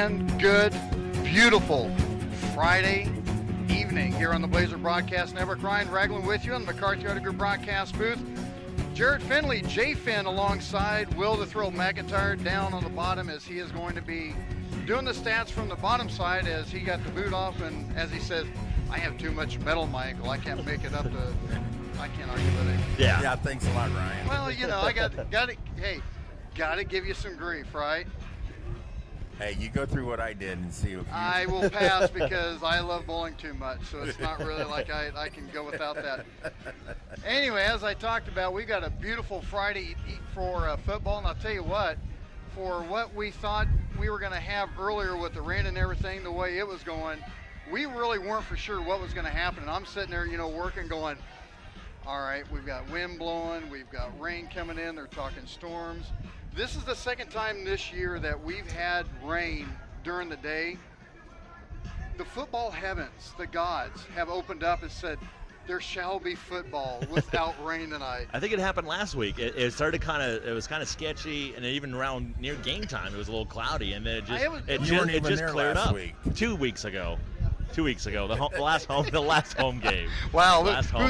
and good, beautiful Friday evening here on the Blazer Broadcast Network. Ryan Ragland with you in the McCarthy Auto Group broadcast booth. Jared Finley, J. Finn alongside Will the Thrill McIntyre down on the bottom as he is going to be doing the stats from the bottom side as he got the boot off, and as he says, I have too much metal in my ankle. I can't make it up to, I can't argue with it. Yeah, thanks a lot, Ryan. Well, you know, I got to give you some grief, right? Hey, you go through what I did and see if you... I will pass because I love bowling too much, so it's not really like I can go without that. Anyway, as I talked about, we got a beautiful Friday for football, and I'll tell you what, for what we thought we were going to have earlier with the rain and everything, the way it was going, we really weren't for sure what was going to happen. And I'm sitting there, you know, working going, all right, we've got wind blowing, we've got rain coming in, they're talking storms. This is the second time this year that we've had rain during the day. The football heavens, the gods, have opened up and said, there shall be football without rain tonight. I think it happened last week. It started it was kind of sketchy, and even around near game time, it was a little cloudy, and then it just cleared up. 2 weeks ago. 2 weeks ago, the last home game. Wow,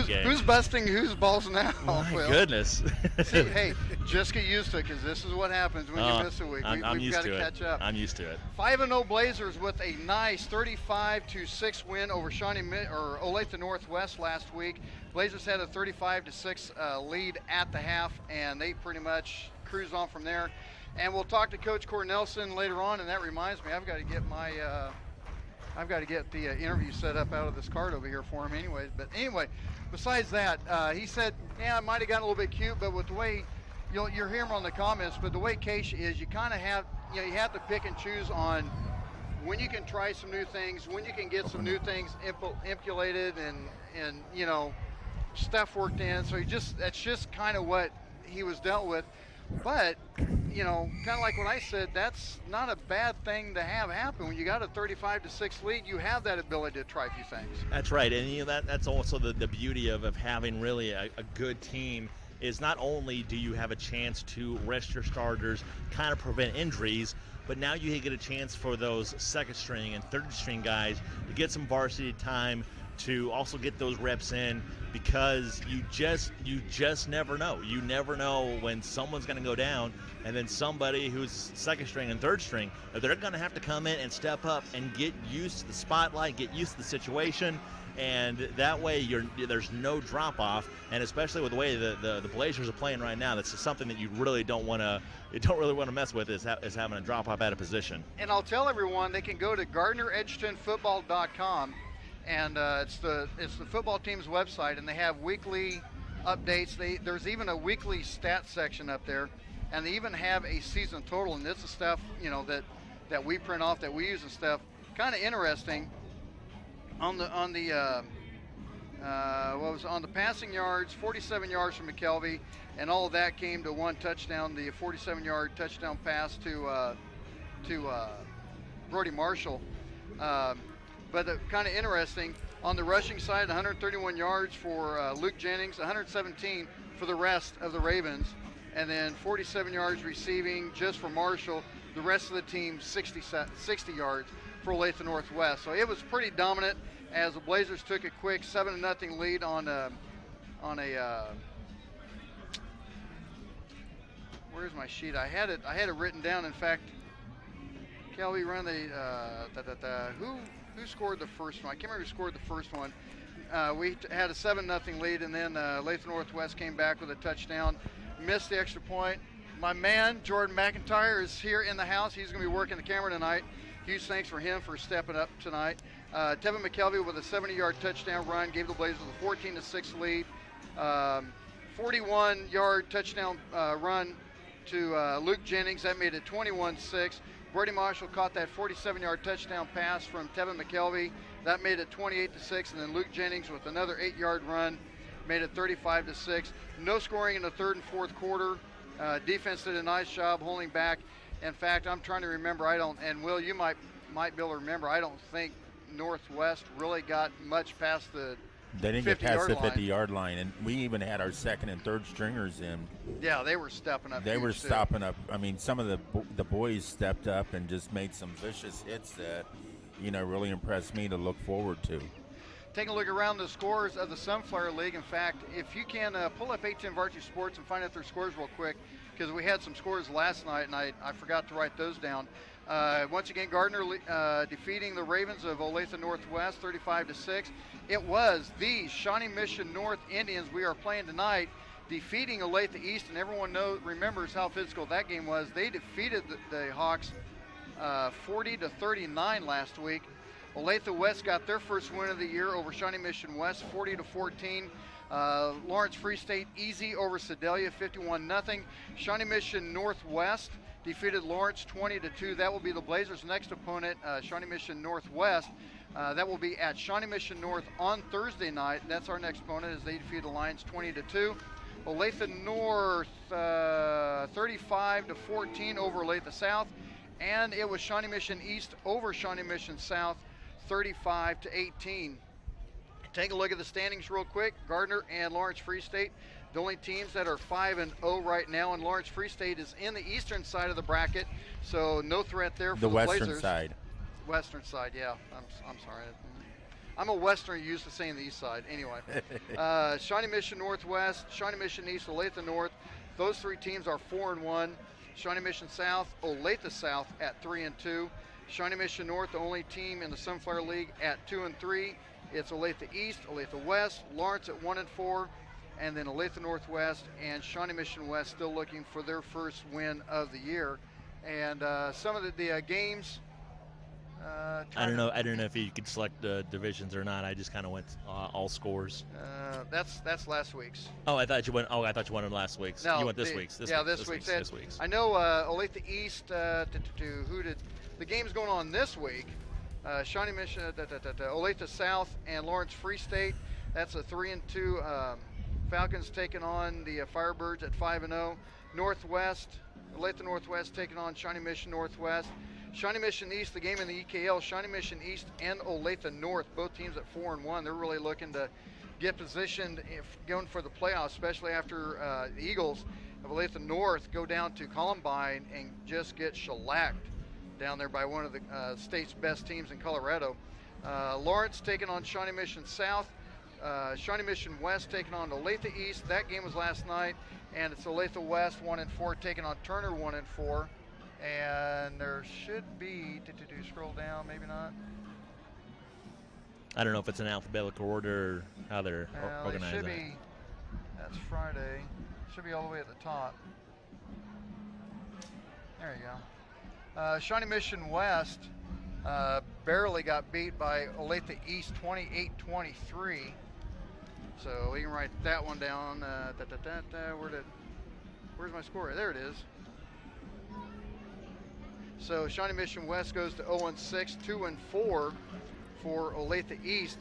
game. Who's busting whose balls now? My goodness. See, hey, just get used to it because this is what happens when you miss a week. We've got to catch up. I'm used to it. 5-0 Blazers with a nice 35-6 win over Shawnee or Olathe Northwest last week. Blazers had a 35-6 lead at the half, and they pretty much cruised on from there. And we'll talk to Coach Cornelson later on, and that reminds me, I've got to get the interview set up out of this card over here for him anyways. But anyway, besides that, he said, yeah, I might have gotten a little bit cute, but with the way, you'll hear him on the comments, but the way Case is, you kind of have, you have to pick and choose on when you can try some new things, when you can get some new things implemented and stuff worked in. So that's just kind of what he was dealt with. But, kind of like what I said, that's not a bad thing to have happen. When you got a 35-6 lead, you have that ability to try a few things. That's right, and that's also the beauty of having really a good team is not only do you have a chance to rest your starters, kind of prevent injuries, but now you get a chance for those second string and third string guys to get some varsity time, to also get those reps in, because you just never know. You never know when someone's going to go down, and then somebody who's second string and third string, they're going to have to come in and step up and get used to the spotlight, get used to the situation, and that way there's no drop off. And especially with the way the Blazers are playing right now, that's something that you really don't really want to mess with is having a drop off out of position. And I'll tell everyone they can go to GardnerEdgertonFootball.com. And it's the football team's website, and they have weekly updates. There's even a weekly stats section up there, and they even have a season total. And this is stuff that we print off, that we use and stuff. Kind of interesting. On the passing yards, 47 yards from McKelvey, and all of that came to one touchdown. The 47-yard touchdown pass to Brody Marshall. But kind of interesting, on the rushing side, 131 yards for Luke Jennings, 117 for the rest of the Ravens, and then 47 yards receiving just for Marshall. The rest of the team, 60 yards for Olathe Northwest. So it was pretty dominant as the Blazers took a quick 7-0 lead on a where's my sheet? I had it written down. In fact, Kelly run who scored the first one? I can't remember who scored the first one. We had a 7-0 lead, and then Olathe Northwest came back with a touchdown, missed the extra point. My man, Jordan McIntyre, is here in the house. He's going to be working the camera tonight. Huge thanks for him for stepping up tonight. Tevin McKelvey with a 70-yard touchdown run gave the Blazers a 14-6 lead. 41-yard touchdown run to Luke Jennings. That made it 21-6. Brody Marshall caught that 47-yard touchdown pass from Tevin McKelvey. That made it 28-6, and then Luke Jennings with another 8-yard run made it 35-6. No scoring in the third and fourth quarter. Defense did a nice job holding back. In fact, I'm trying to remember. And Will, you might be able to remember. I don't think Northwest really got much past the They didn't get past 50-yard the line. 50-yard line, and we even had our second and third stringers in. Yeah, they were stepping up. They were huge, too. stopping up. I mean, some of the boys stepped up and just made some vicious hits that, really impressed me to look forward to. Taking a look around the scores of the Sunflower League. In fact, if you can pull up 810 Varsity Sports and find out their scores real quick, because we had some scores last night, and I forgot to write those down. Once again, Gardner defeating the Ravens of Olathe Northwest 35-6. It was the Shawnee Mission North Indians we are playing tonight, defeating Olathe East, and everyone remembers how physical that game was. They defeated the Hawks 40-39 last week. Olathe West got their first win of the year over Shawnee Mission West, 40-14. Lawrence Free State easy over Sedalia, 51-0. Shawnee Mission Northwest defeated Lawrence 20-2. That will be the Blazers' next opponent, Shawnee Mission Northwest. That will be at Shawnee Mission North on Thursday night. That's our next opponent as they defeat the Lions 20-2. Olathe North 35-14 over Olathe South. And it was Shawnee Mission East over Shawnee Mission South, 35-18. Take a look at the standings real quick. Gardner and Lawrence Free State, the only teams that are 5-0 right now, and Lawrence Free State is in the eastern side of the bracket, so no threat there for the western Blazers. side. Western side, yeah. I'm sorry. I'm a Westerner used to saying the east side. Anyway, Shawnee Mission Northwest, Shawnee Mission East, Olathe North. Those three teams are 4-1. Shawnee Mission South, Olathe South at 3-2. Shawnee Mission North, the only team in the Sunflower League at 2-3. It's Olathe East, Olathe West, Lawrence at 1-4, and then Olathe Northwest and Shawnee Mission West still looking for their first win of the year. And some of the games. I don't know if you could select divisions or not. I just kind of went all scores. That's last week's. Oh, I thought you went last week's. No, you went this week's. This week's. This week's. I know Olathe East. Who did the games going on this week? Shawnee Mission, Olathe South, and Lawrence Free State. That's a 3-2. Falcons taking on the Firebirds at 5-0. Northwest, Olathe Northwest taking on Shawnee Mission Northwest. Shawnee Mission East, the game in the EKL, Shawnee Mission East and Olathe North, both teams at 4-1. They're really looking to get positioned going for the playoffs, especially after the Eagles of Olathe North go down to Columbine and just get shellacked down there by one of the state's best teams in Colorado. Lawrence taking on Shawnee Mission South. Shawnee Mission West taking on Olathe East. That game was last night, and it's Olathe West 1-4 taking on Turner 1-4. And there should be, scroll down, maybe not. I don't know if it's in alphabetical order or how they're organized. Should be, that's Friday. Should be all the way at the top. There you go. Shawnee Mission West barely got beat by Olathe East 28-23. So we can write that one down. Where's my score? There it is. So Shawnee Mission West goes to 0-6, 2-4 for Olathe East.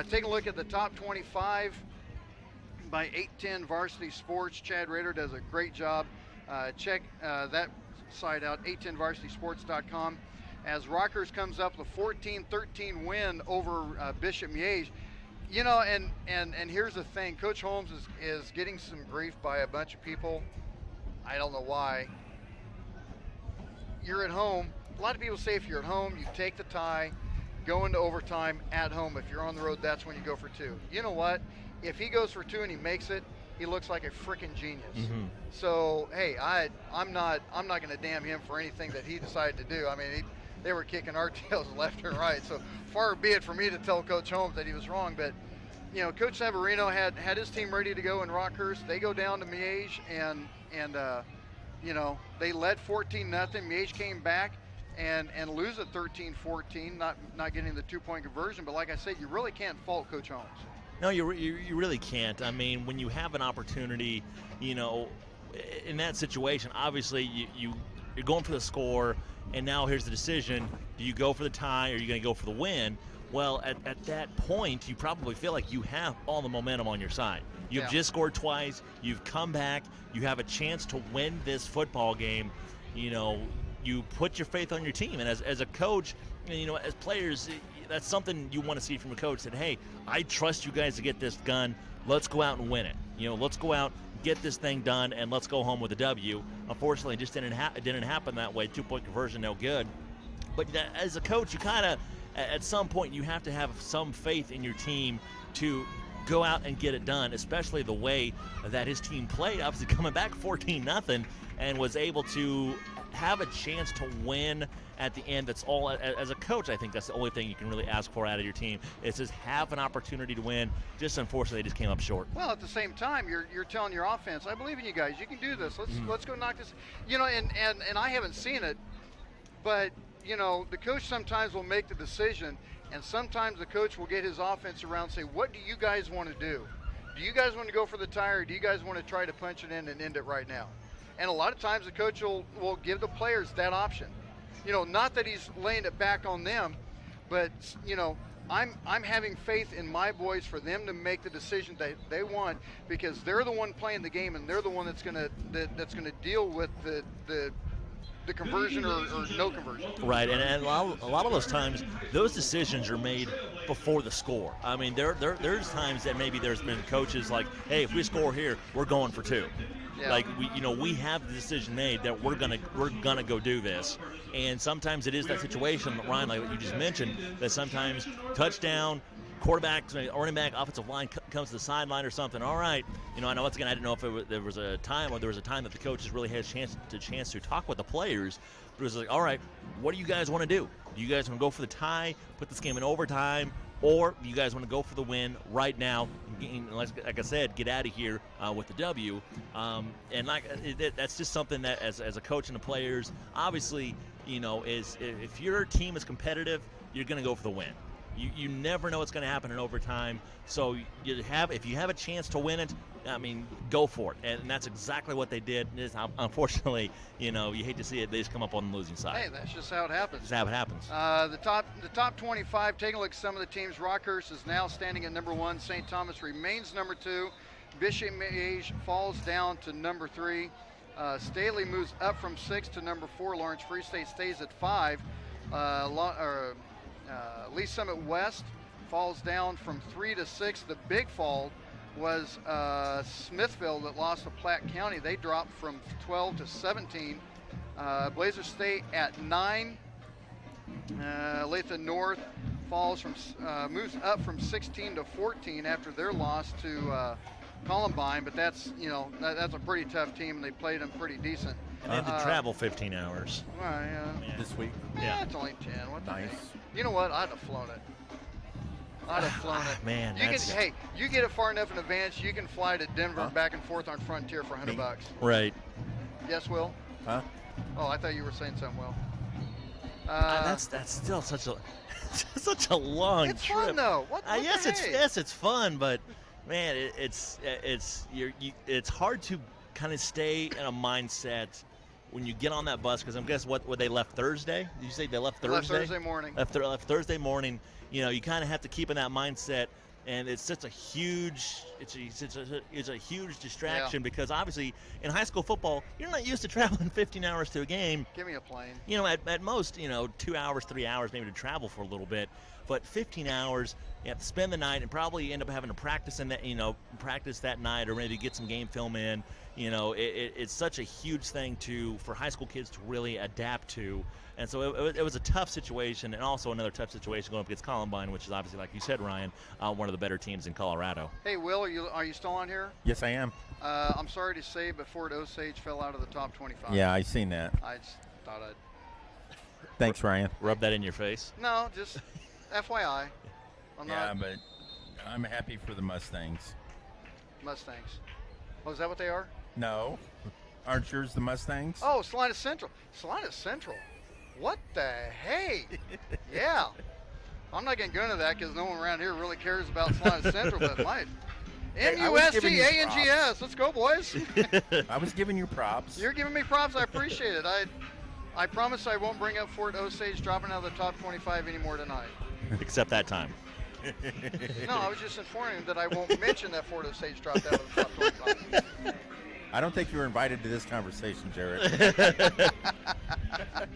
Take a look at the top 25 by 810 Varsity Sports. Chad Rader does a great job. Check that site out, 810varsitysports.com. As Rockers comes up with a 14-13 win over Bishop Miege. You know, and here's the thing. Coach Holmes is getting some grief by a bunch of people. I don't know why. You're at home. A lot of people say if you're at home, you take the tie, go into overtime at home. If you're on the road, that's when you go for two. You know what? If he goes for two and he makes it, he looks like a freaking genius. Mm-hmm. So, hey, I'm not going to damn him for anything that he decided to do. I mean, they were kicking our tails left and right. So far be it for me to tell Coach Holmes that he was wrong. But, you know, Coach Savarino had his team ready to go in Rockhurst. They go down to Miege and you know, they led 14-0. Miege came back and lose at 13-14, not getting the 2-point conversion. But like I said, you really can't fault Coach Holmes. No, you really can't. I mean, when you have an opportunity, you know, in that situation, obviously you're going for the score, and now here's the decision. Do you go for the tie or are you going to go for the win? Well, at that point, you probably feel like you have all the momentum on your side. You've just scored twice. You've come back. You have a chance to win this football game. You know, you put your faith on your team. And as a coach, you know, as players, that's something you want to see from a coach that, hey, I trust you guys to get this done. Let's go out and win it. Let's go out, get this thing done, and let's go home with a W. Unfortunately, it just didn't happen that way. 2-point conversion, no good. But as a coach, you kind of, at some point, you have to have some faith in your team to go out and get it done, especially the way that his team played, obviously coming back 14-0 and was able to have a chance to win at the end. That's all. As a coach, I think that's the only thing you can really ask for out of your team is just have an opportunity to win. Just unfortunately, they just came up short. Well, at the same time, you're telling your offense, I believe in you guys. You can do this. Let's go knock this. And I haven't seen it, but the coach sometimes will make the decision, and sometimes the coach will get his offense around and say, what do you guys want to do? Do you guys want to go for the tie, or do you guys want to try to punch it in and end it right now? And a lot of times the coach will give the players that option. Not that he's laying it back on them, but I'm having faith in my boys for them to make the decision that they want, because they're the one playing the game, and they're the one that's gonna deal with the conversion or no conversion. Right, and a lot of those times, those decisions are made before the score. I mean, there's times that maybe there's been coaches like, hey, if we score here, we're going for 2. Yeah. Like we have the decision made that we're gonna go do this, and sometimes it is that situation, Ryan, like what you just mentioned, that sometimes touchdown, quarterback, running back, offensive line comes to the sideline or something. All right, I know once again I didn't know if there was a time that the coaches really had a chance to talk with the players. But it was like, all right, what do you guys want to do? Do you guys want to go for the tie, put this game in overtime, or do you guys want to go for the win right now? And like I said, get out of here with the W. And that's just something that as a coach and the players, obviously, is if your team is competitive, you're going to go for the win. You never know what's going to happen in overtime. So if you have a chance to win it, I mean, go for it. And that's exactly what they did. Unfortunately, you hate to see it. They just come up on the losing side. Hey, that's just how it happens. That's how it happens. The top 25, taking a look at some of the teams. Rockhurst is now standing at number 1. St. Thomas remains number 2. Bishop Miege falls down to number 3. Staley moves up from 6 to number 4. Lawrence Free State stays at 5. Lee Summit West falls down from 3 to 6. The big fall was Smithville that lost to Platte County. They dropped from 12 to 17. Blazer State at 9. Latha North moves up from 16 to 14 after their loss to Columbine, but that's a pretty tough team, and they played them pretty decent. They had to travel 15 hours. This week. Yeah. It's only 10. What the Nice. heck? You know what? I'd have flown it. Man, you get it far enough in advance, you can fly to Denver back and forth on Frontier for $100. Right. Yes, Will? Huh? Oh, I thought you were saying something, Will. That's still such a long it's trip. It's fun though. What yes, the heck? it's fun, but man, it's hard to kind of stay in a mindset when you get on that bus, because I'm guessing what they left Thursday. Did you say they left Thursday? Left Thursday morning. Left Thursday morning. You kind of have to keep in that mindset, and it's such a huge distraction because obviously in high school football you're not used to traveling 15 hours to a game. Give me a plane. At most 2 hours, 3 hours maybe to travel for a little bit, but 15 hours you have to spend the night and probably end up having to practice practice that night or maybe get some game film in. It's such a huge thing for high school kids to really adapt to. And so it was a tough situation, and also another tough situation going up against Columbine, which is obviously, like you said, Ryan, one of the better teams in Colorado. Hey, Will, are you still on here? Yes, I am. I'm sorry to say, but Fort Osage fell out of the top 25. Yeah, I seen that. I just thought I'd... Thanks, Ryan. Rub that in your face. No, just FYI. But I'm happy for the Mustangs. Mustangs. Oh, is that what they are? No. Aren't yours the Mustangs? Oh, Salina Central. Salina Central. What the hey? Yeah. I'm not going to go into that because no one around here really cares about Salina Central, but might. MUST-ANGS. Let's go, boys. I was giving you props. You're giving me props. I appreciate it. I promise I won't bring up Fort Osage dropping out of the top 25 anymore tonight. Except that time. No, I was just informing him that I won't mention that Fort Osage dropped out of the top 25. I don't think you were invited to this conversation, Jared.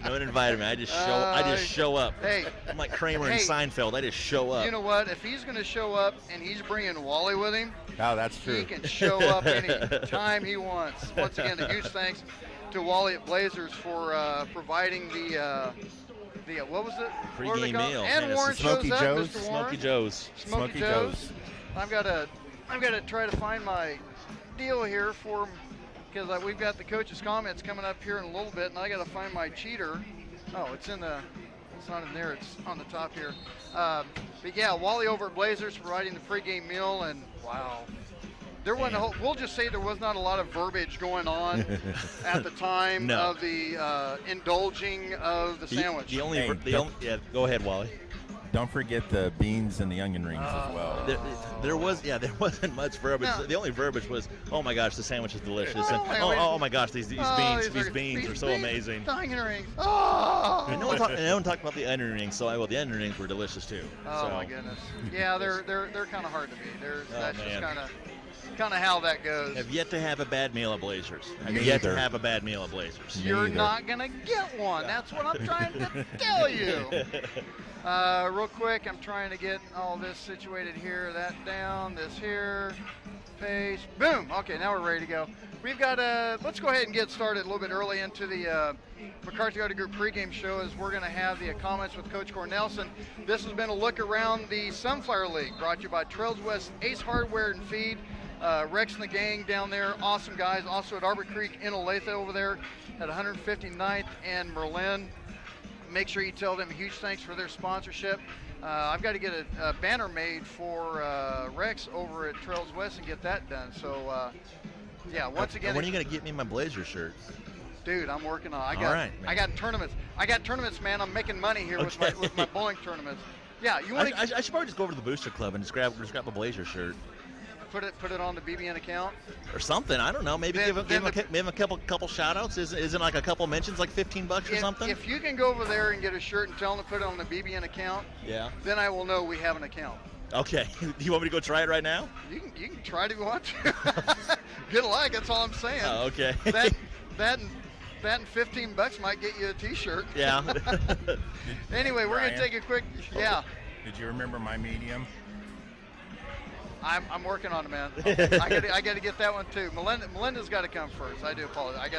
No one invited me. I just show up. Hey, I'm like Kramer and Seinfeld. I just show up. You know what? If he's going to show up and he's bringing Wally with him, Oh, that's true. he can show up any time he wants. Once again, a huge thanks to Wally at Blazers for providing the what was it? Pregame meal. And Man, Warren shows Smoky up, Joe's. Mr. Warren. Smoky Joe's. Smoky Joe's. I've got to try to find my deal here for, because we've got the coach's comments coming up here in a little bit, and I got to find my cheater. Oh, it's not in there. It's on the top here. But yeah, Wally over at Blazers providing the pregame meal, and wow. There wasn't we'll just say there was not a lot of verbiage going on at the time of the indulging of the sandwich. Go ahead, Wally. Don't forget the beans and the onion rings as well. There wasn't much verbiage. No. The only verbiage was, oh my gosh, the sandwich is delicious. Well, And, oh my gosh, these beans are so amazing. The onion rings. Oh. And no one talked about the onion rings, so the onion rings were delicious too. Oh my goodness. Yeah, they're kind of hard to beat. That's just kind of how that goes. Have yet to have a bad meal at Blazers. You're not gonna get one. That's what I'm trying to tell you. Real quick, I'm trying to get all this situated here. That down. This here. Paste. Boom. Okay, now we're ready to go. We've got let's go ahead and get started a little bit early into the McCarthy Auto Group pregame show, as we're going to have the comments with Coach Cornelson. This has been a look around the Sunflower League, brought to you by Trails West Ace Hardware and Feed. Rex and the gang down there, awesome guys. Also at Arbor Creek in Olathe over there at 159th and Merlin. Make sure you tell them a huge thanks for their sponsorship. I've got to get a banner made for Rex over at Trails West and get that done. So, yeah, once again. When are you going to get me my Blazer shirt? Dude, I'm working on it. I got tournaments, man. I'm making money here with my bowling tournaments. Yeah, you want I should probably just go over to the Booster Club and just grab a Blazer shirt. Put it on the BBN account or something. I don't know. Maybe give him a couple shout outs. Isn't like a couple mentions like $15 or something? If you can go over there and get a shirt and tell them to put it on the BBN account, then I will know we have an account. Okay. Do you want me to go try it right now? You can try it if you want to. Good luck. That's all I'm saying. Oh, okay. That and $15 might get you a T-shirt. Yeah. Anyway, we're gonna take a quick. Yeah. Did you remember my medium? I'm working on it, man. I got to get that one too. Melinda's got to come first. I do apologize. I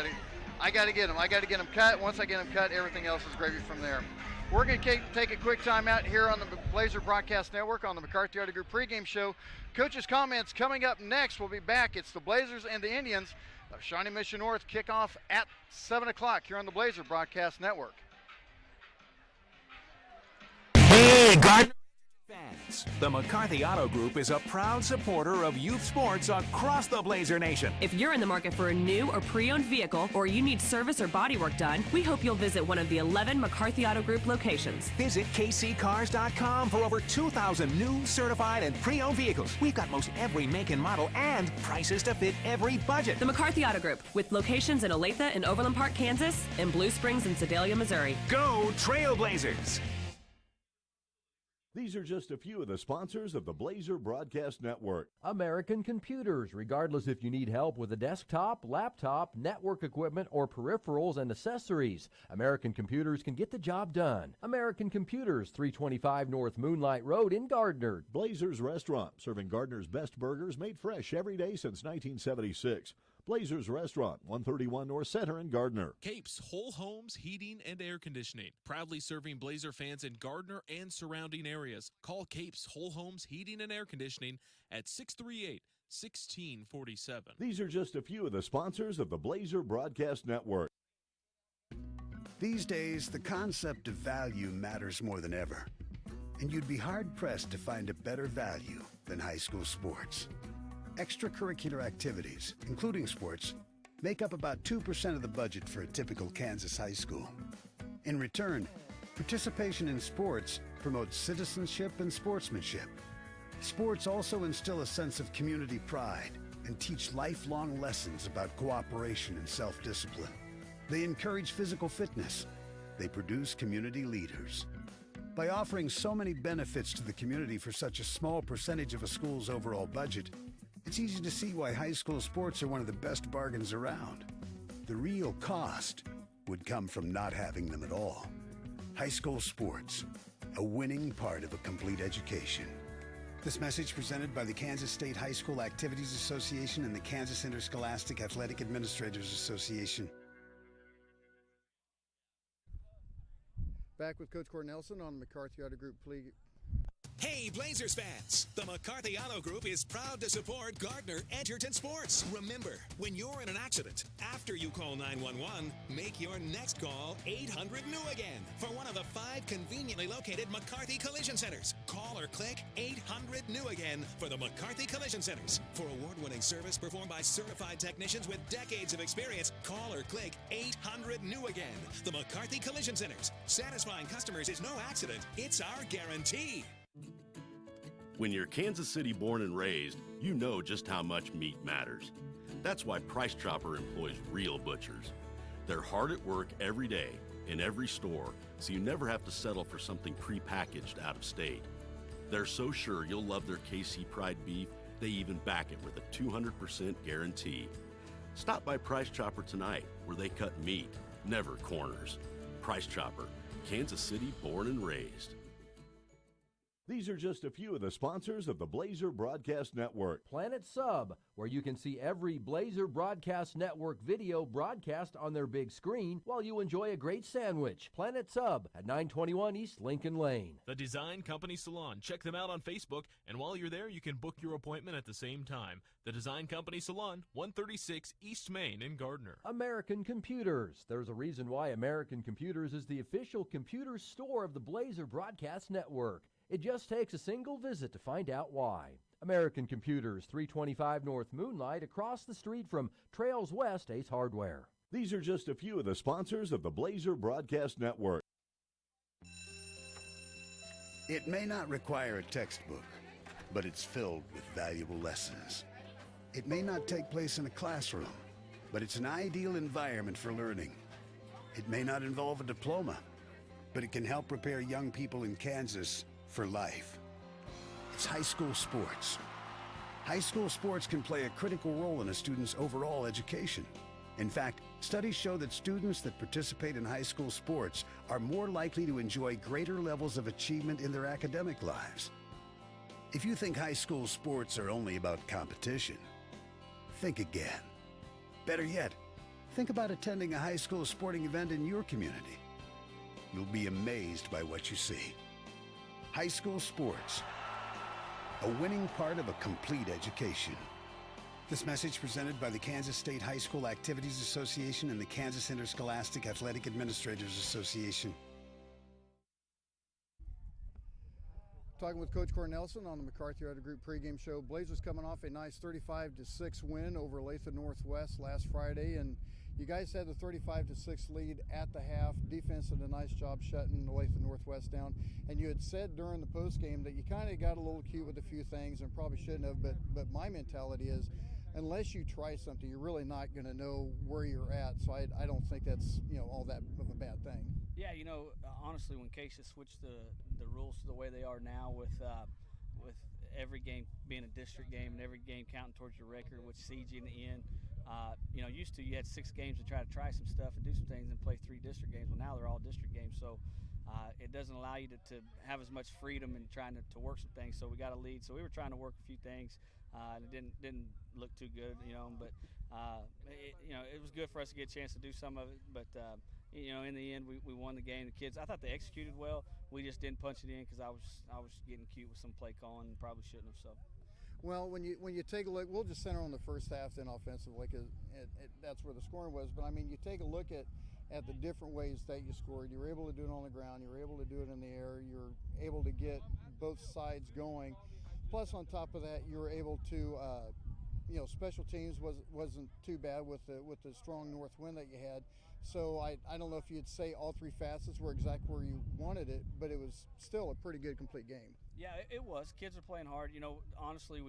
got to get them. I got to get them cut. Once I get them cut, everything else is gravy from there. We're going to take a quick time out here on the Blazer Broadcast Network on the McCarthy Auto Group pregame show. Coach's comments coming up next. We'll be back. It's the Blazers and the Indians of Shawnee Mission North. Kickoff at 7 o'clock here on the Blazer Broadcast Network. Hey, Gardner fans, the McCarthy Auto Group is a proud supporter of youth sports across the Blazer Nation. If you're in the market for a new or pre-owned vehicle, or you need service or body work done, we hope you'll visit one of the 11 McCarthy Auto Group locations. Visit kccars.com for over 2,000 new, certified, and pre-owned vehicles. We've got most every make and model and prices to fit every budget. The McCarthy Auto Group, with locations in Olathe and Overland Park, Kansas, and Blue Springs and Sedalia, Missouri. Go Trailblazers! These are just a few of the sponsors of the Blazer Broadcast Network. American Computers. Regardless if you need help with a desktop, laptop, network equipment, or peripherals and accessories, American Computers can get the job done. American Computers, 325 North Moonlight Road in Gardner. Blazer's Restaurant, serving Gardner's best burgers made fresh every day since 1976. Blazer's Restaurant, 131 North Center in Gardner. Capes Whole Homes Heating and Air Conditioning, proudly serving Blazer fans in Gardner and surrounding areas. Call Capes Whole Homes Heating and Air Conditioning at 638-1647. These are just a few of the sponsors of the Blazer Broadcast Network. These days, the concept of value matters more than ever. And you'd be hard-pressed to find a better value than high school sports. Extracurricular activities, including sports, make up about 2% of the budget for a typical Kansas high school. In return, participation in sports promotes citizenship and sportsmanship. Sports also instill a sense of community pride and teach lifelong lessons about cooperation and self-discipline. They encourage physical fitness. They produce community leaders. By offering so many benefits to the community for such a small percentage of a school's overall budget, It's easy to see why high school sports are one of the best bargains around. The real cost would come from not having them at all. High school sports, a winning part of a complete education. This message presented by the Kansas State High School Activities Association and the Kansas Interscholastic Athletic Administrators Association. Back with Coach Cornelson on the McCarthy Auto Group Hey, Blazers fans! The McCarthy Auto Group is proud to support Gardner Edgerton Sports. Remember, when you're in an accident, after you call 911, make your next call 800-NEW-AGAIN for one of the 5 conveniently located McCarthy Collision Centers. Call or click 800-NEW-AGAIN for the McCarthy Collision Centers. For award-winning service performed by certified technicians with decades of experience, call or click 800-NEW-AGAIN. The McCarthy Collision Centers. Satisfying customers is no accident. It's our guarantee. When you're Kansas City born and raised, you know just how much meat matters. That's why Price Chopper employs real butchers. They're hard at work every day in every store, so you never have to settle for something prepackaged out of state. They're so sure you'll love their KC Pride beef, they even back it with a 200% guarantee. Stop by Price Chopper tonight, where they cut meat, never corners. Price Chopper, Kansas City born and raised. These are just a few of the sponsors of the Blazer Broadcast Network. Planet Sub, where you can see every Blazer Broadcast Network video broadcast on their big screen while you enjoy a great sandwich. Planet Sub at 921 East Lincoln Lane. The Design Company Salon. Check them out on Facebook, and while you're there, you can book your appointment at the same time. The Design Company Salon, 136 East Main in Gardner. American Computers. There's a reason why American Computers is the official computer store of the Blazer Broadcast Network. It just takes a single visit to find out why. American Computers, 325 North Moonlight, across the street from Trails West Ace Hardware. These are just a few of the sponsors of the Blazer Broadcast Network. It may not require a textbook, but it's filled with valuable lessons. It may not take place in a classroom, but it's an ideal environment for learning. It may not involve a diploma, but it can help prepare young people in Kansas for life. It's high school sports. High school sports can play a critical role in a student's overall education. In fact, studies show that students that participate in high school sports are more likely to enjoy greater levels of achievement in their academic lives. If you think high school sports are only about competition, think again. Better yet, think about attending a high school sporting event in your community. You'll be amazed by what you see. High school sports, a winning part of a complete education. This message presented by the Kansas State High School Activities Association and the Kansas Interscholastic Athletic Administrators Association. Talking with Coach Cornelson on the McCarthy Auto Group pregame show. Blazers coming off a nice 35-6 win over Lathan Northwest last Friday, and you guys had the 35-6 lead at the half. Defense did a nice job shutting the Lathan Northwest down, and you had said during the postgame that you kind of got a little cute with a few things and probably shouldn't have, but my mentality is unless you try something, you're really not going to know where you're at. So I don't think that's all that of a bad thing. Yeah, honestly, when Casey switched the rules to the way they are now, with every game being a district game and every game counting towards your record, which seeds you in the end. Used to you had 6 games to try some stuff and do some things and play 3 district games. Well, now they're all district games, so it doesn't allow you to have as much freedom in trying to work some things. So we got a lead, so we were trying to work a few things. And it didn't look too good, but it was good for us to get a chance to do some of it. But in the end, we won the game. The kids, I thought they executed well. We just didn't punch it in because I was getting cute with some play calling and probably shouldn't have. So. Well, when you take a look, we'll just center on the first half then offensively because that's where the scoring was. But, you take a look at the different ways that you scored. You were able to do it on the ground. You were able to do it in the air. You were able to get both sides going. Plus, on top of that, you were able to, special teams wasn't too bad with the strong north wind that you had. So I don't know if you'd say all 3 facets were exactly where you wanted it, but it was still a pretty good complete game. Yeah, it was. Kids are playing hard. Honestly,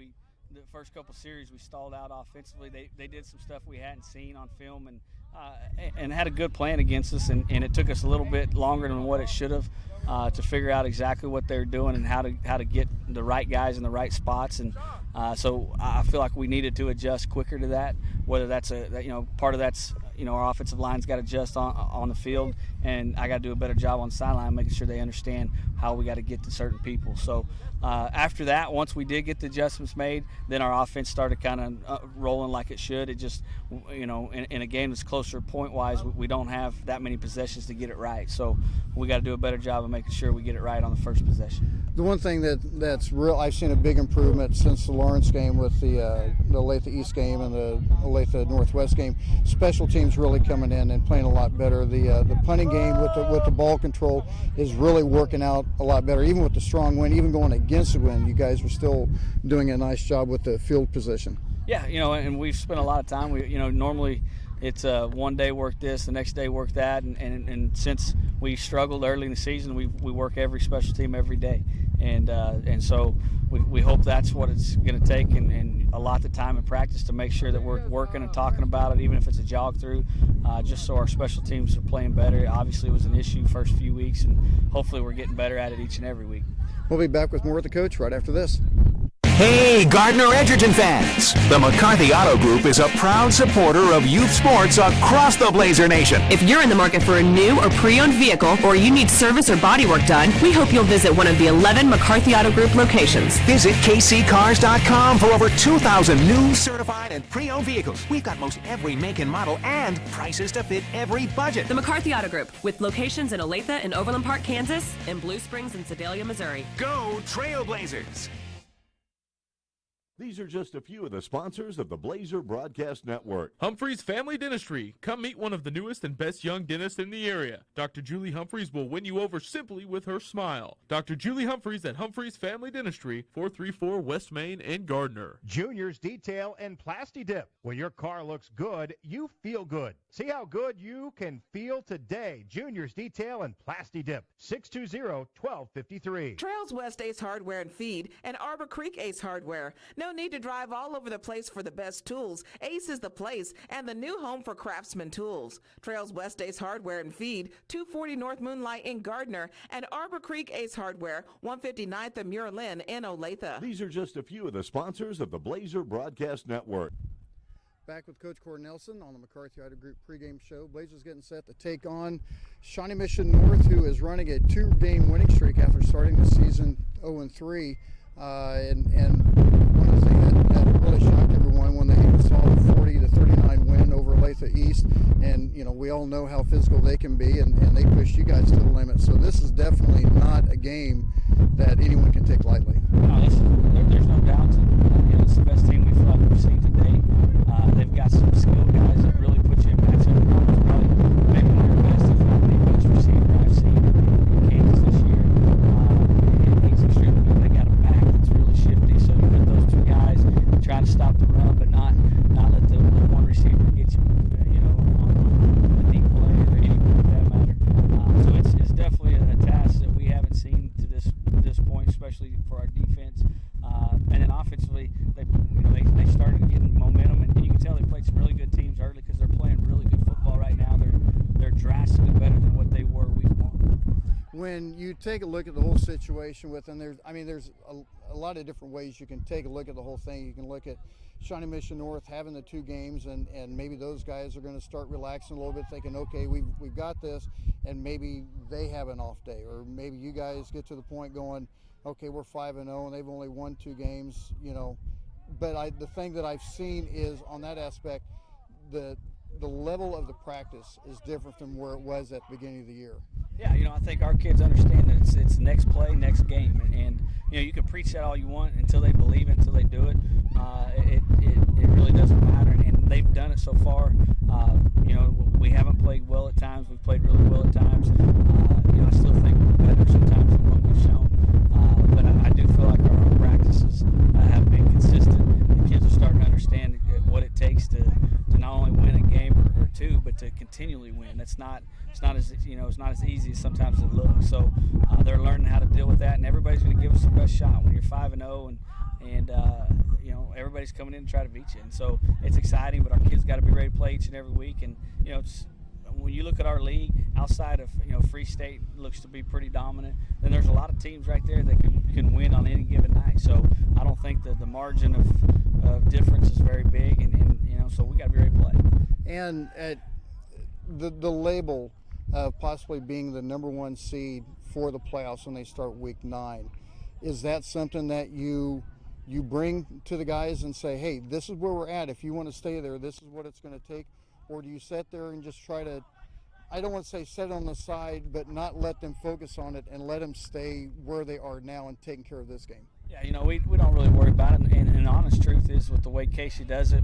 the first couple series we stalled out offensively. They did some stuff we hadn't seen on film, and And had a good plan against us, and it took us a little bit longer than what it should have to figure out exactly what they're doing and how to get the right guys in the right spots. And so I feel like we needed to adjust quicker to that. Whether that's part of that's our offensive line's got to adjust on the field, and I got to do a better job on the sideline making sure they understand how we got to get to certain people. So after that, once we did get the adjustments made, then our offense started kind of rolling like it should. It just, in a game that's closer point-wise, we don't have that many possessions to get it right. So we got to do a better job of making sure we get it right on the first possession. The one thing that's real, I've seen a big improvement since the Lawrence game with the Olathe East game and the Olathe Northwest game. Special teams really coming in and playing a lot better. The punting game with the ball control is really working out a lot better. Even with the strong wind, even going against the wind, you guys were still doing a nice job with the field position. Yeah, and we've spent a lot of time. Normally it's one day work this, the next day work that, and since we struggled early in the season, we work every special team every day, and so we hope that's what it's going to take, and a lot of time in practice to make sure that we're working and talking about it, even if it's a jog through, just so our special teams are playing better. Obviously, it was an issue first few weeks, and hopefully we're getting better at it each and every week. We'll be back with more with the coach right after this. Hey, Gardner Edgerton fans! The McCarthy Auto Group is a proud supporter of youth sports across the Blazer Nation. If you're in the market for a new or pre-owned vehicle, or you need service or bodywork done, we hope you'll visit one of the 11 McCarthy Auto Group locations. Visit kccars.com for over 2,000 new, certified, and pre-owned vehicles. We've got most every make and model and prices to fit every budget. The McCarthy Auto Group, with locations in Olathe and Overland Park, Kansas, and Blue Springs and Sedalia, Missouri. Go Trailblazers! These are just a few of the sponsors of the Blazer Broadcast Network. Humphreys Family Dentistry. Come meet one of the newest and best young dentists in the area. Dr. Julie Humphreys will win you over simply with her smile. Dr. Julie Humphreys at Humphreys Family Dentistry, 434 West Main in Gardner. Junior's Detail and Plasti Dip. When your car looks good, you feel good. See how good you can feel today. Junior's Detail and Plasti Dip, 620-1253. Trails West Ace Hardware and Feed and Arbor Creek Ace Hardware. No need to drive all over the place for the best tools. Ace is the place and the new home for Craftsman tools. Trails West Ace Hardware and Feed, 240 North Moonlight in Gardner, and Arbor Creek Ace Hardware, 159th and Muir Lynn in Olathe. These are just a few of the sponsors of the Blazer Broadcast Network. Back with Coach Corey Nelson on the McCarthy Auto Group pregame show. Blazers getting set to take on Shawnee Mission North, who is running a 2-game winning streak after starting the season 0-3. And one of the things that really shocked everyone when they saw the 40-39 win over Olathe East, and we all know how physical they can be, and they pushed you guys to the limit. So this is definitely not a game that anyone can take lightly. No, there's no doubt. It's the best team we've seen today. They've got some skilled guys that really put you in matchup. Probably maybe one of the best, if not the best receiver I've seen in Kansas this year. He's extremely good. They got a back that's really shifty, so you put those two guys trying to stop the run, but not let the one receiver get you, on a deep play or anything for that matter. So it's definitely a task that we haven't seen to this point, especially for our defense. And then offensively, they started getting momentum, and you can tell they played some really good teams early because they're playing really good football right now. They're drastically better than what they were week one. When you take a look at the whole situation with them, there's a lot of different ways you can take a look at the whole thing. You can look at Shawnee Mission North having the 2 games, and maybe those guys are going to start relaxing a little bit, thinking, okay, we've got this, and maybe they have an off day, or maybe you guys get to the point going, okay, we're 5-0 and they've only won 2 games, But the thing that I've seen is on that aspect, the level of the practice is different from where it was at the beginning of the year. Yeah, I think our kids understand that it's next play, next game, and you can preach that all you want until they believe it, until they do it. It really doesn't matter, and they've done it so far. We haven't played well at times. We've played really well at times. I still think we're better sometimes than what we've shown. But I do feel like our practices have been consistent. The kids are starting to understand what it takes to not only win a game or 2, but to continually win. It's not as easy as sometimes it looks. So they're learning how to deal with that, and everybody's going to give us the best shot when you're 5-0 and everybody's coming in to try to beat you. And so it's exciting, but our kids got to be ready to play each and every week. And, when you look at our league, outside of, Free State looks to be pretty dominant, then there's a lot of teams right there that can win on any given night. So I don't think that the margin of difference is very big, and so we got to be ready to play. And at the label of possibly being the number 1 seed for the playoffs when they start week 9, is that something that you bring to the guys and say, hey, this is where we're at. If you want to stay there, this is what it's going to take? Or do you sit there and just try to, I don't want to say set on the side, but not let them focus on it and let them stay where they are now and taking care of this game? Yeah, we don't really worry about it. And the honest truth is, with the way Casey does it,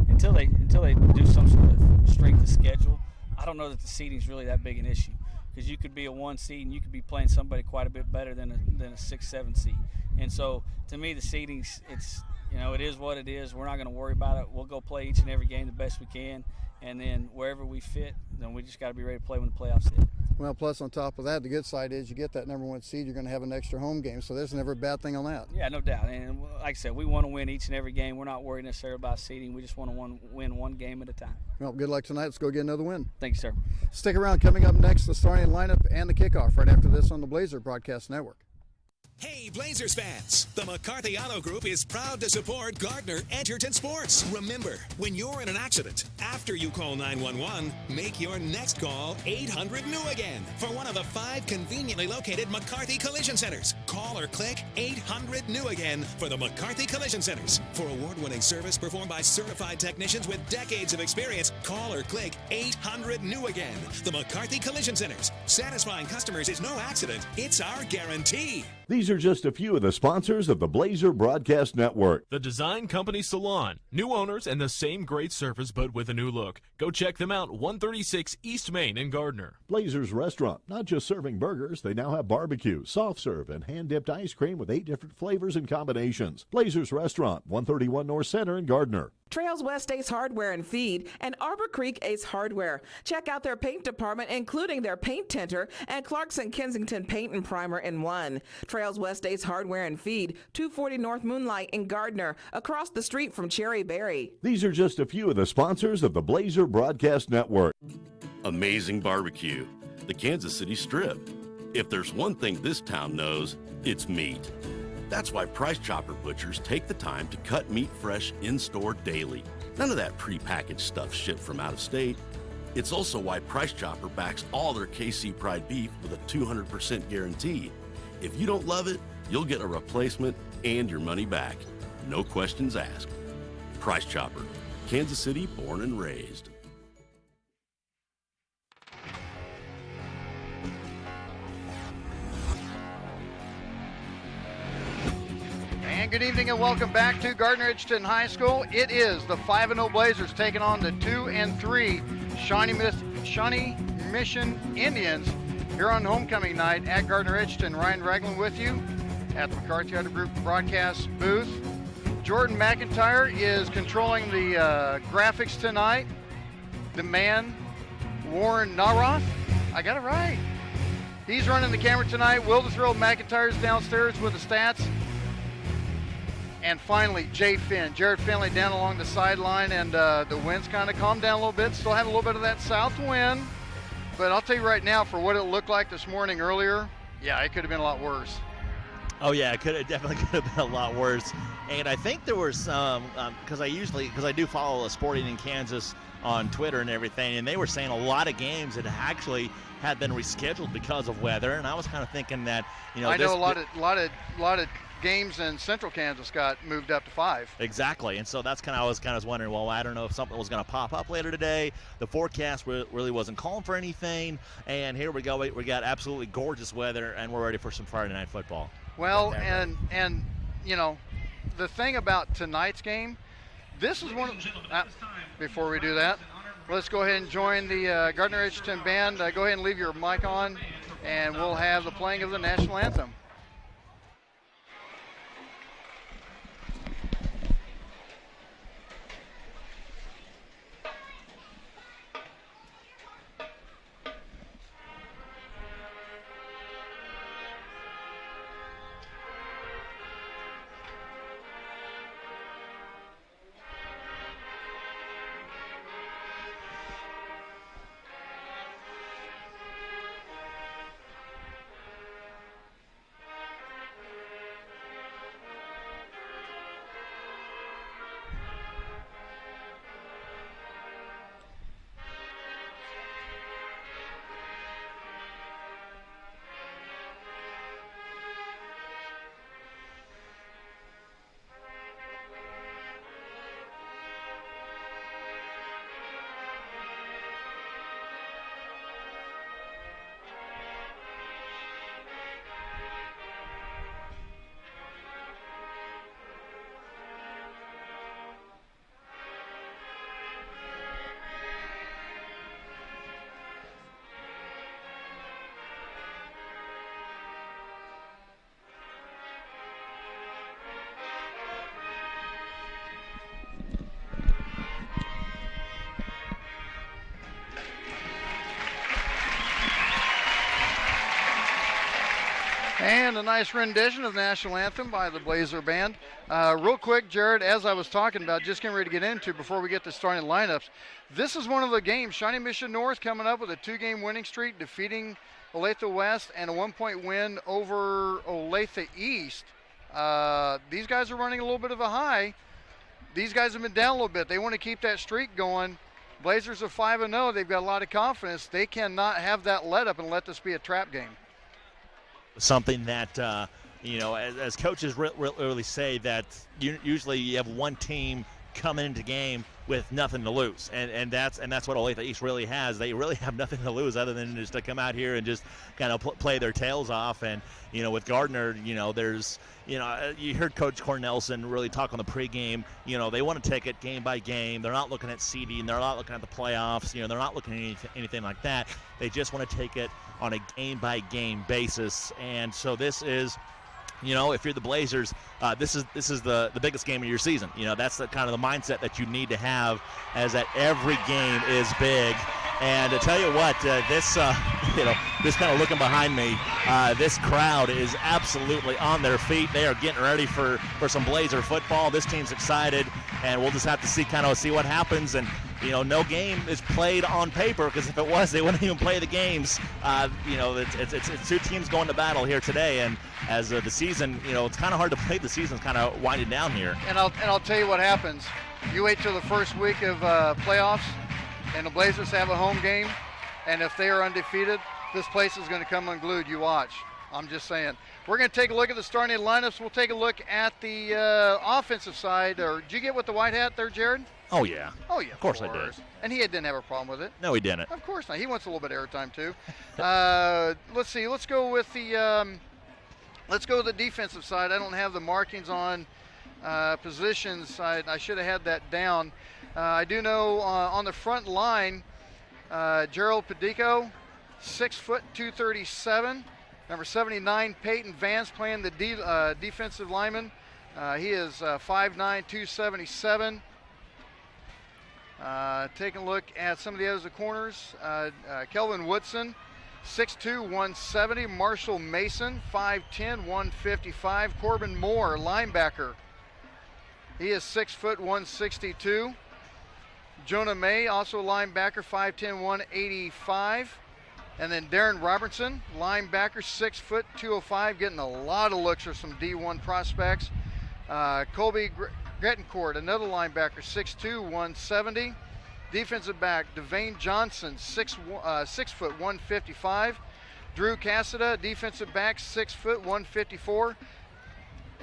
until they do some sort of strength of schedule, I don't know that the seeding's really that big an issue. Because you could be a 1 seed and you could be playing somebody quite a bit better than a 6-7 seed. And so, to me, the seeding's, it is what it is. We're not going to worry about it. We'll go play each and every game the best we can. And then wherever we fit, then we just got to be ready to play when the playoffs hit. Well, plus on top of that, the good side is you get that number 1 seed, you're going to have an extra home game. So there's never a bad thing on that. Yeah, no doubt. And like I said, we want to win each and every game. We're not worried necessarily about seeding. We just want to win one game at a time. Well, good luck tonight. Let's go get another win. Thank you, sir. Stick around. Coming up next, the starting lineup and the kickoff right after this on the Blazer Broadcast Network. Hey, Blazers fans! The McCarthy Auto Group is proud to support Gardner Edgerton Sports. Remember, when you're in an accident, after you call 911, make your next call 800-NEW-AGAIN for one of the 5 conveniently located McCarthy Collision Centers. Call or click 800-NEW-AGAIN for the McCarthy Collision Centers. For award-winning service performed by certified technicians with decades of experience, call or click 800-NEW-AGAIN. The McCarthy Collision Centers. Satisfying customers is no accident. It's our guarantee. These are just a few of the sponsors of the Blazer Broadcast Network. The Design Company Salon. New owners and the same great service, but with a new look. Go check them out, 136 East Main in Gardner. Blazer's Restaurant. Not just serving burgers, they now have barbecue, soft serve, and hand-dipped ice cream with 8 different flavors and combinations. Blazer's Restaurant, 131 North Center in Gardner. Trails West Ace Hardware and Feed, and Arbor Creek Ace Hardware. Check out their paint department, including their paint tinter and Clarkson Kensington Paint and Primer in one. Trails West Ace Hardware and Feed, 240 North Moonlight in Gardner, across the street from Cherry Berry. These are just a few of the sponsors of the Blazer Broadcast Network. Amazing barbecue. The Kansas City Strip. If there's one thing this town knows, it's meat. That's why Price Chopper butchers take the time to cut meat fresh in-store daily. None of that prepackaged stuff shipped from out of state. It's also why Price Chopper backs all their KC Pride beef with a 200% guarantee. If you don't love it, you'll get a replacement and your money back. No questions asked. Price Chopper. Kansas City born and raised. And good evening and welcome back to Gardner Edgerton High School. It is the 5-0 Blazers taking on the 2-3 Shawnee Mission Indians here on homecoming night at Gardner Edgerton. Ryan Ragland with you at the McCarthy Auto Group broadcast booth. Jordan McIntyre is controlling the graphics tonight. The man, Warren Naroth, I got it right. He's running the camera tonight. Will the Thrill McIntyre's downstairs with the stats. And finally, Jared Finley down along the sideline, and the wind's kind of calmed down a little bit. Still have a little bit of that south wind. But I'll tell you right now, for what it looked like this morning earlier, yeah, it could have been a lot worse. Oh, yeah, it definitely could have been a lot worse. And I think there was some, because I do follow Sporting in Kansas on Twitter and everything, and they were saying a lot of games that actually had been rescheduled because of weather. And I was kind of thinking that, I know a lot of games in Central Kansas got moved up to 5. Exactly, and so that's I was wondering, well, I don't know if something was going to pop up later today. The forecast really wasn't calling for anything, and here we go. We got absolutely gorgeous weather, and we're ready for some Friday night football. Well, and the thing about tonight's game, this is one of before we do that, let's go ahead and join the Gardner Edgerton band. Go ahead and leave your mic on, and we'll have the playing of the national anthem. And a nice rendition of the National Anthem by the Blazer Band. Real quick, Jared, as I was talking about, just getting ready to get into before we get to starting lineups, this is one of the games. Shawnee Mission North coming up with a 2-game winning streak, defeating Olathe West and a 1-point win over Olathe East. These guys are running a little bit of a high. These guys have been down a little bit. They want to keep that streak going. Blazers are 5-0. They've got a lot of confidence. They cannot have that let up and let this be a trap game. Something that, as coaches really say, that usually you have one team coming into game with nothing to lose, and that's what Olathe East really has. They really have nothing to lose other than just to come out here and just kind of play their tails off. And with Gardner, there's you heard Coach Cornelson really talk on the pregame. They want to take it game by game. They're not looking at seeding. They're not looking at the playoffs. They're not looking at anything like that. They just want to take it on a game by game basis. And so this is, if you're the Blazers, this is the biggest game of your season. That's the kind of the mindset that you need to have, as that every game is big. And to tell you what, this kind of looking behind me, this crowd is absolutely on their feet. They are getting ready for some Blazer football. This team's excited, and we'll just have to see what happens. And no game is played on paper, because if it was, they wouldn't even play the games. It's two teams going to battle here today, and as the season, it's kind of hard to play. The season's kind of winding down here. And I'll tell you what happens. You wait till the first week of playoffs, and the Blazers have a home game, and if they are undefeated, this place is going to come unglued. You watch. I'm just saying. We're going to take a look at the starting lineups. We'll take a look at the offensive side. Or did you get with the white hat there, Jared? Oh, yeah. Oh, yeah. Of course I did. And he didn't have a problem with it. No, he didn't. Of course not. He wants a little bit of airtime, too. Let's see. Let's go with the defensive side. I don't have the markings on positions. I should have had that down. I do know on the front line, Gerald Padico, 6 foot 237. Number 79, Peyton Vance, playing the defensive lineman. He is 5'9", 277. Taking a look at some of the other corners. Kelvin Woodson, 6'2", 170. Marshall Mason, 5'10", 155. Corbin Moore, linebacker. He is 6 foot 162. Jonah May, also linebacker, 5'10", 185. And then Darren Robertson, linebacker, 6 foot 205, getting a lot of looks for some D1 prospects. Colby Grettencourt, another linebacker, 6'2", 170. Defensive back, Devane Johnson, 6 foot 155. Drew Cassida, defensive back, 6 foot 154.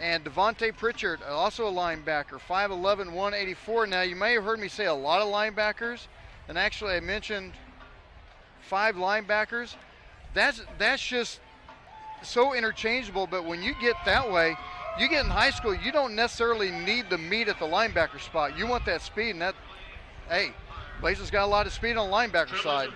And Devontae Pritchard, also a linebacker, 5'11", 184. Now, you may have heard me say a lot of linebackers, and actually I mentioned 5 linebackers. That's just so interchangeable, but when you get that way, you get in high school, you don't necessarily need the meat at the linebacker spot. You want that speed, and Blazers got a lot of speed on the linebacker side.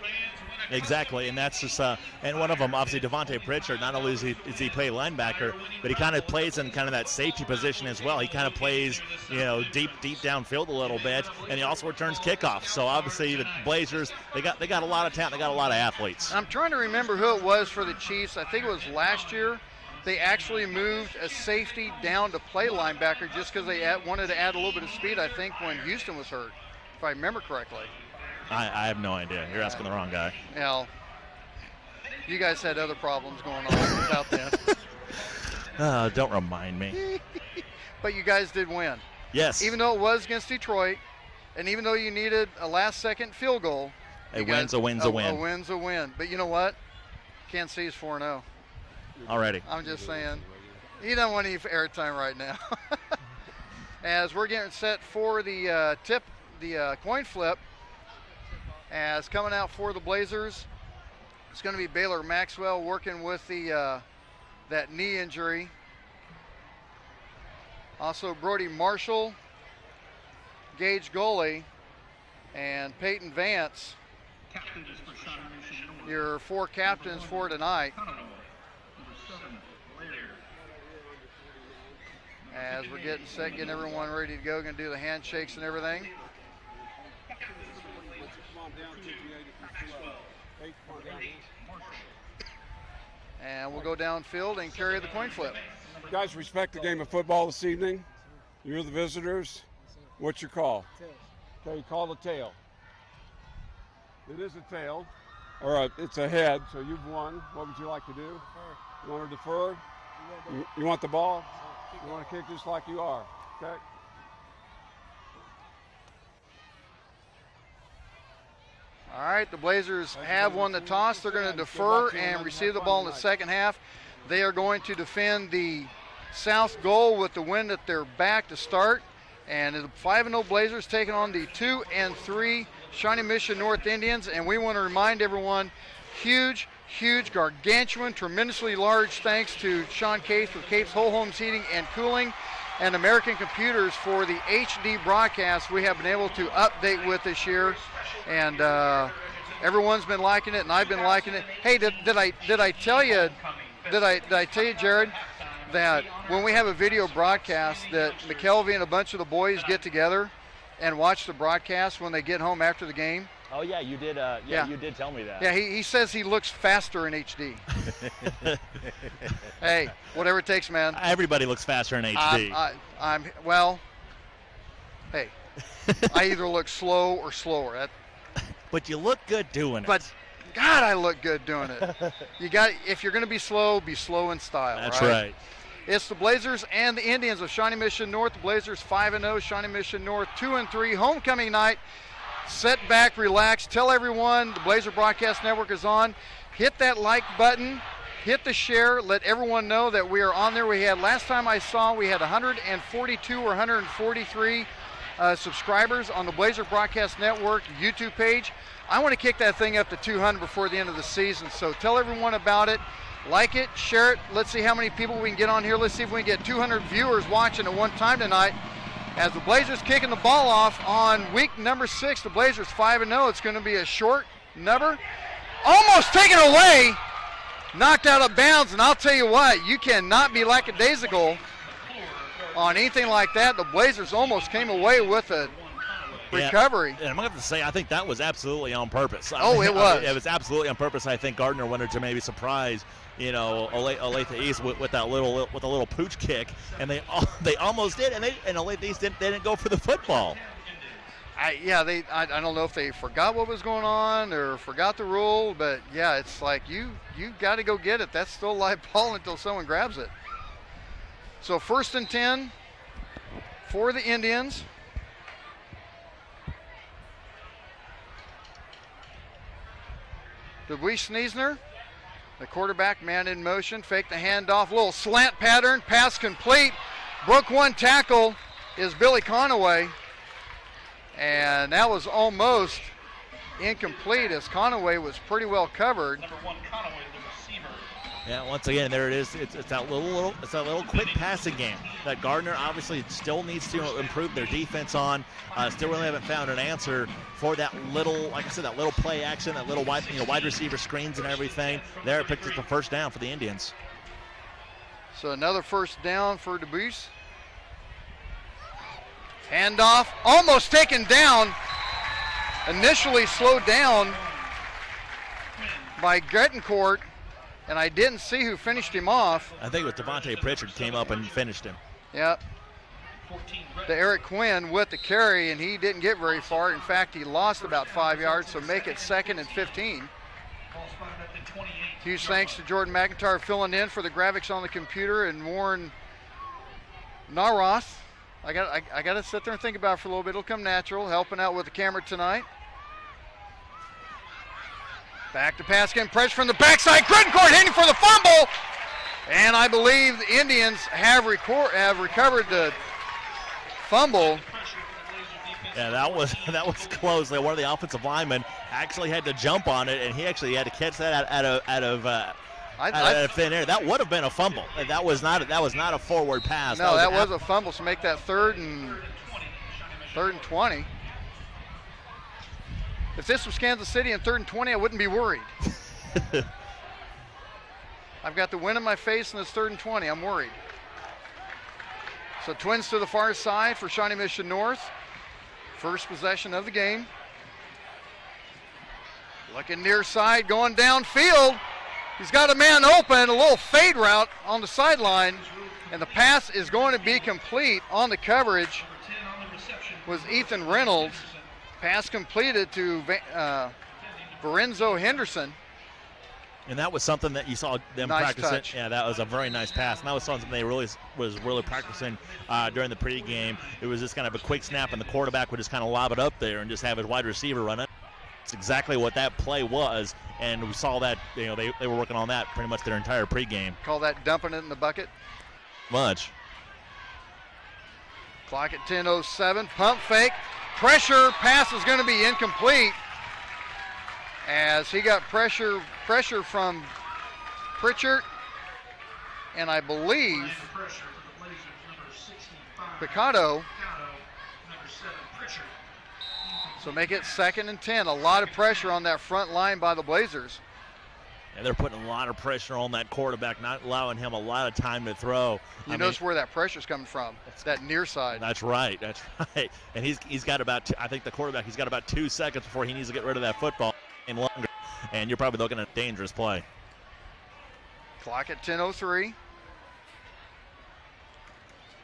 Exactly, and that's just and one of them, obviously, Devontae Pritchard. Not only does he play linebacker, but he kind of plays in kind of that safety position as well. He kind of plays, deep downfield a little bit, and he also returns kickoffs. So obviously, the Blazers, they got a lot of talent, they got a lot of athletes. I'm trying to remember who it was for the Chiefs. I think it was last year. They actually moved a safety down to play linebacker just because they wanted to add a little bit of speed. I think when Houston was hurt, if I remember correctly. I have no idea. You're asking the wrong guy. Well, you guys had other problems going on without them. Don't remind me. But you guys did win. Yes. Even though it was against Detroit, and even though you needed a last-second field goal. A win's a win. A win's a win. But you know what? Kansas City's 4-0. Already. I'm just saying. You don't want any airtime right now. As we're getting set for the coin flip, as coming out for the Blazers, it's going to be Baylor Maxwell working with that knee injury. Also Brody Marshall, Gage Goley, and Peyton Vance, your 4 captains for tonight. As we're getting set, getting everyone ready to go, going to do the handshakes and everything. And we'll go downfield and carry the coin flip. Guys, respect the game of football this evening. You're the visitors. What's your call? Tail. Okay, call the tail. It is a tail, or it's a head, so you've won. What would you like to do? Defer. You want to defer? You want the ball? You want to kick just like you are, okay? All right, the Blazers have won the toss. They're going to defer and receive the ball in the second half. They are going to defend the south goal with the wind at their back to start. And the 5-0 Blazers taking on the 2-3 Shawnee Mission North Indians. And we want to remind everyone, huge, gargantuan, tremendously large thanks to Sean Cates with Cates Whole Homes Heating and Cooling and American Computers for the HD broadcast we have been able to update with this year. And everyone's been liking it, and I've been liking it. Hey, did I tell you, Jared, that when we have a video broadcast that McKelvey and a bunch of the boys get together and watch the broadcast when they get home after the game? Oh yeah, you did. You did tell me that. Yeah, he says he looks faster in HD. Hey, whatever it takes, man. Everybody looks faster in HD. Hey, I either look slow or slower. But you look good doing it. But God, I look good doing it. If you're going to be slow in style. That's right. It's the Blazers and the Indians of Shawnee Mission North. The Blazers 5-0, Shawnee Mission North 2-3. Homecoming night. Sit back, relax. Tell everyone the Blazer Broadcast Network is on. Hit that like button. Hit the share. Let everyone know that we are on there. Last time I saw, we had 142 or 143 subscribers on the Blazer Broadcast Network YouTube page. I want to kick that thing up to 200 before the end of the season. So tell everyone about it. Like it, share it. Let's see how many people we can get on here. Let's see if we can get 200 viewers watching at one time tonight. As the Blazers kicking the ball off on week number 6, the Blazers 5-0. It's going to be a short number. Almost taken away. Knocked out of bounds. And I'll tell you what, you cannot be lackadaisical on anything like that. The Blazers almost came away with a recovery. And I'm going to have to say, I think that was absolutely on purpose. It was. It was absolutely on purpose. I think Gardner wanted to maybe surprise, Olathe East with a little pooch kick, and they almost did, and Olathe East didn't go for the football. I don't know if they forgot what was going on or forgot the rule, but yeah, it's like you got to go get it. That's still live ball until someone grabs it. So 1st and 10 for the Indians. DeWeese Sneesner, the quarterback, man in motion, fake the handoff, little slant pattern, pass complete. Broke one tackle is Billy Conaway, and that was almost incomplete as Conaway was pretty well covered. Number 1, Conaway, the receiver. Yeah, once again, there it is. It's that little quick passing game that Gardner obviously still needs to improve their defense on. Still really haven't found an answer for that little, like I said, that little play action, that little wide receiver screens and everything. There, it picked up the first down for the Indians. So another first down for DeBeese. Handoff, almost taken down. Initially slowed down by Grettencourt, and I didn't see who finished him off. I think it was Devontae Pritchard came up and finished him. Yep. The Eric Quinn with the carry, and he didn't get very far. In fact, he lost about 5 yards, so make it 2nd and 15. Huge thanks to Jordan McIntyre filling in for the graphics on the computer, and Warren Naroth. I got to sit there and think about it for a little bit. It'll come natural, helping out with the camera tonight. Back to pass game, pressure from the backside. Grettencourt hitting for the fumble, and I believe the Indians have recovered the fumble. Yeah, that was close. One of the offensive linemen actually had to jump on it, and he actually had to catch that out of thin air. That would have been a fumble. That was not a forward pass. No, that was a fumble. So make that 3rd and 20. If this was Kansas City and 3rd and 20, I wouldn't be worried. I've got the wind in my face, and it's 3rd and 20. I'm worried. So Twins to the far side for Shawnee Mission North. First possession of the game. Looking near side, going downfield. He's got a man open, a little fade route on the sideline, and the pass is going to be complete on the coverage. Was Ethan Reynolds. Pass completed to Lorenzo Henderson. And that was something that you saw them Nice practicing. touch. Yeah, that was a very nice pass. And that was something they was really practicing during the pregame. It was just kind of a quick snap, and the quarterback would just kind of lob it up there and just have his wide receiver run it. It's exactly what that play was, and we saw that. They were working on that pretty much their entire pregame. Call that dumping it in the bucket. Much. Clock at 10:07. Pump fake. Pressure. Pass is going to be incomplete as he got pressure from Pritchard, and I believe Picado. So make it 2nd and 10. A lot of pressure on that front line by the Blazers. And they're putting a lot of pressure on that quarterback, not allowing him a lot of time to throw. You notice where that pressure's coming from. It's that near side. That's right. And he's got about, I think the quarterback, he's got about 2 seconds before he needs to get rid of that football and longer. And you're probably looking at a dangerous play. Clock at 10:03.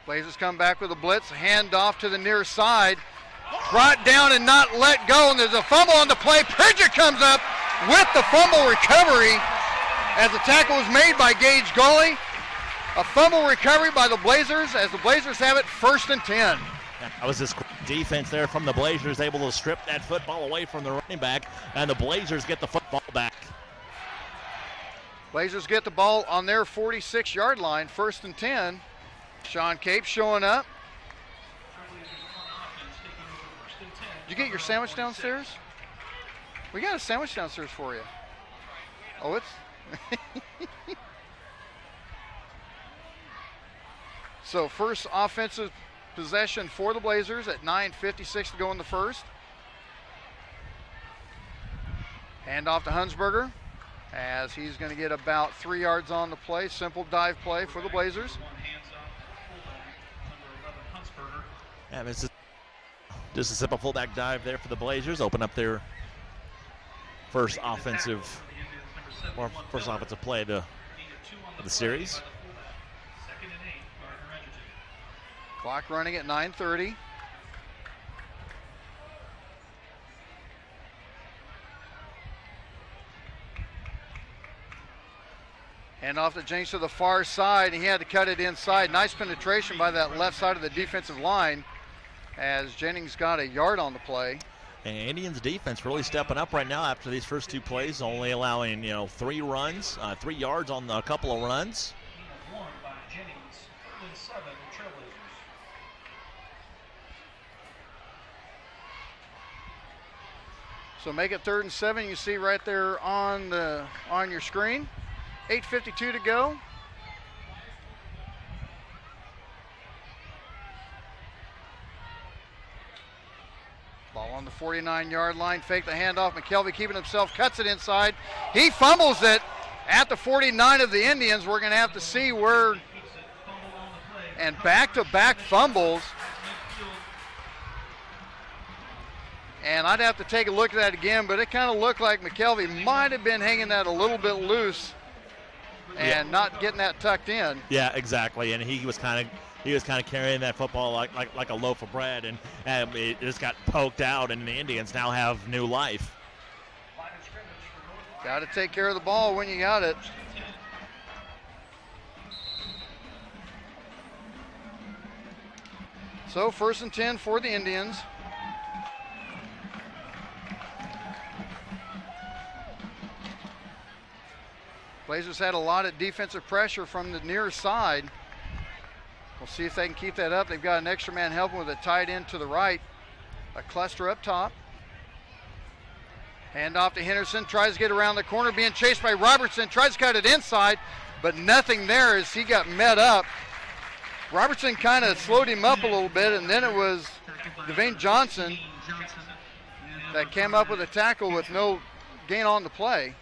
Blazers come back with a blitz. Hand off to the near side. Brought down and not let go. And there's a fumble on the play. Pritchard comes up with the fumble recovery as the tackle was made by Gage Gully. A fumble recovery by the Blazers as the Blazers have it 1st and 10. That was this defense there from the Blazers, able to strip that football away from the running back, and the Blazers get the football back. Blazers get the ball on their 46-yard line, 1st and 10. Sean Cape showing up. Did you get your sandwich downstairs? We got a sandwich downstairs for you. Oh, it's... So first offensive possession for the Blazers at 9:56 to go in the first. Hand off to Hunsberger as he's going to get about 3 yards on the play. Simple dive play for the Blazers. Yeah, it's just a simple fullback dive there for the Blazers. Open up their first offensive play of the series. Clock running at 9:30. Hand off to James to the far side, and he had to cut it inside. Nice penetration by that left side of the defensive line as Jennings got a yard on the play. And Indians defense really stepping up right now after these first 2 plays, only allowing 3 runs, 3 yards on a couple of runs. So make it 3rd and 7. You see right there on your screen. 8:52 to go. Ball on the 49-yard line. Fake the handoff. McKelvey keeping himself, cuts it inside. He fumbles it at the 49 of the Indians. We're going to have to see where. And back-to-back fumbles. And I'd have to take a look at that again, but it kind of looked like McKelvey might have been hanging that a little bit loose and not getting that tucked in. Yeah, exactly. And he was kind of carrying that football like a loaf of bread, and it just got poked out, and the Indians now have new life. Got to take care of the ball when you got it. So 1st and 10 for the Indians. Blazers had a lot of defensive pressure from the near side. We'll see if they can keep that up. They've got an extra man helping with a tight end to the right. A cluster up top. Hand off to Henderson. Tries to get around the corner. Being chased by Robertson. Tries to cut it inside, but nothing there as he got met up. Robertson kind of slowed him up a little bit, and then it was Devane Johnson that came up with a tackle with no gain on the play.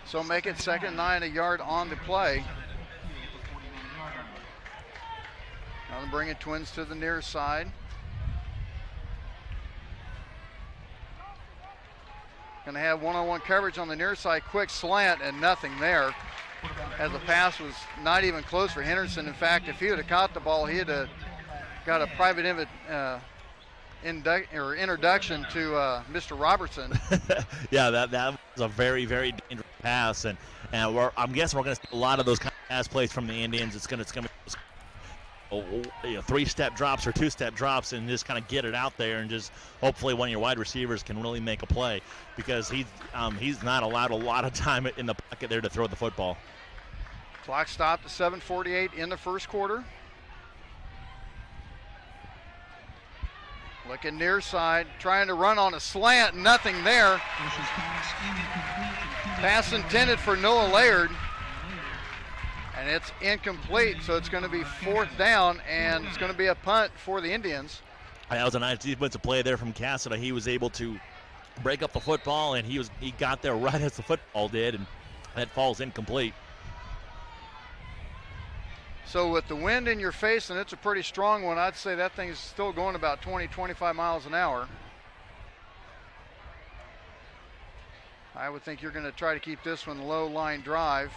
So make it 2nd and 9, a yard on the play. Going to bring it Twins to the near side. Going to have one-on-one coverage on the near side. Quick slant and nothing there, as the pass was not even close for Henderson. In fact, if he would have caught the ball, he had got a private introduction to Mr. Robertson. Yeah, that was a very, very dangerous pass, and I'm guessing we're going to see a lot of those kind of pass plays from the Indians. It's going to be 3-step drops or 2-step drops, and just kind of get it out there, and just hopefully one of your wide receivers can really make a play, because he's not allowed a lot of time in the pocket there to throw the football. Clock stopped at 7:48 in the first quarter. Looking near side, trying to run on a slant, nothing there. Pass intended for Noah Laird, and it's incomplete, so it's going to be 4th down, and it's going to be a punt for the Indians. That was a nice defensive play there from Cassida. He was able to break up the football, and he got there right as the football did, and that falls incomplete. So with the wind in your face, and it's a pretty strong one, I'd say that thing's still going about 20, 25 miles an hour. I would think you're going to try to keep this one low line drive.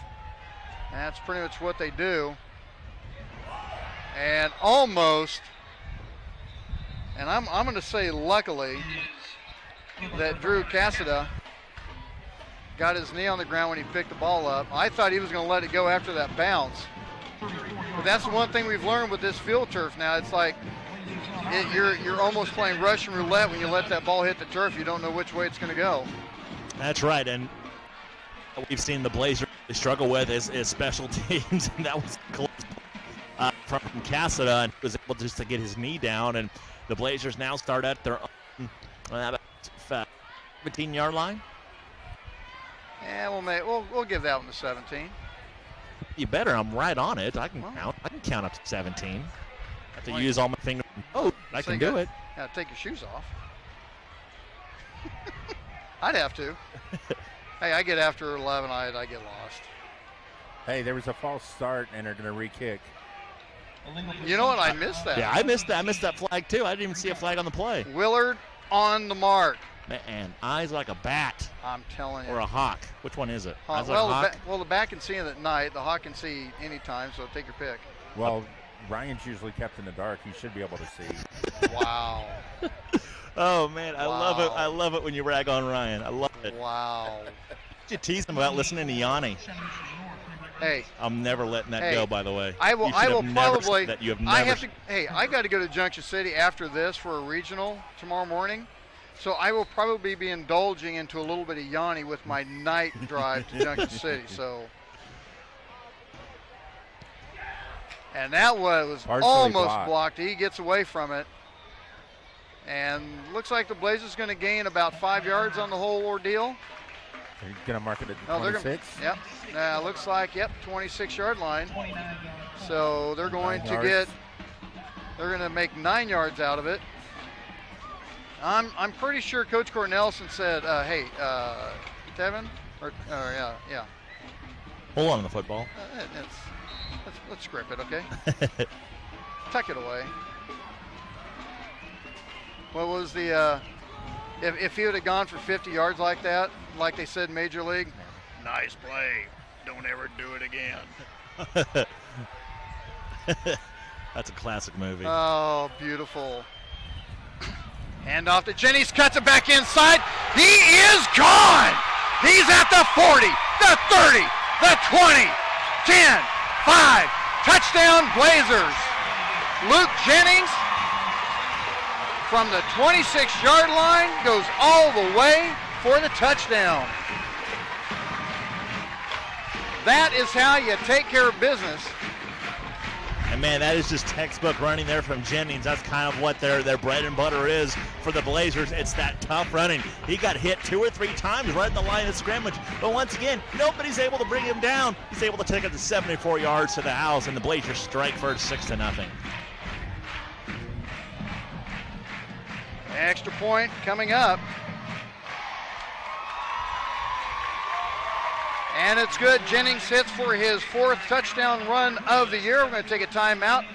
And that's pretty much what they do. And almost, and I'm going to say luckily, that Drew Cassida got his knee on the ground when he picked the ball up. I thought he was going to let it go after that bounce. But that's the one thing we've learned with this field turf now. It's like you're almost playing Russian roulette when you let that ball hit the turf. You don't know which way it's going to go. That's right, and we've seen the Blazers struggle with is special teams, and that was close from Cassida, and he was able just to get his knee down, and the Blazers now start at their own 17-yard line. Yeah, we'll give that one to 17. You better. I'm right on it. I can count. I can count up to 17. I have to use all my fingers. Oh, I can do it. Yeah, take your shoes off. I'd have to. Hey, I get after 11, I get lost. Hey, there was a false start, and they're going to re-kick. You know what? I missed that. Yeah, I missed that flag, too. I didn't even see a flag on the play. Willard on the mark. Man, eyes like a bat. I'm telling you. Or a hawk. Which one is it? Well, the bat can see in at night. The hawk can see anytime, so take your pick. Well, Ryan's usually kept in the dark. He should be able to see. Wow. Oh, man, I love it. I love it when you rag on Ryan. I love it. Wow. You tease him about listening to Yanni. Hey. I'm never letting that go, by the way. I will probably. That. You have never. I got to go to Junction City after this for a regional tomorrow morning. So I will probably be indulging into a little bit of Yanni with my night drive to Junction City. So. And that was almost blocked. He gets away from it. And looks like the Blazers going to gain about 5 yards on the whole ordeal. They're going to mark it at 26? Yep. Looks like, 26-yard line. So they're going to make 9 yards out of it. I'm pretty sure Coach Cornelison said, hey, Tevin, yeah. Hold on to the football. Let's script it, okay? Tuck it away. What was the, if he would have gone for 50 yards like that, like they said in Major League, nice play, don't ever do it again. That's a classic movie. Oh, beautiful. Hand off to Jennings, cuts it back inside. He is gone. He's at the 40, the 30, the 20, 10, 5. Touchdown Blazers. Luke Jennings from the 26-yard line goes all the way for the touchdown. That is how you take care of business. And man, that is just textbook running there from Jennings. That's kind of what their bread and butter is for the Blazers. It's that tough running. He got hit 2 or 3 times right at the line of scrimmage. But once again, nobody's able to bring him down. He's able to take it to 74 yards to the house, and the Blazers strike first 6-0. Extra point coming up. And it's good. Jennings hits for his 4th touchdown run of the year. We're going to take a timeout.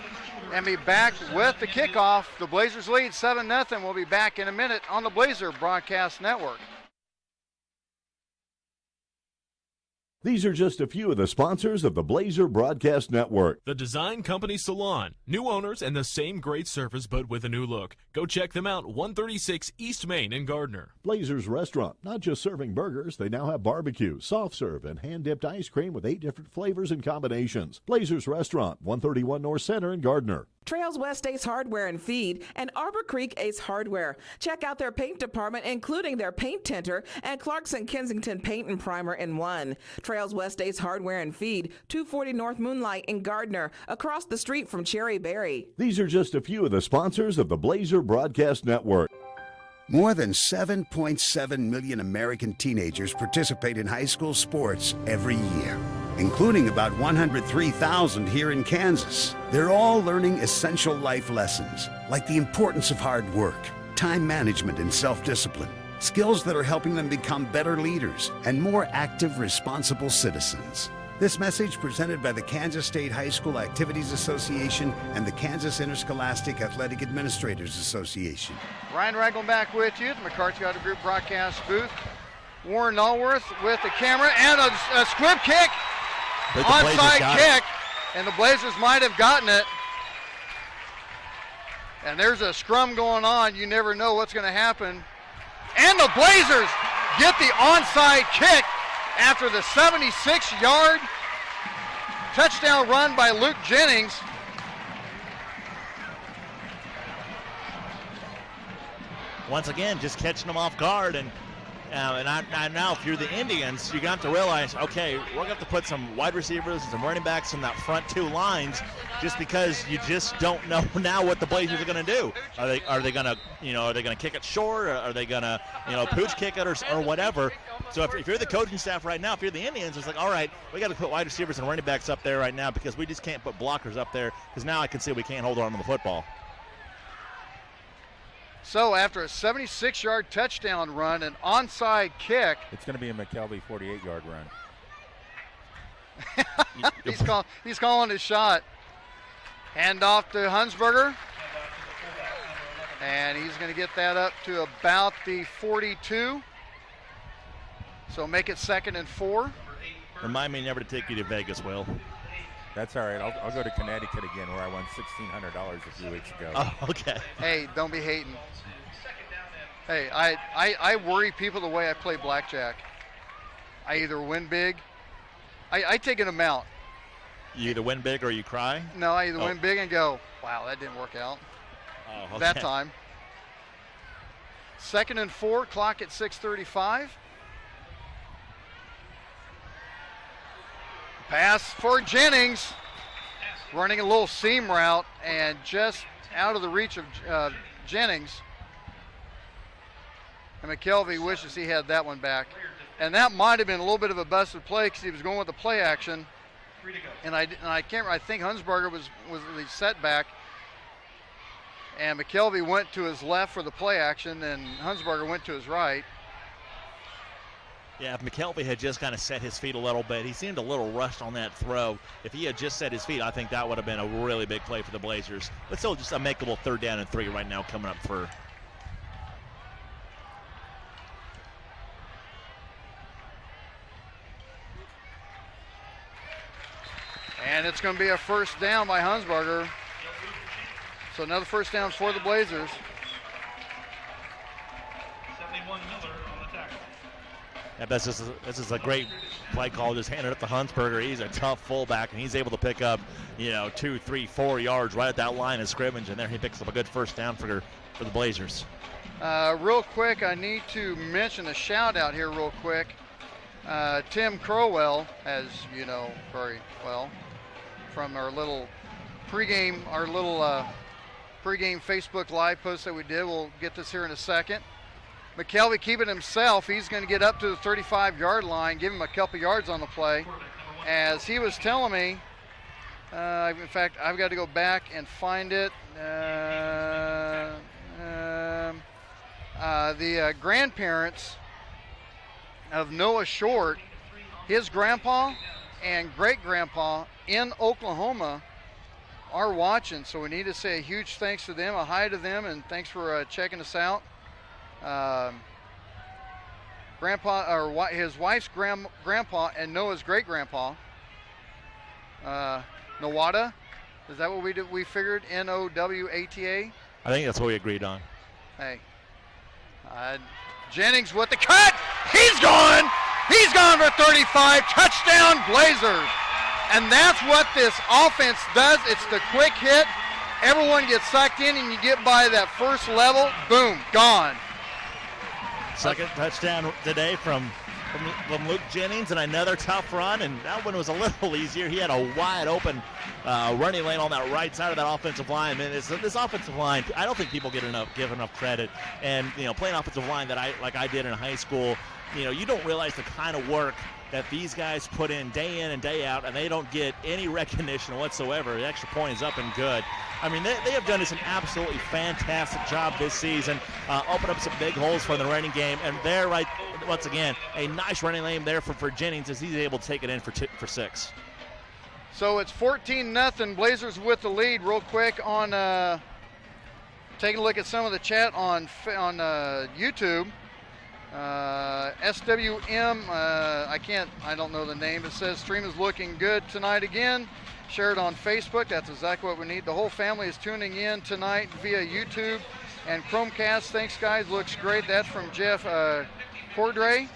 and be back with the kickoff. The Blazers lead 7-0. We'll be back in a minute on the Blazer Broadcast Network. These are just a few of the sponsors of the Blazer Broadcast Network. The Design Company Salon. New owners and the same great service, but with a new look. Go check them out, 136 East Main in Gardner. Blazers Restaurant, not just serving burgers, they now have barbecue, soft serve, and hand-dipped ice cream with 8 different flavors and combinations. Blazers Restaurant, 131 North Center in Gardner. Trails West Ace Hardware and Feed, and Arbor Creek Ace Hardware. Check out their paint department, including their paint tinter and Clarkson Kensington Paint and Primer in one. Trails West Ace Hardware and Feed, 240 North Moonlight in Gardner, across the street from Cherry Berry. These are just a few of the sponsors of the Blazer Broadcast Network. More than 7.7 million American teenagers participate in high school sports every year, including about 103,000 here in Kansas. They're all learning essential life lessons, like the importance of hard work, time management, and self-discipline, skills that are helping them become better leaders and more active, responsible citizens. This message presented by the Kansas State High School Activities Association and the Kansas Interscholastic Athletic Administrators Association. Ryan Ragland back with you, the McCarthy Auto Group broadcast booth. Warren Allworth with the camera and a squib kick, onside kick, and the Blazers might have gotten it. And there's a scrum going on. You never know what's going to happen. And the Blazers get the onside kick after the 76-yard touchdown run by Luke Jennings. Once again, just catching them off guard. And now if you're the Indians, you're going to have to realize, okay, we're going to have to put some wide receivers and some running backs in that front 2 lines, just because you just don't know now what the Blazers are going to do. Are they going to kick it short, or are they going to pooch kick it or whatever? So if you're the coaching staff right now, if you're the Indians, it's like, all right, we got to put wide receivers and running backs up there right now, because we just can't put blockers up there, because now I can see we can't hold on to the football. So after a 76-yard touchdown run, an onside kick. It's going to be a McKelvey 48-yard run. He's calling his shot. Hand off to Hunsberger. And he's going to get that up to about the 42. So make it 2nd and 4. Remind me never to take you to Vegas, Will. That's all right. I'll go to Connecticut again, where I won $1,600 a few weeks ago. Oh, okay. Hey, don't be hating. Hey, I worry people the way I play blackjack. I either win big. I take an amount. You either win big or you cry? No, I either win big and go, wow, that didn't work out. Oh, okay. That time. 2nd and 4, clock at 6:35. Pass for Jennings, running a little seam route and just out of the reach of Jennings. And McKelvey wishes he had that one back. And that might have been a little bit of a busted play, because he was going with the play action. And I think Hunsberger was the setback. And McKelvey went to his left for the play action, and Hunsberger went to his right. Yeah, if McKelvey had just kind of set his feet a little bit, he seemed a little rushed on that throw. If he had just set his feet, I think that would have been a really big play for the Blazers. But still just a makeable 3rd down and 3 right now coming up for. And it's going to be a 1st down by Hunsberger. So another 1st down for the Blazers. 71 Miller on the tackle. Yeah, this is a great play call. Just hand it up to Hunsberger. He's a tough fullback, and he's able to pick up, 2, 3, 4 yards right at that line of scrimmage, and there he picks up a good 1st down for the Blazers. Real quick, I need to mention a shout out here real quick. Tim Crowell, as you know very well, from our little pregame Facebook Live post that we did. We'll get this here in a second. McKelvey keeping himself. He's going to get up to the 35-yard line, give him a couple yards on the play. As he was telling me, in fact, I've got to go back and find it. The grandparents of Noah Short, his grandpa and great-grandpa in Oklahoma are watching, so we need to say a huge thanks to them, a hi to them, and thanks for checking us out. Grandpa, or his wife's grandpa, and Noah's great-grandpa, Nawata. Is that what we figured? N-O-W-A-T-A? I think that's what we agreed on. Hey. Jennings with the cut. He's gone. He's gone for 35. Touchdown, Blazers. And that's what this offense does. It's the quick hit. Everyone gets sucked in, and you get by that first level. Boom, gone. Second touchdown today from Luke Jennings, and another tough run, and that one was a little easier. He had a wide open running lane on that right side of that offensive line. Man, this offensive line, I don't think people give enough credit. And playing offensive line that I did in high school, you don't realize the kind of work that these guys put in and day out, and they don't get any recognition whatsoever. The extra point is up and good. I mean, they have done an absolutely fantastic job this season, open up some big holes for the running game, and they're once again, a nice running lane there for Jennings as he's able to take it in for 6. So it's 14-0, Blazers with the lead. Real quick on taking a look at some of the chat on YouTube. SWM, I don't know the name. It says stream is looking good tonight again. Share it on Facebook. That's exactly what we need. The whole family is tuning in tonight via YouTube and Chromecast. Thanks, guys. Looks great. That's from Jeff Cordray.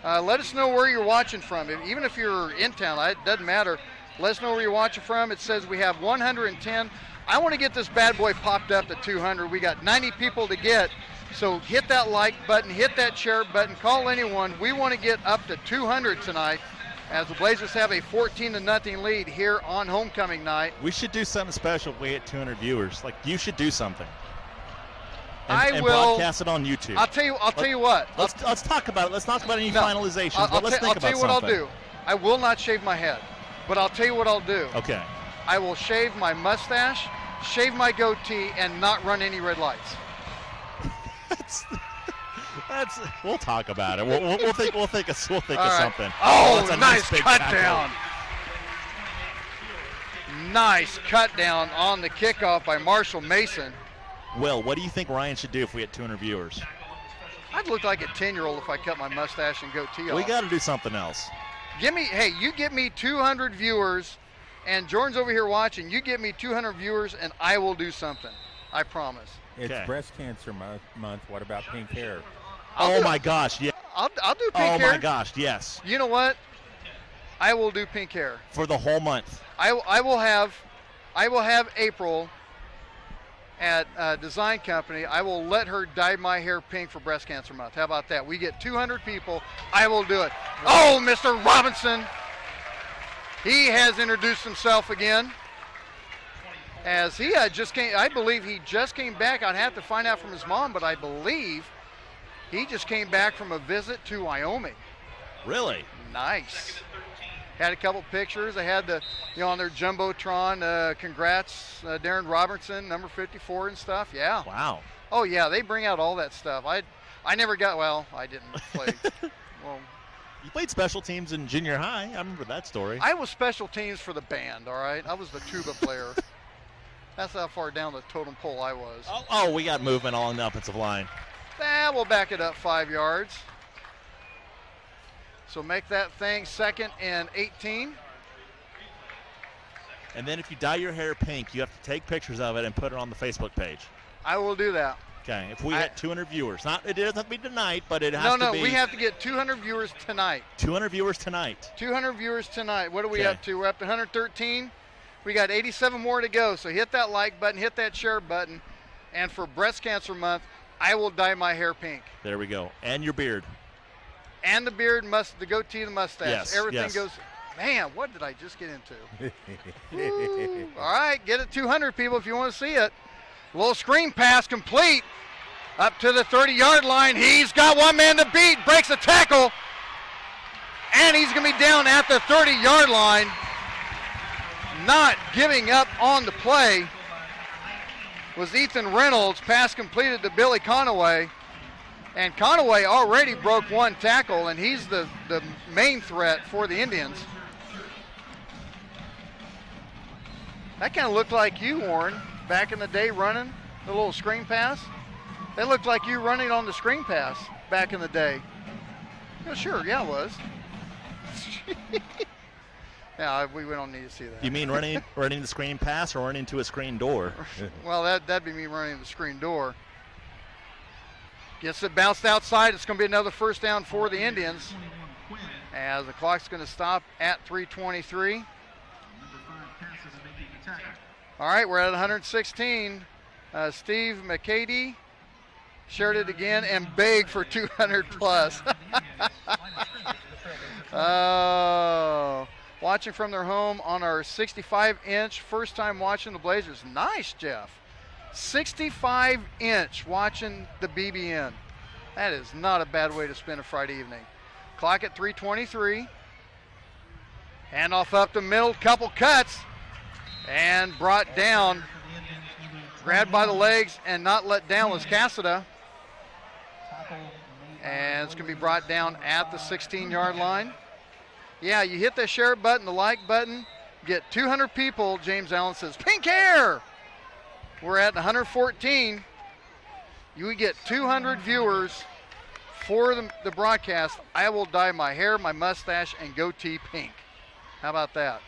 Let us know where you're watching from. Even if you're in town, it doesn't matter. Let us know where you're watching from. It says we have 110. I want to get this bad boy popped up to 200. We got 90 people to get. So hit that like button, hit that share button, call anyone. We want to get up to 200 tonight as the Blazers have a 14-0 lead here on homecoming night. We should do something special if we hit 200 viewers. You should do something. And broadcast it on YouTube. I'll tell you what. Let's talk about it. Let's talk about any finalizations. But let's think about something. I'll tell you what I'll do. I will not shave my head, but I'll tell you what I'll do. Okay. I will shave my mustache, shave my goatee, and not run any red lights. That's. We'll talk about it. We'll think of something. Oh, that's a nice cut tackle. down. Nice cut down on the kickoff by Marshall Mason. Will, what do you think Ryan should do if we hit 200 viewers? I'd look like a 10-year-old if I cut my mustache and goatee off. We got to do something else. You get me 200 viewers, and Jordan's over here watching. You get me 200 viewers, and I will do something. I promise. It's Breast Cancer Month. What about pink hair? My gosh, yeah. I'll do pink hair. Oh my gosh, yes. You know what? I will do pink hair for the whole month. I will have April at Design Company. I will let her dye my hair pink for Breast Cancer Month. How about that? We get 200 people. I will do it. Oh, Mr. Robinson. He has introduced himself again. As he I believe he just came back. I'd have to find out from his mom, but I believe he just came back from a visit to Wyoming. Really? Nice. Had a couple pictures. They had on their Jumbotron, congrats, Darren Robertson, number 54 and stuff. Yeah. Wow. Oh, yeah, they bring out all that stuff. I never I didn't play. Well, you played special teams in junior high. I remember that story. I was special teams for the band, all right? I was the tuba player. That's how far down the totem pole I was. Oh, we got movement along the offensive line. We'll back it up 5 yards. So make that thing 2nd and 18. And then if you dye your hair pink, you have to take pictures of it and put it on the Facebook page. I will do that. Okay, if we hit 200 viewers. It doesn't have to be tonight, but it has to be. No, we have to get 200 viewers tonight. 200 viewers tonight. 200 viewers tonight. What are we up to? We're up to 113. We got 87 more to go. So hit that like button, hit that share button. And for Breast Cancer Month, I will dye my hair pink. There we go. And your beard. And the beard, the goatee, the mustache. Yes, everything goes. Man, what did I just get into? All right, get it 200 people if you want to see it. Little screen pass complete up to the 30-yard line. He's got one man to beat, breaks a tackle, and he's going to be down at the 30-yard line. Not giving up on the play was Ethan Reynolds. Pass completed to Billy Conaway. And Conaway already broke one tackle, and he's the main threat for the Indians. That kind of looked like you, Warren, back in the day running the little screen pass. That looked like you running on the screen pass back in the day. Oh, sure, yeah, it was. Yeah, we don't need to see that. You mean running the screen pass or running to a screen door? Well, that'd be me running the screen door. Gets it bounced outside. It's going to be another first down for the Indians, as the clock's going to stop at 3:23. All right, we're at 116. Steve McCady shared it again and begged for 200 plus. Oh, watching from their home on our 65-inch, first time watching the Blazers. Nice, Jeff. 65-inch watching the BBN. That is not a bad way to spend a Friday evening. Clock at 3:23. Handoff up the middle, couple cuts, and brought down. Grabbed by the legs and not let down was Cassida. And it's going to be brought down at the 16-yard line. Yeah, you hit the share button, the like button, get 200 people. James Allen says, pink hair. We're at 114. You get 200 viewers for the broadcast. I will dye my hair, my mustache, and goatee pink. How about that?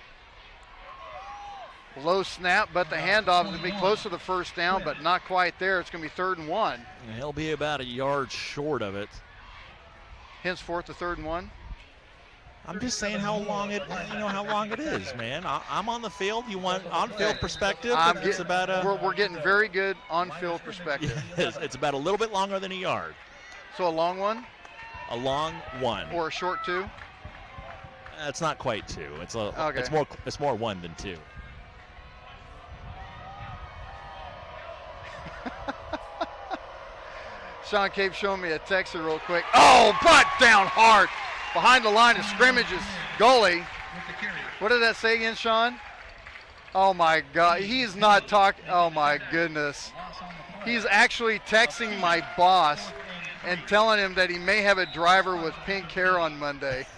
Low snap, but the handoff is going to be close to the first down, but not quite there. It's going to be 3rd and 1. And he'll be about a yard short of it. Henceforth, the 3rd and 1. I'm just saying how long it is, man. I'm on the field. You want on-field perspective? It's about we're getting very good on-field perspective. Yes, it's about a little bit longer than a yard. So a long one? A long one. Or a short 2? It's not quite 2. Okay. It's more 1 than 2. Sean Cape showing me a text here real quick. Oh, butt down hard behind the line of scrimmages. Goalie. What did that say again, Sean? Oh, my God. He's not talking. Oh, my goodness. He's actually texting my boss and telling him that he may have a driver with pink hair on Monday.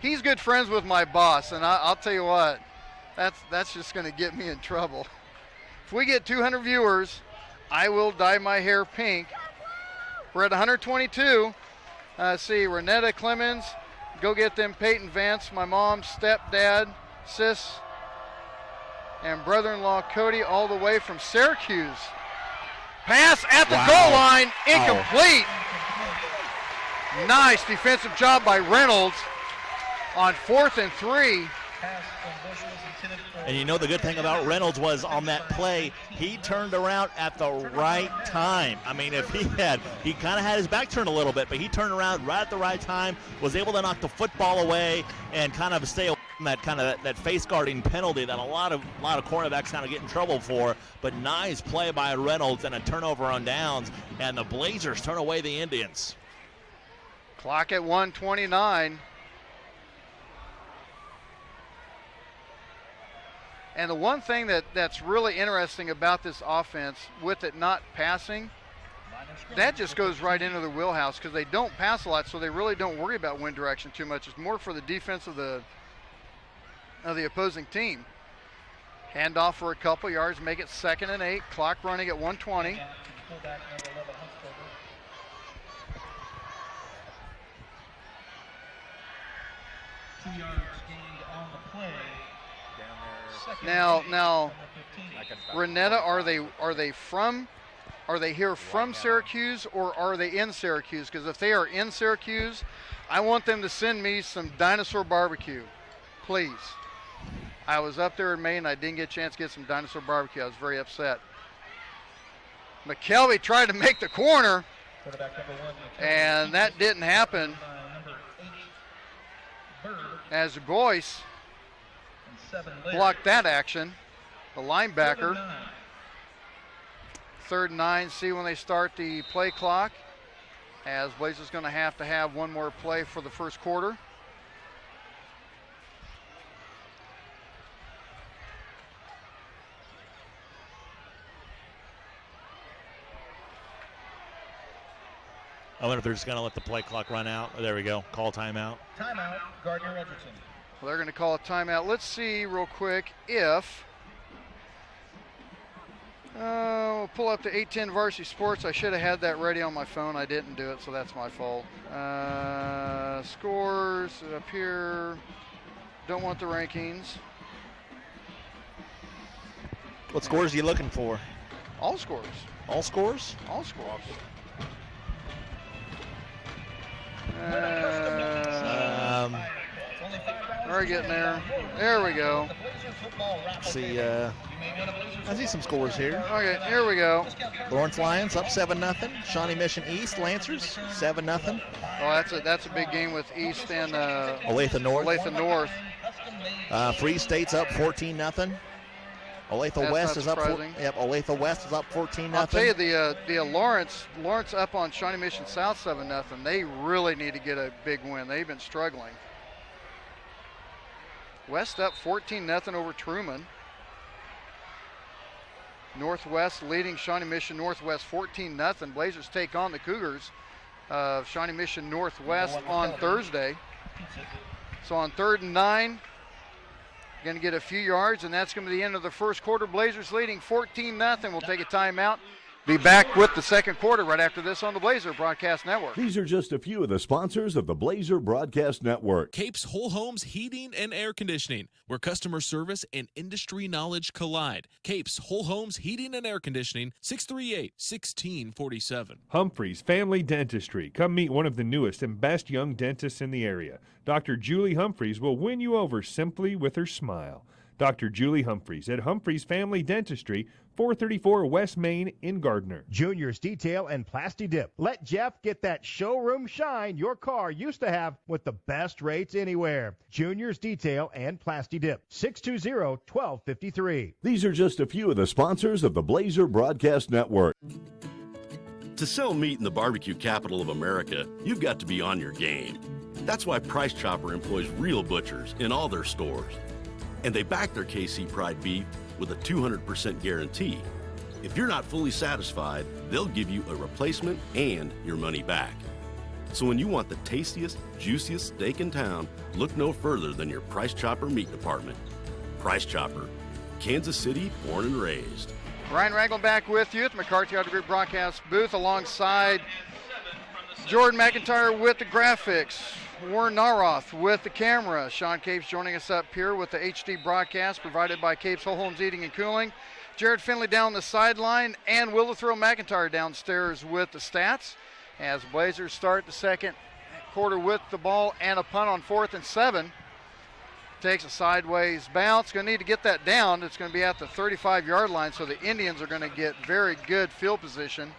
He's good friends with my boss, and I'll tell you what, that's just going to get me in trouble. If we get 200 viewers, I will dye my hair pink. We're at 122. See, Renetta Clemens, go get them Peyton Vance, my mom, stepdad, sis, and brother-in-law Cody, all the way from Syracuse. Pass at the goal line, incomplete. Nice defensive job by Reynolds on 4th and 3. And you know the good thing about Reynolds was on that play, he turned around at the right time. I mean, if he kind of had his back turned a little bit, but he turned around right at the right time, was able to knock the football away and kind of stay away from that face guarding penalty that a lot of cornerbacks kind of get in trouble for. But nice play by Reynolds and a turnover on downs, and the Blazers turn away the Indians. Clock at 1:29. And the one thing that's really interesting about this offense, with it not passing, that just goes right into their wheelhouse because they don't pass a lot, so they really don't worry about wind direction too much. It's more for the defense of the opposing team. Handoff for a couple yards, make it 2nd and 8. Clock running at 1:20. Now, Renetta, are they here from Syracuse, or are they in Syracuse? Because if they are in Syracuse, I want them to send me some dinosaur barbecue, please. I was up there in May and I didn't get a chance to get some dinosaur barbecue. I was very upset. McKelvey tried to make the corner, and that didn't happen. As Boyce blocked that action, the linebacker. 3rd and 9. See when they start the play clock, as Blazers going to have one more play for the first quarter. I wonder if they're just going to let the play clock run out. Oh, there we go. Call Timeout, Gardner Edgerton. Well, they're going to call a timeout. Let's see real quick if We'll pull up to 810 Varsity Sports. I should have had that ready on my phone. I didn't do it, so that's my fault. Scores up here. Don't want the rankings. What scores are you looking for? All scores. All scores? All scores. We're getting there. There we go. See, I see some scores here. Okay, here we go. Lawrence Lions up 7-0. Shawnee Mission East Lancers 7-0. Oh, that's a big game with East and Olathe North. Olathe North. Free State's up 14-0. Olathe West is up. Olathe West is up 14-0. I'll tell you, the Lawrence up on Shawnee Mission South 7-0. They really need to get a big win. They've been struggling. West up 14-0 over Truman. Northwest leading Shawnee Mission Northwest 14-0. Blazers take on the Cougars of Shawnee Mission Northwest on Thursday. So on 3rd and 9, going to get a few yards, and that's going to be the end of the first quarter. Blazers leading 14-0. We'll take a timeout. Be back with the second quarter right after this on the Blazer Broadcast Network. These are just a few of the sponsors of the Blazer Broadcast Network. Capes Whole Homes Heating and Air Conditioning, where customer service and industry knowledge collide. Capes Whole Homes Heating and Air Conditioning, 638-1647. Humphreys Family Dentistry. Come meet one of the newest and best young dentists in the area. Dr. Julie Humphreys will win you over simply with her smile. Dr. Julie Humphreys at Humphreys Family Dentistry, 434 West Main in Gardner. Junior's Detail and Plasti Dip. Let Jeff get that showroom shine your car used to have with the best rates anywhere. Junior's Detail and Plasti Dip. 620-1253. These are just a few of the sponsors of the Blazer Broadcast Network. To sell meat in the barbecue capital of America, you've got to be on your game. That's why Price Chopper employs real butchers in all their stores. And they back their KC Pride beef with a 200% guarantee. If you're not fully satisfied, they'll give you a replacement and your money back. So when you want the tastiest, juiciest steak in town, look no further than your Price Chopper meat department. Price Chopper, Kansas City born and raised. Ryan Ragland back with you at the McCarthy Auto Group broadcast booth alongside Jordan McIntyre with the graphics. Warren Naroth with the camera. Sean Capes joining us up here with the HD broadcast provided by Capes Whole Homes Heating and Cooling. Jared Finley down the sideline, and Will Throw McIntyre downstairs with the stats as Blazers start the second quarter with the ball and a punt on 4th and 7. Takes a sideways bounce. Going to need to get that down. It's going to be at the 35-yard line, so the Indians are going to get very good field position.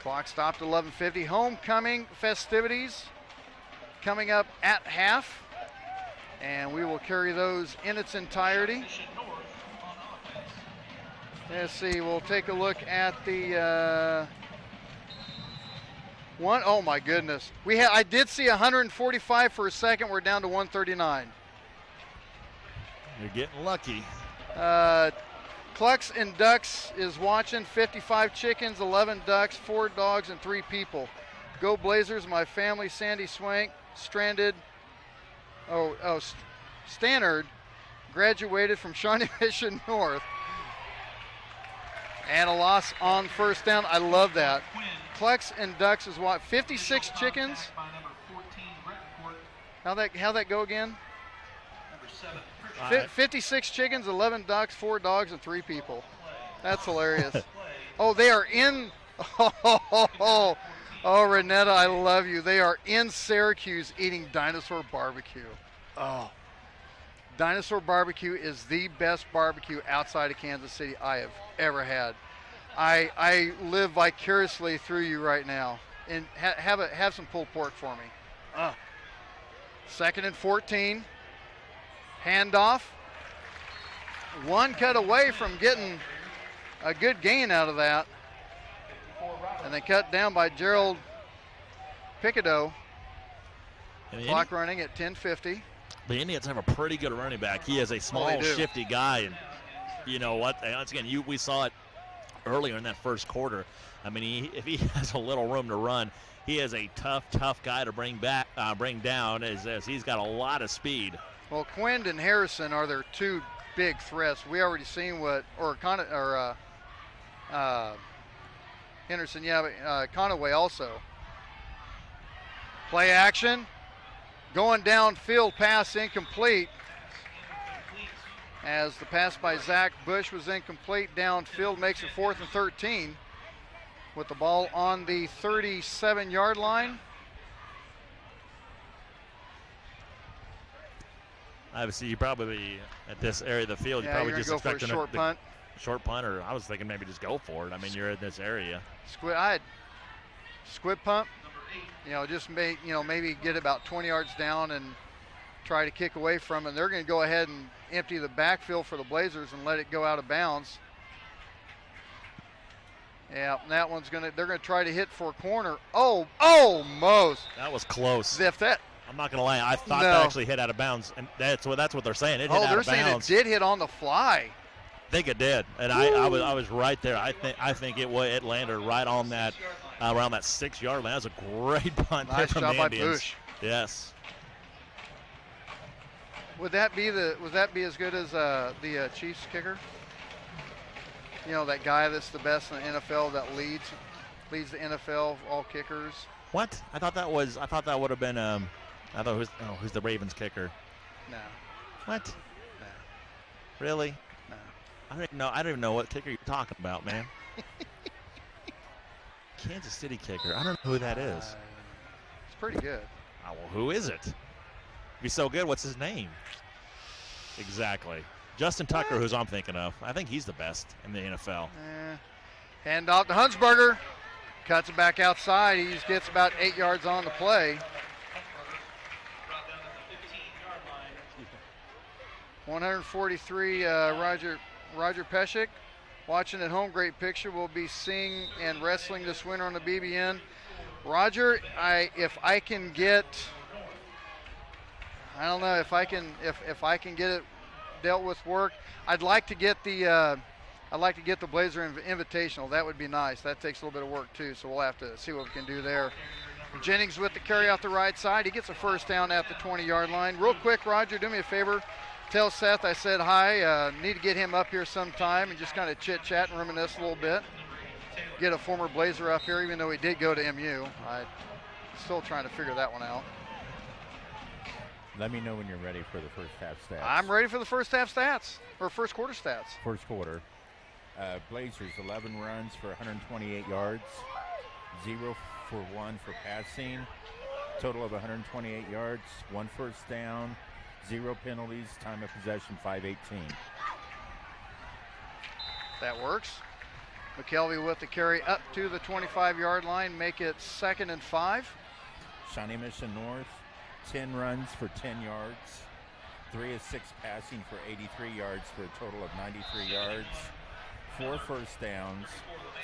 Clock stopped at 11:50. Homecoming festivities coming up at half, and we will carry those in its entirety. Let's see, we'll take a look at the one. Oh my goodness, I did see 145 for a second. We're down to 139. You're getting lucky. Clucks and Ducks is watching. 55 chickens, 11 ducks, 4 dogs, and 3 people. Go Blazers, my family, Sandy Swank, Stannard, graduated from Shawnee Mission North. And a loss on first down. I love that. Clucks and Ducks is what? 56 chickens? How'd that go again? 56 chickens, 11 ducks, 4 dogs, and 3 people. That's hilarious. Oh, they are in. Oh, Renetta, I love you. They are in Syracuse eating dinosaur barbecue. Oh, dinosaur barbecue is the best barbecue outside of Kansas City I have ever had. I live vicariously through you right now. And have some pulled pork for me. 2nd and 14. Handoff. One cut away from getting a good gain out of that. And they cut down by Gerald Picado. Clock running at 10:50. The Indians have a pretty good running back. He is a small, shifty guy. And you know what? Once again, we saw it earlier in that first quarter. I mean, if he has a little room to run, he is a tough guy to bring down as he's got a lot of speed. Well, Quinn and Harrison are their 2 big threats. We already seen Henderson, but Conaway also. Play action. Going downfield, pass incomplete. As the pass by Zach Bush was incomplete, downfield makes it 4th and 13 with the ball on the 37-yard line. Obviously, you probably, at this area of the field, you probably just expecting a short punt. Short punt, or I was thinking maybe just go for it. I mean, you're in this area. Squib punt. Just maybe get about 20 yards down and try to kick away from it. They're going to go ahead and empty the backfield for the Blazers and let it go out of bounds. Yeah, that one's they're going to try to hit for a corner. Oh, almost. That was close. I'm not going to lie. I thought that actually hit out of bounds, and that's what they're saying. It hit out of bounds. They're saying it did hit on the fly. I think it did, and I was right there. I think it landed right on that around that 6-yard line. That was a great punt there from the Indians. Nice job by Bush. Yes. Would that be as good as the Chiefs kicker? That guy that's the best in the NFL that leads the NFL all kickers. What? I thought that would have been I thought who's the Ravens kicker? No. What? No. Really? No. I don't even know what kicker you're talking about, man. Kansas City kicker. I don't know who that is. It's pretty good. Well, who is it? If he's so good, what's his name? Exactly. Justin Tucker, who's I'm thinking of. I think he's the best in the NFL. Hand off to Hunsberger. Cuts it back outside. He just gets about 8 yards on the play. 143, Roger Peshek. Watching at home, great picture. We'll be seeing and wrestling this winter on the BBN. Roger, if I can get it dealt with work, I'd like to get the Blazer Invitational. That would be nice. That takes a little bit of work too, so we'll have to see what we can do there. Jennings with the carry off the right side. He gets a first down at the 20-yard line. Real quick, Roger, do me a favor. Tell Seth I said hi. Need to get him up here sometime and just kind of chit-chat and reminisce a little bit. Get a former Blazer up here, even though he did go to MU. I'm still trying to figure that one out. Let me know when you're ready for the first half stats. I'm ready for the first half stats, or first quarter stats. First quarter. Blazers, 11 runs for 128 yards, 0 for 1 for passing, total of 128 yards, 1 first down, 0 penalties, time of possession 5:18. That works. McKelvey with the carry up to the 25-yard line, make it 2nd and 5. Shawnee Mission North, 10 runs for 10 yards, 3 of 6 passing for 83 yards for a total of 93 yards, 4 first downs,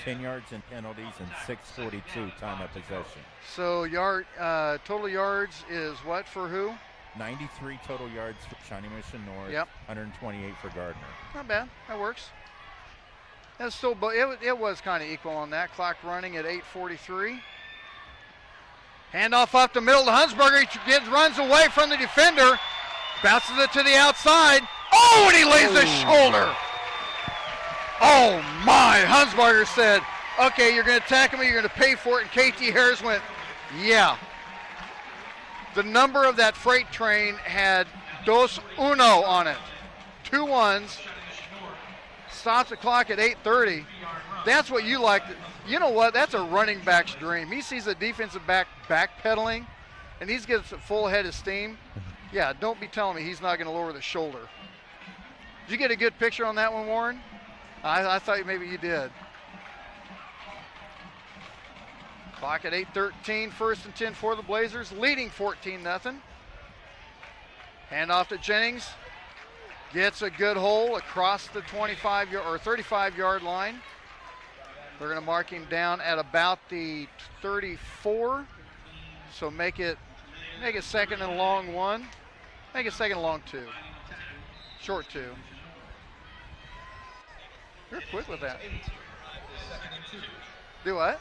10 yards in penalties, and 6:42 time of possession. So total yards is what for who? 93 total yards for Shawnee Mission North. Yep. 128 for Gardner. Not bad. That works. That's still, it was kind of equal on that. Clock running at 8:43. Handoff up the middle to Hunsberger. He runs away from the defender. Bounces it to the outside. Oh, and he lays the shoulder. Oh, my. Hunsberger said, okay, you're going to tackle me. You're going to pay for it. And KT Harris went, yeah. The number of that freight train had 2-1 on it. 2 1s. Stops the clock at 8:30. That's what you like. You know what? That's a running back's dream. He sees a defensive back backpedaling, and he gets a full head of steam. Yeah, don't be telling me he's not going to lower the shoulder. Did you get a good picture on that one, Warren? I thought maybe you did. Clock at 8:13, 1st and 10 for the Blazers, leading 14-0. Hand off to Jennings. Gets a good hole across the 35-yard line. They're going to mark him down at about the 34. So make it 2nd and long 1. Make it 2nd and long 2. Short 2. You're quick with that. Do what?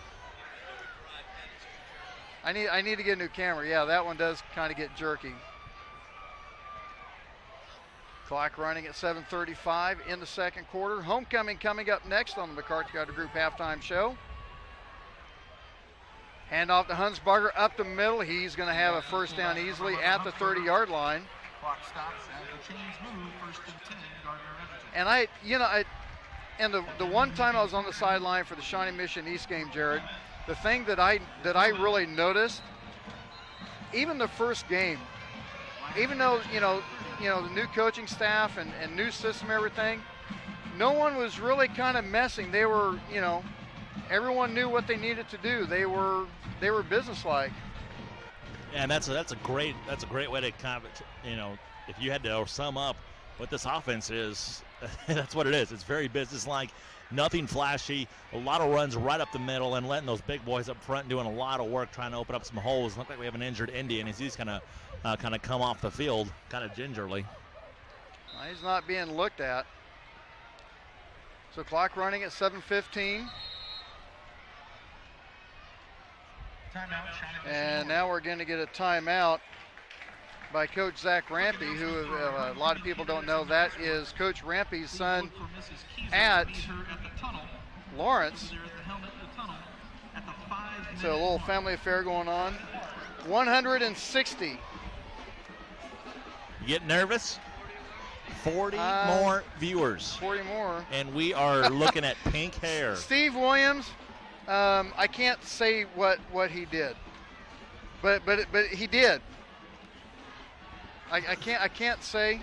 I need to get a new camera. Yeah, that one does kind of get jerky. Clock running at 7:35 in the second quarter. Homecoming coming up next on the McCarthy Gardner Group halftime show. Handoff to Hunsberger up the middle. He's going to have a first down easily at the 30-yard line. Clock stops as the chains move. First and 10, Gardner Edgerton. And the one time I was on the sideline for the Shawnee Mission East game, Jared, the thing that I really noticed, even the first game, even though the new coaching staff and new system, everything, no one was really kind of messing. They were, everyone knew what they needed to do. They were businesslike. And that's a great way to kind of, if you had to sum up what this offense is, that's what it is. It's very businesslike, nothing flashy, a lot of runs right up the middle, and letting those big boys up front doing a lot of work trying to open up some holes. Look like we have an injured Indian as he's kind of come off the field kind of gingerly. He's not being looked at. So clock running at 7:15. And now we're going to get a timeout by Coach Zach Rampy, who a lot of people don't know. That is Coach Rampy's son at Lawrence. So a little family affair going on. 160. You get nervous? 40 more viewers. 40 more. And we are looking at pink hair. Steve Williams, I can't say what he did, but he did. I can't say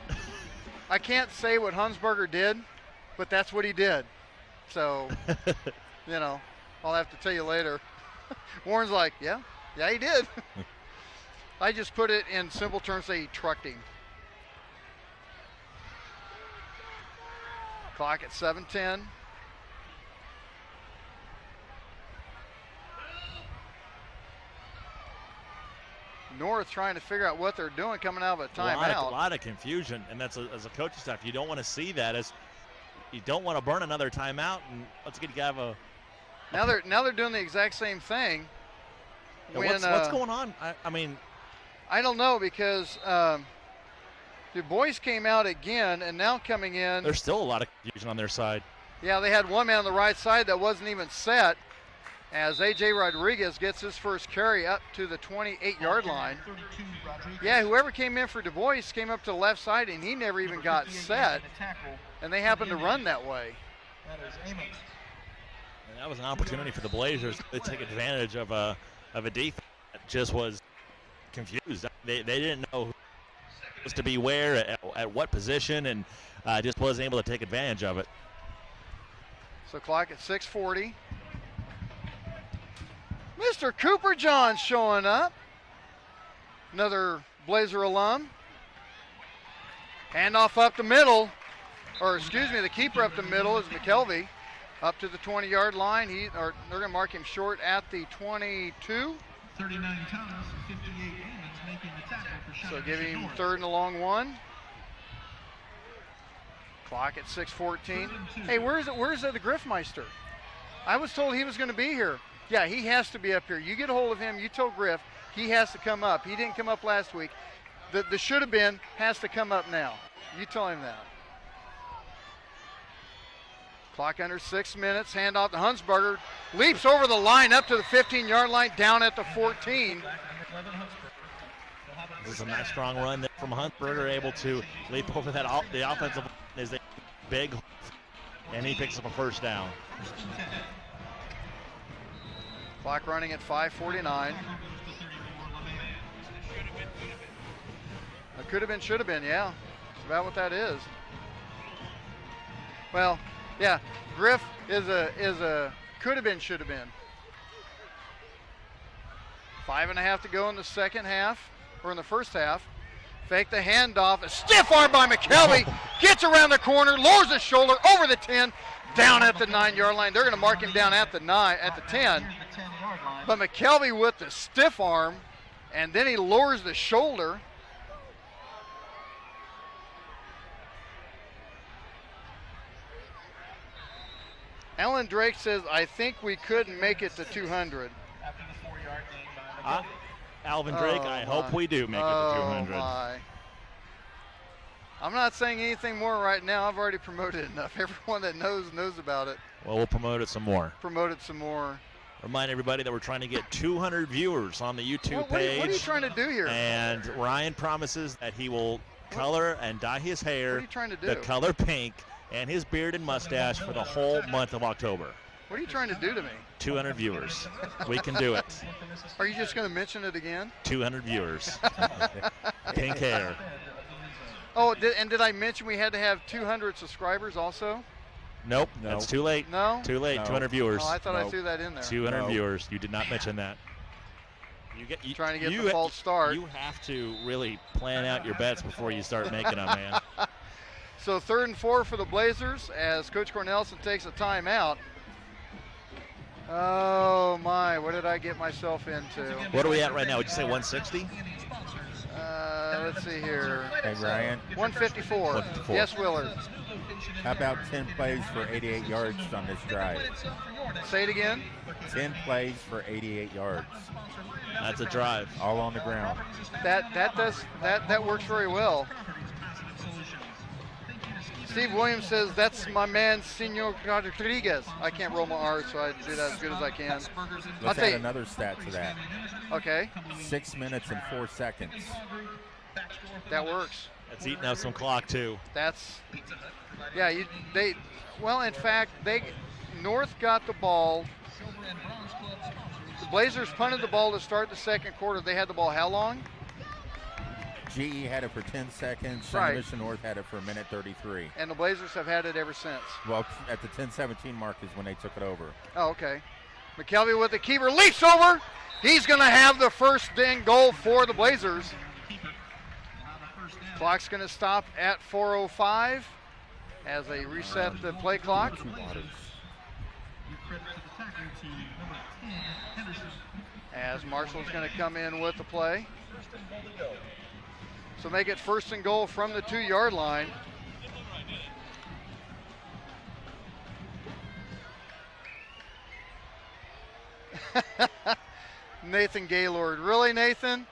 what Hunsberger did, but that's what he did. So, I'll have to tell you later. Warren's like, yeah, he did. I just put it in simple terms, say he trucked him. Clock at 7:10. North trying to figure out what they're doing coming out of a timeout. A lot of confusion, and that's as a coaching staff. You don't want to see that, as you don't want to burn another timeout. And let's get you have a. Now they're doing the exact same thing. What's going on? I don't know, because Du Bois came out again, and now coming in. There's still a lot of confusion on their side. Yeah, they had one man on the right side that wasn't even set, as A.J. Rodriguez gets his first carry up to the 28-yard line. Yeah, whoever came in for Du Bois came up to the left side, and he never even got set, and they happened to run that way. And that was an opportunity for the Blazers to take advantage of a defense that just was confused. They didn't know who was to be where, at what position, and just wasn't able to take advantage of it. So clock at 6:40. Mr. Cooper John showing up. Another Blazer alum. Handoff up the middle, the keeper up the middle is McKelvey. Up to the 20-yard line. They're going to mark him short at the 22. 39 Thomas, 58 Amons making the tackle for Shawnee. So giving him third and a long one. Clock at 6:14. Hey, where's the Griffmeister? I was told he was going to be here. Yeah, he has to be up here. You get a hold of him. You tell Griff he has to come up. He didn't come up last week. The should have been has to come up now. You tell him that. Clock under 6 minutes. Handoff to Hunsberger. Leaps over the line up to the 15-yard line, down at the 14. This is a nice strong run there from Hunsberger, able to leap over the offensive line is a big, and he picks up a first down. Clock running at 5:49. It could have been, should have been, yeah. That's about what that is. Well, yeah, Griff is a could have been, should have been. 5.5 to go in the second half, or in the first half. Fake the handoff, a stiff arm by McKelvey, gets around the corner, lowers his shoulder over the 10, down at the 9-yard line. They're going to mark him down at the 10. But McKelvey with the stiff arm, and then he lowers the shoulder. Alan Drake says, I think we couldn't make it to 200. After the 4-yard gain by McKelvey. Alvin Drake, I hope we do make it to 200. My. I'm not saying anything more right now. I've already promoted enough. Everyone that knows about it. Well, we'll promote it some more. Promoted some more. Remind everybody that we're trying to get 200 viewers on the YouTube page. What are you trying to do here? And Ryan promises that he will color and dye his hair What are you trying to do? the color pink and his beard and mustache for the whole month of October. What are you trying to do to me? 200 viewers. We can do it. Are you just going to mention it again? 200 viewers. Pink hair. Oh, did I mention we had to have 200 subscribers also? Nope, that's too late. No? Too late. No. 200 viewers. Oh, I thought I threw that in there. 200 viewers. You did not mention that. You trying to get the false start. You have to really plan out your bets before you start making them, man. So 3rd and 4 for the Blazers as Coach Cornelison takes a timeout. Oh, my. What did I get myself into? What are we at right now? Would you say 160? Let's see here. Hey, Ryan. 154. Yes, Willard. How about 10 plays for 88 yards on this drive? Say it again. 10 plays for 88 yards. That's a drive. All on the ground. That works very well. Steve Williams says that's my man, Senor Rodriguez. I can't roll my R's, so I do that as good as I can. Let's add another stat to that. Okay. 6 minutes and 4 seconds. That works. That's eating up some clock too. In fact, North got the ball. The Blazers punted the ball to start the second quarter. They had the ball how long? GE had it for 10 seconds. Right. Mission North had it for a minute 33. And the Blazers have had it ever since. Well, at the 10-17 mark is when they took it over. Oh, okay. McKelvey with the keeper, leaps over. He's going to have the first dang goal for the Blazers. Clock's going to stop at 4:05 as they reset the play clock. As Marshall's going to come in with the play. So make it 1st and goal from the 2-yard line. Nathan Gaylord. Really, Nathan?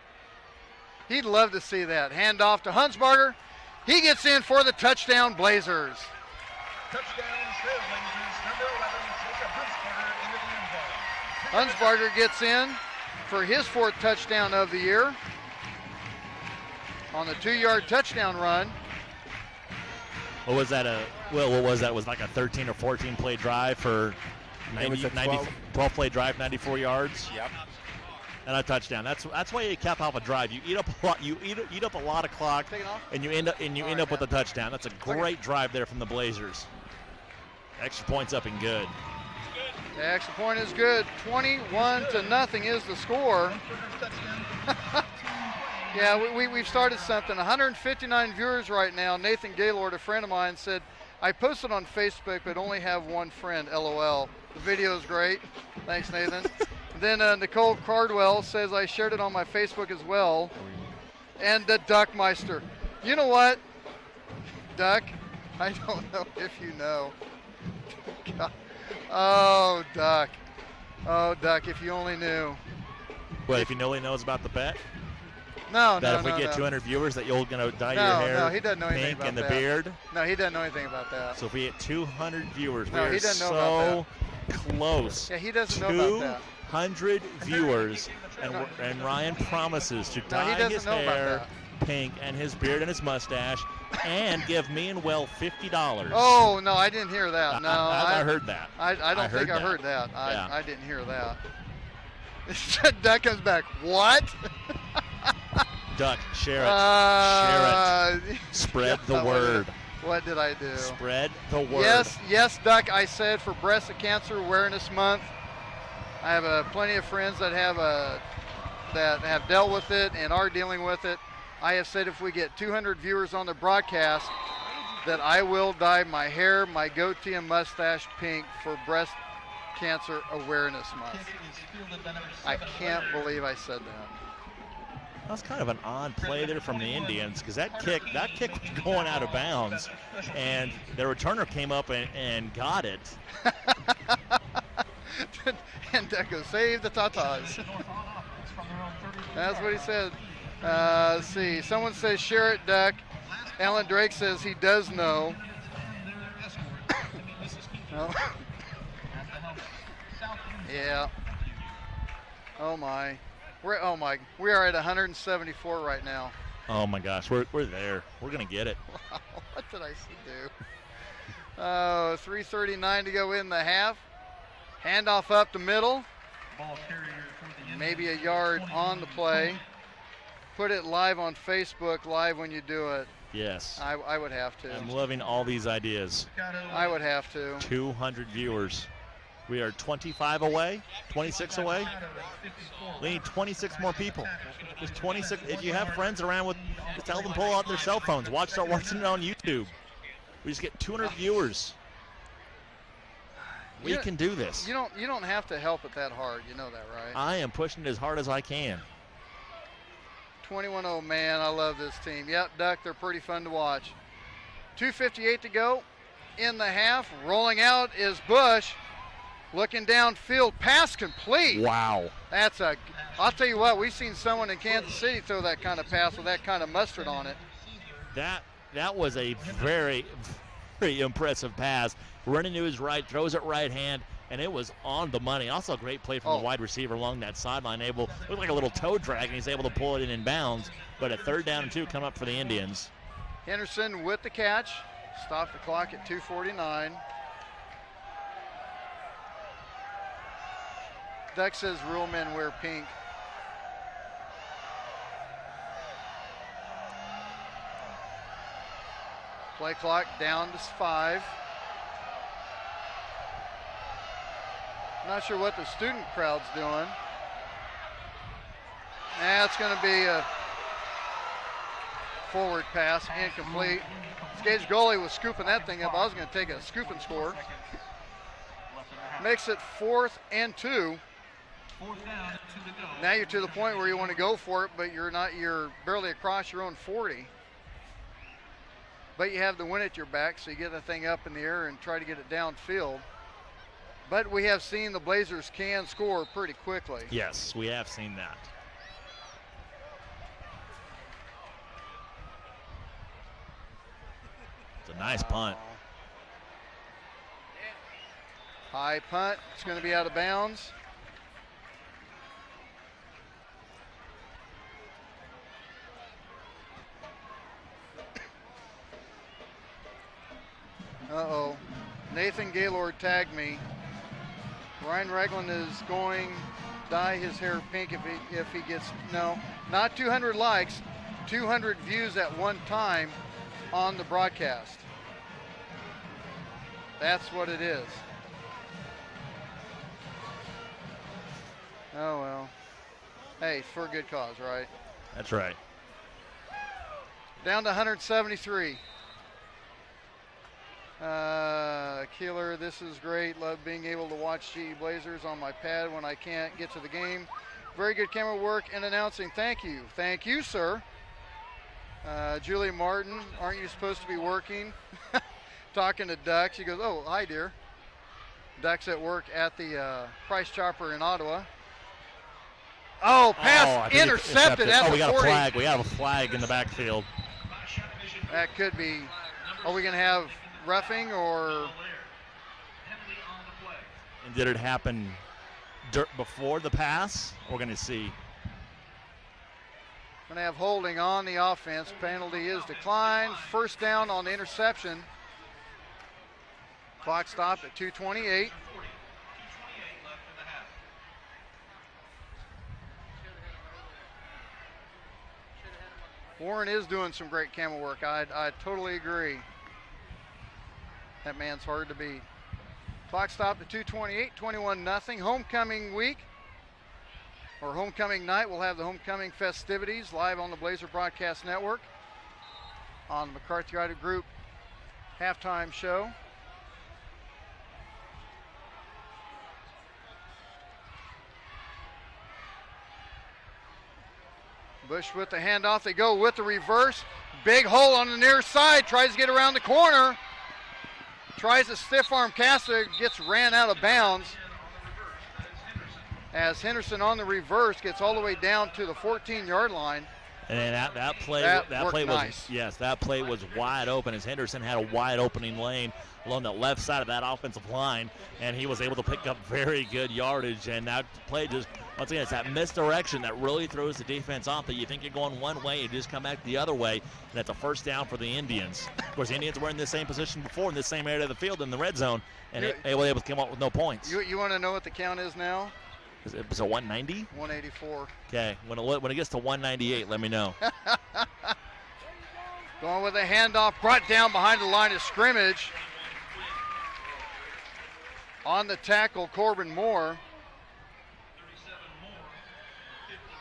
He'd love to see that. Hand off to Hunsberger. He gets in for the touchdown, Blazers. Touchdown, Trailblazers, number 11, Jacob Hunsberger into the end zone. Hunsberger gets in for his 4th touchdown of the year on the 2-yard touchdown run. What was that? What was that? It was like a 13 or 14 play drive for 12 play drive, 94 yards. Yep. And a touchdown. That's why you cap off a drive. You eat up a lot. You eat up a lot of clock, and you end up with a touchdown. That's a great drive there from the Blazers. Extra points up and good. The extra point is good. 21-0 is the score. Yeah, we've started something. 159 viewers right now. Nathan Gaylord, a friend of mine, said, I posted on Facebook but only have one friend, LOL. The video is great. Thanks, Nathan. Then Nicole Cardwell says, I shared it on my Facebook as well. And the Duckmeister. You know what, Duck? I don't know if you know. God. Oh, Duck. Oh, Duck, if you only knew. What, if he only knows about the bet? No, that if we get 200 viewers, that you're going to dye your hair no, he doesn't know anything pink about and the that. beard? No, he doesn't know anything about that. So if we get 200 viewers, No, we he are doesn't know about close. Yeah, he doesn't know about that. 200 viewers, and Ryan promises to dye his hair pink and his beard and his mustache and give me and Will $50. Oh, no, I didn't hear that. No, I heard that. I don't think I heard that. Yeah. I didn't hear that. Duck comes back. What? Duck, share it. Share it. Spread the word. What did I do? Spread the word. Yes, Duck, I said for Breast Cancer Awareness Month, I have plenty of friends that have dealt with it and are dealing with it. I have said if we get 200 viewers on the broadcast, that I will dye my hair, my goatee, and mustache pink for Breast Cancer Awareness Month. I can't believe I said that. That was kind of an odd play there from the Indians because that kick was going out of bounds, and the returner came up and got it. And Deco saved the Tatas. That's what he said. Let's see. Someone says share it, Duck. Alan Drake says he does know. Oh. Yeah. Oh my. We are at 174 right now. Oh my gosh, we're there. We're gonna get it. Wow, what did I do? 3:39 to go in the half. Handoff up the middle. Maybe a yard on the play. Put it live on Facebook live when you do it. Yes. I would have to. I'm loving all these ideas. I would have to. 200 viewers. We are 25 away, 26 away. We need 26 more people. Just 26. If you have friends around just tell them pull out their cell phones. Start watching it on YouTube. We just get 200 viewers. We can do this. You don't have to help it that hard. You know that, right? I am pushing it as hard as I can. 21-0, man, I love this team. Yep, Duck, they're pretty fun to watch. 2:58 to go in the half. Rolling out is Bush. Looking downfield, pass complete. Wow. I'll tell you what, we've seen someone in Kansas City throw that kind of pass with that kind of mustard on it. That was a very, very impressive pass. Running to his right, throws it right hand, and it was on the money. Also a great play from the wide receiver along that sideline. Looked like a little toe drag, and he's able to pull it in bounds. But a 3rd down and 2 come up for the Indians. Henderson with the catch. Stop the clock at 2:49. Duck says real men wear pink. Play clock down to 5. Not sure what the student crowd's doing. It's going to be a forward pass, incomplete. Gage goalie was scooping that thing up. I was going to take a scoop and score. Makes it 4th and 2. Now you're to the point where you want to go for it, but you're barely across your own 40. But you have the wind at your back, so you get the thing up in the air and try to get it downfield. But we have seen the Blazers can score pretty quickly. Yes, we have seen that. It's a nice punt. High punt. It's going to be out of bounds. Uh-oh. Nathan Gaylord tagged me. Ryan Ragland is going to dye his hair pink if he gets, no, not 200 likes, 200 views at one time on the broadcast. That's what it is. Oh, well. Hey, for a good cause, right? That's right. Down to 173. Keeler, this is great. Love being able to watch GE Blazers on my pad when I can't get to the game. Very good camera work and announcing. Thank you. Thank you, sir. Julie Martin, aren't you supposed to be working? Talking to Duck. She goes, oh, hi, dear. Duck's at work at the Price Chopper in Ottawa. Oh, pass intercepted at the 40. We got a flag. We have a flag in the backfield. That could be. Are we going to have roughing or? And did it happen before the pass? We're going to see. Going to have holding on the offense. Penalty is declined. 1st down on the interception. Clock stopped at 2:28. Warren is doing some great camera work. I totally agree. That man's hard to beat. Clock stopped at 2:28, 21-0. Homecoming week, or homecoming night, we'll have the homecoming festivities live on the Blazer Broadcast Network on the McCarthy Auto Group halftime show. Bush with the handoff. They go with the reverse. Big hole on the near side. Tries to get around the corner. Tries a stiff arm cast. Gets ran out of bounds. As Henderson on the reverse gets all the way down to the 14-yard line. And then that play was nice. Yes, that play was wide open as Henderson had a wide opening lane along the left side of that offensive line, and he was able to pick up very good yardage. And that play just, once again, it's that misdirection that really throws the defense off. That you think you're going one way, you just come back the other way, and that's a first down for the Indians. Of course, the Indians were in the same position before in the same area of the field in the red zone, and they were able to come up with no points. You want to know what the count is now? It was a 190? 184. Okay, when it gets to 198, let me know. Going with a handoff, brought down behind the line of scrimmage. On the tackle, Corbin Moore.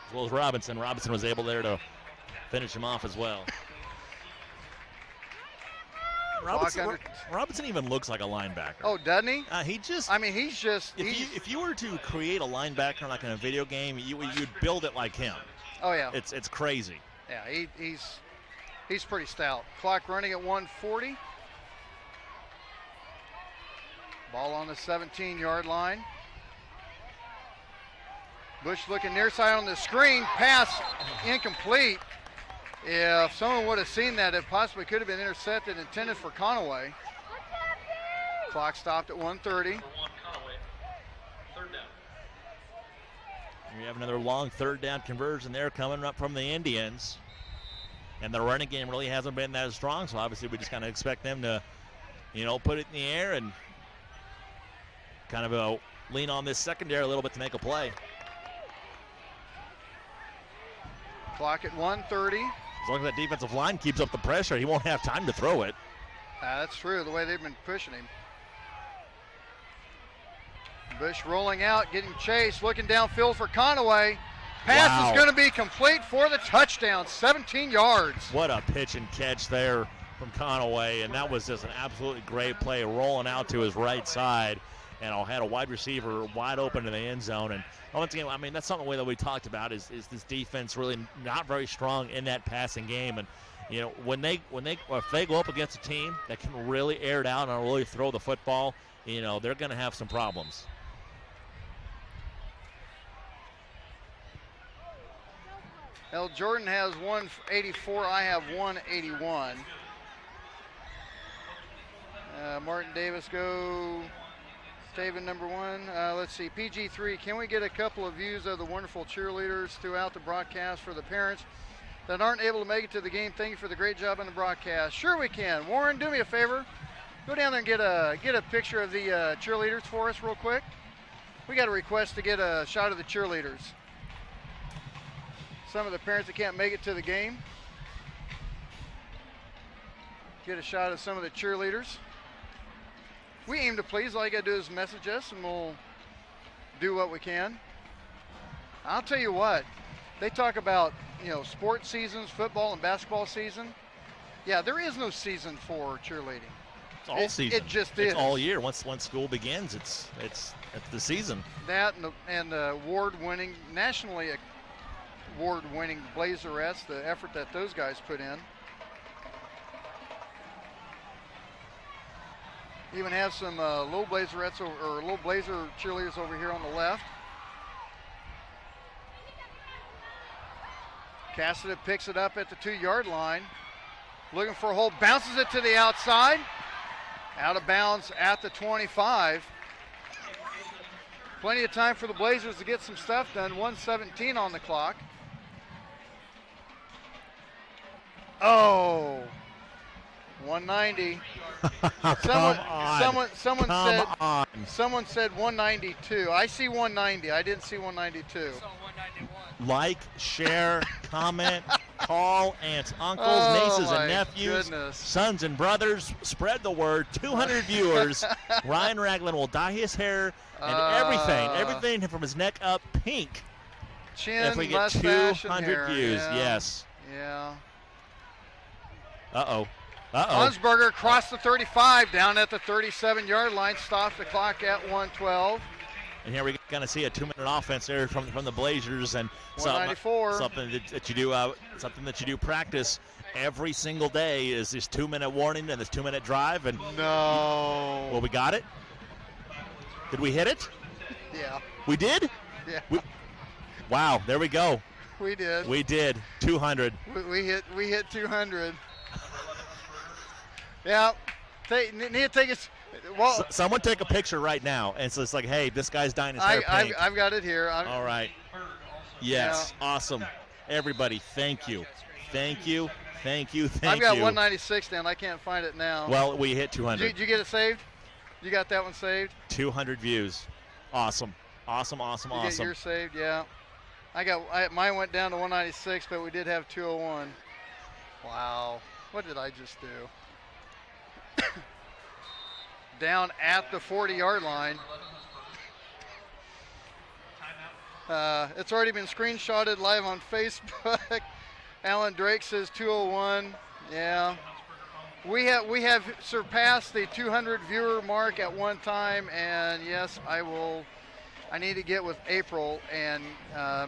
As well as Robinson. Robinson was able there to finish him off as well. Robinson even looks like a linebacker. Oh, doesn't he? He's just. If you were to create a linebacker like in a video game, you'd build it like him. Oh yeah. It's crazy. Yeah, he's pretty stout. Clock running at 1:40. Ball on the 17-yard line. Bush looking near side on the screen. Pass incomplete. If someone would have seen that, it possibly could have been intercepted, intended for Conaway. Clock stopped at 1:30. We have another long third down conversion there coming up from the Indians. And the running game really hasn't been that strong, so obviously we just kind of expect them to, put it in the air and kind of lean on this secondary a little bit to make a play. Clock at 1:30. As long as that defensive line keeps up the pressure, he won't have time to throw it. That's true, the way they've been pushing him. Bush rolling out, getting chased, looking downfield for Conaway. Pass is going to be complete for the touchdown, 17 yards. What a pitch and catch there from Conaway, and that was just an absolutely great play, rolling out to his right side, and had a wide receiver wide open in the end zone. And once again, that's something that we talked about is this defense really not very strong in that passing game. And if they go up against a team that can really air it out and really throw the football, they're going to have some problems. Well, Jordan has 184. I have 181. Martin Davis go. Taven number 1. Let's see. PG3. Can we get a couple of views of the wonderful cheerleaders throughout the broadcast for the parents that aren't able to make it to the game? Thank you for the great job on the broadcast. Sure we can. Warren, do me a favor. Go down there and get a picture of the cheerleaders for us real quick. We got a request to get a shot of the cheerleaders. Some of the parents that can't make it to the game. Get a shot of some of the cheerleaders. We aim to please. All you got to do is message us and we'll do what we can. I'll tell you what, they talk about, sports seasons, football and basketball season. Yeah, there is no season for cheerleading. It's all season. It just is. It's all year. Once school begins, it's the season. That and the award-winning, nationally award-winning Blazerettes, the effort that those guys put in. Even have some low Blazerettes or low Blazer cheerleaders over here on the left. Cassidy picks it up at the 2-yard line. Looking for a hole, bounces it to the outside. Out of bounds at the 25. Plenty of time for the Blazers to get some stuff done. 1:17 on the clock. Oh, 190. Someone said 192. I see 190. I didn't see 192. Like, share, comment, call aunts, uncles, nieces, and nephews, sons and brothers. Spread the word. 200 viewers. Ryan Ragland will dye his hair and everything from his neck up pink. Chin, if we get mustache, 200 and hair. views, Yeah. yes. Yeah. Uh-oh. Hunsberger crossed the 35 down at the 37-yard line. Stops the clock at 1:12. And here we're going to see a 2-minute offense there from the Blazers, and 194. something that you do practice every single day is this 2-minute warning and this 2-minute drive. And no. Well, we got it. Did we hit it? Yeah. We did? Yeah. Wow. There we go. We did. We did. 200. We hit 200. Yeah. Need to take us. Well, someone take a picture right now, and so it's like, hey, this guy's dying his hair pink. I've got it here. All right. Yes. Yeah. Awesome. Everybody, thank you. Thank you. Thank you. Thank you. I've got 196 down. I can't find it now. Well, we hit 200. Did you get it saved? You got that one saved? 200 views. Awesome. Awesome. Awesome. You get yours saved? Yeah. Mine went down to 196, but we did have 201. Wow. What did I just do? Down at the 40-yard line. It's already been screenshotted live on Facebook. Alan Drake says 201. Yeah. We have surpassed the 200 viewer mark at one time, and yes, I need to get with April and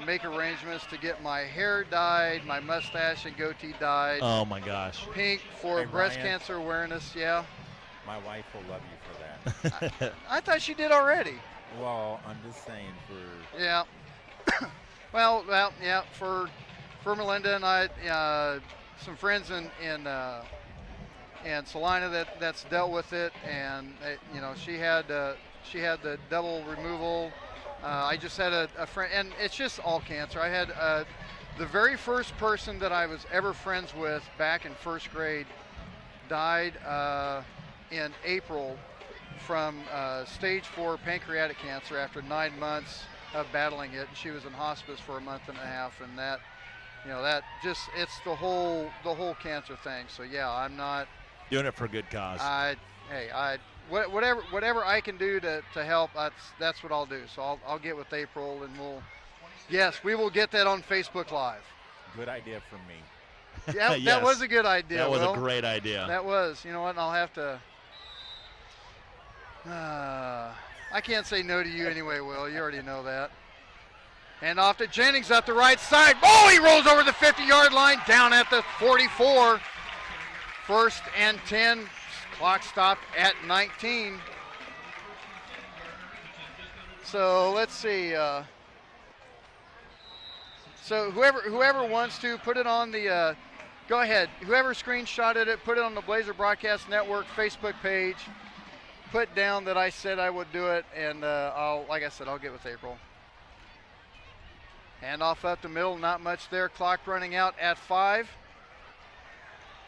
make arrangements to get my hair dyed, my mustache and goatee dyed. Oh my gosh. Pink for breast cancer awareness, yeah. My wife will love you for that. I thought she did already. Well, I'm just saying for. Yeah. well, yeah. For Melinda and I, some friends in Salina that's dealt with it, and she had the double removal. I just had a friend, and it's just all cancer. I had the very first person that I was ever friends with back in first grade died in April from stage 4 pancreatic cancer after 9 months of battling it, and she was in hospice for a month and a half, and that it's the whole cancer thing. So yeah, I'm not doing it for a good cause. Whatever I can do to help, that's what I'll do. So I'll get with April, and we will get that on Facebook Live. Good idea from me. Yeah, yes. That was a good idea. That was a great idea. That was. You know what? And I'll have to. I can't say no to you anyway, Will. You already know that. And off to Jennings up the right side. Oh, he rolls over the 50-yard line, down at the 44. 1st and 10. Clock stopped at 19. So let's see. So whoever wants to put it on the, go ahead. Whoever screenshotted it, put it on the Blazer Broadcast Network Facebook page. Put down that I said I would do it, and I'll get with April. Handoff up the middle, not much there. Clock running out at 5.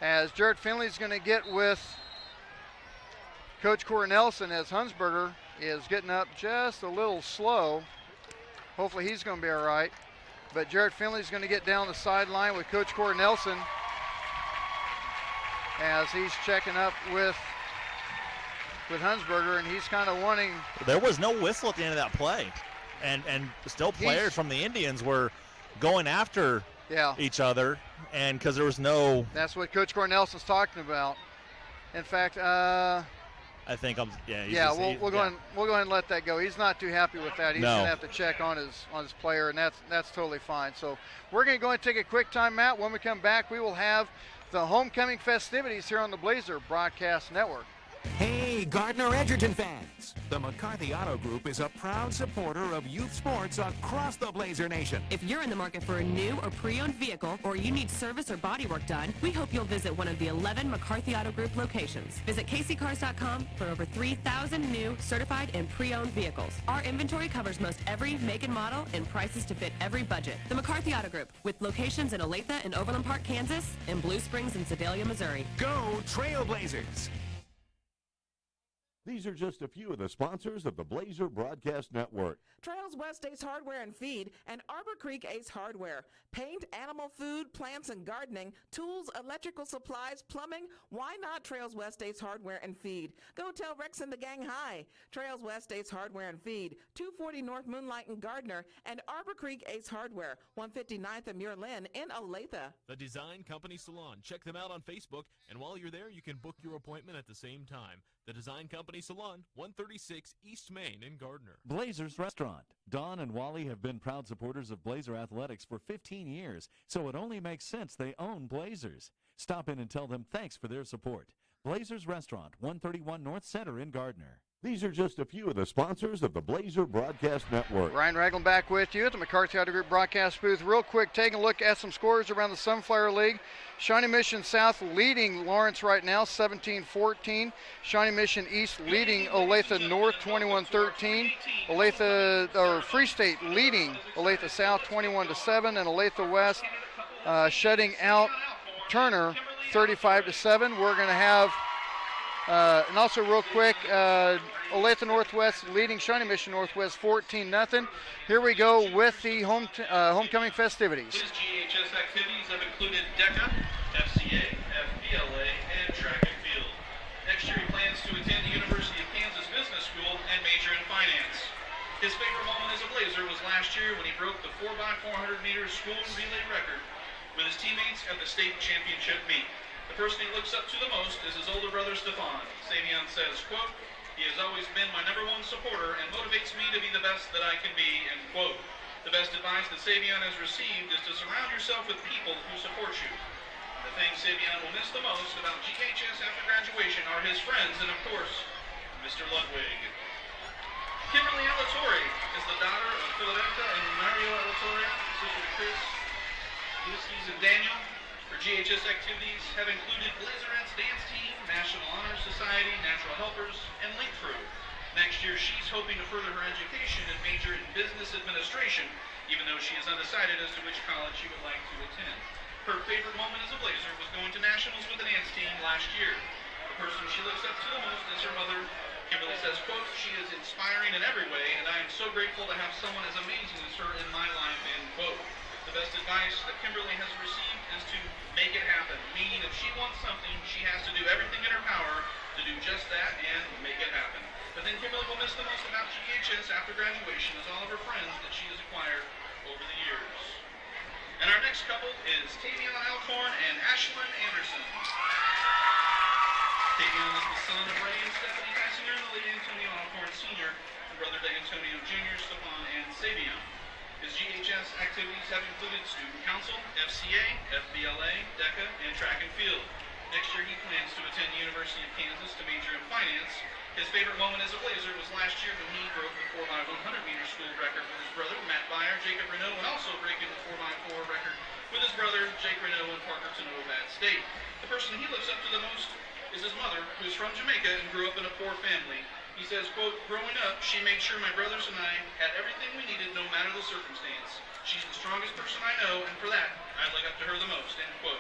As Jared Finley's going to get with Coach Corey Nelson, as Hunsberger is getting up just a little slow. Hopefully he's going to be all right. But Jared Finley's going to get down the sideline with Coach Corey Nelson as he's checking up with Hunsberger, and he's kind of wanting. There was no whistle at the end of that play, and still players from the Indians were going after each other, and because there was no. That's what Coach Corey Nelson's talking about. In fact, I think we'll go ahead and let that go. He's not too happy with that. He's going to have to check on his player, and that's totally fine. So we're going to go and take a quick timeout. When we come back, we will have the homecoming festivities here on the Blazer Broadcast Network. Hey, Gardner Edgerton fans! The McCarthy Auto Group is a proud supporter of youth sports across the Blazer Nation. If you're in the market for a new or pre-owned vehicle, or you need service or body work done, we hope you'll visit one of the 11 McCarthy Auto Group locations. Visit kccars.com for over 3,000 new, certified, and pre-owned vehicles. Our inventory covers most every make and model and prices to fit every budget. The McCarthy Auto Group, with locations in Olathe and Overland Park, Kansas, and Blue Springs and Sedalia, Missouri. Go Trailblazers! These are just a few of the sponsors of the Blazer Broadcast Network. Trails West Ace Hardware and Feed and Arbor Creek Ace Hardware. Paint, animal food, plants and gardening, tools, electrical supplies, plumbing. Why not Trails West Ace Hardware and Feed? Go tell Rex and the gang hi. Trails West Ace Hardware and Feed, 240 North Moonlight in Gardner, and Arbor Creek Ace Hardware, 159th and Muir Lynn in Olathe. The Design Company Salon. Check them out on Facebook, and while you're there, you can book your appointment at the same time. The Design Company Salon, 136 East Main in Gardner. Blazers Restaurant. Don and Wally have been proud supporters of Blazer Athletics for 15 years, so it only makes sense they own Blazers. Stop in and tell them thanks for their support. Blazers Restaurant, 131 North Center in Gardner. These are just a few of the sponsors of the Blazer Broadcast Network. Ryan Ragland back with you at the McCarthy Auto Group broadcast booth. Real quick, taking a look at some scores around the Sunflower League. Shawnee Mission South leading Lawrence right now, 17-14. Shawnee Mission East leading Olathe North, 21-13. Free State leading Olathe South, 21-7, and Olathe West shutting out Turner, 35-7. We're going to have, and also real quick, Olathe Northwest leading Shawnee Mission Northwest 14-0. Here we go with the homecoming festivities. His GHS activities have included DECA, FCA, FBLA, and track and field. Next year he plans to attend the University of Kansas Business School and major in finance. His favorite moment as a Blazer was last year when he broke the 4x400 meters school relay record with his teammates at the state championship meet. The person he looks up to the most is his older brother, Stefan. Savion says, quote, "He has always been my #1 supporter and motivates me to be the best that I can be," end quote. The best advice that Savion has received is to surround yourself with people who support you. The thing Savion will miss the most about GHS after graduation are his friends and, of course, Mr. Ludwig. Kimberly Alatorre is the daughter of Philadelphia and Mario Alatorre, sister to Chris, Ulysses, and Daniel. Her GHS activities have included Blazerettes dance team, National Honor Society, Natural Helpers, and Link Crew. Next year, she's hoping to further her education and major in business administration, even though she is undecided as to which college she would like to attend. Her favorite moment as a Blazer was going to nationals with the dance team last year. The person she looks up to the most is her mother. Kimberly says, quote, "She is inspiring in every way, and I am so grateful to have someone as amazing as her in my life," end quote. The best advice that Kimberly has received is to make it happen, meaning if she wants something, she has to do everything in her power to do just that and make it happen. The thing Kimberly will miss the most about GHS after graduation is all of her friends that she has acquired over the years. And our next couple is Tavion Alcorn and Ashlyn Anderson. Tavion is the son of Ray and Stephanie Kassinger and the late Antonio Alcorn Sr., and brother to Antonio Jr., Stephon, and Savion. His GHS activities have included student council, FCA, FBLA, DECA, and track and field. Next year he plans to attend the University of Kansas to major in finance. His favorite moment as a Blazer was last year when he broke the 4x100 meter school record with his brother, Matt Byer, Jacob Renault, and also breaking the 4x4 record with his brother, Jake Renault, and Parker Tenova at state. The person he looks up to the most is his mother, who's from Jamaica and grew up in a poor family. He says, quote, "Growing up, she made sure my brothers and I had everything we needed no matter the circumstance. She's the strongest person I know, and for that, I look up to her the most," end quote.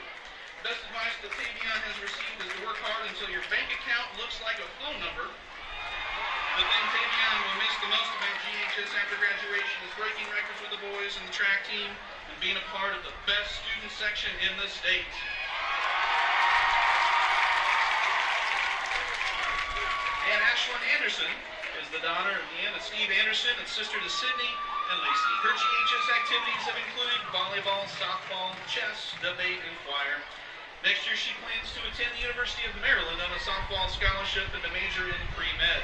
The best advice that Tavion has received is to work hard until your bank account looks like a phone number. The thing Tavion will miss the most about GHS after graduation is breaking records with the boys and the track team and being a part of the best student section in the state. And Ashlyn Anderson is the daughter of Steve Anderson and sister to Sydney and Lacey. Her GHS activities have included volleyball, softball, chess, debate, and choir. Next year she plans to attend the University of Maryland on a softball scholarship and to major in pre-med.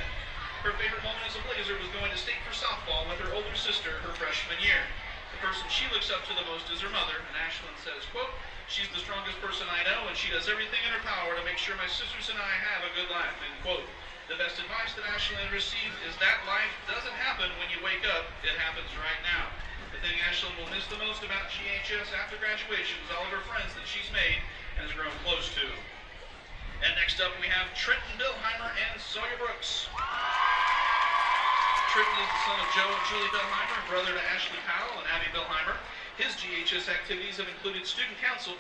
Her favorite moment as a Blazer was going to state for softball with her older sister her freshman year. The person she looks up to the most is her mother, and Ashlyn says, quote, "She's the strongest person I know, and she does everything in her power to make sure my sisters and I have a good life," end quote. The best advice that Ashlyn received is that life doesn't happen when you wake up, it happens right now. The thing Ashlyn will miss the most about GHS after graduation is all of her friends that she's made and has grown close to. And next up we have Trenton Billheimer and Sawyer Brooks. Trenton is the son of Joe and Julie Billheimer, brother to Ashley Powell and Abby Billheimer. His GHS activities have included student council,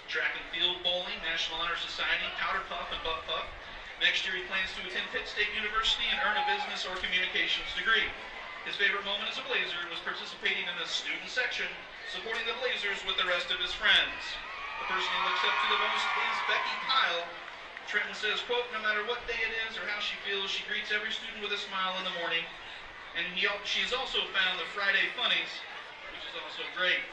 track and field, bowling, National Honor Society, powder puff, and butt puff. Next year he plans to attend Pitt State University and earn a business or communications degree. His favorite moment as a Blazer was participating in the student section, supporting the Blazers with the rest of his friends. The person he looks up to the most is Becky Pyle. Trenton says, quote, "No matter what day it is or how she feels, she greets every student with a smile in the morning." And she's also found the Friday Funnies, which is also great.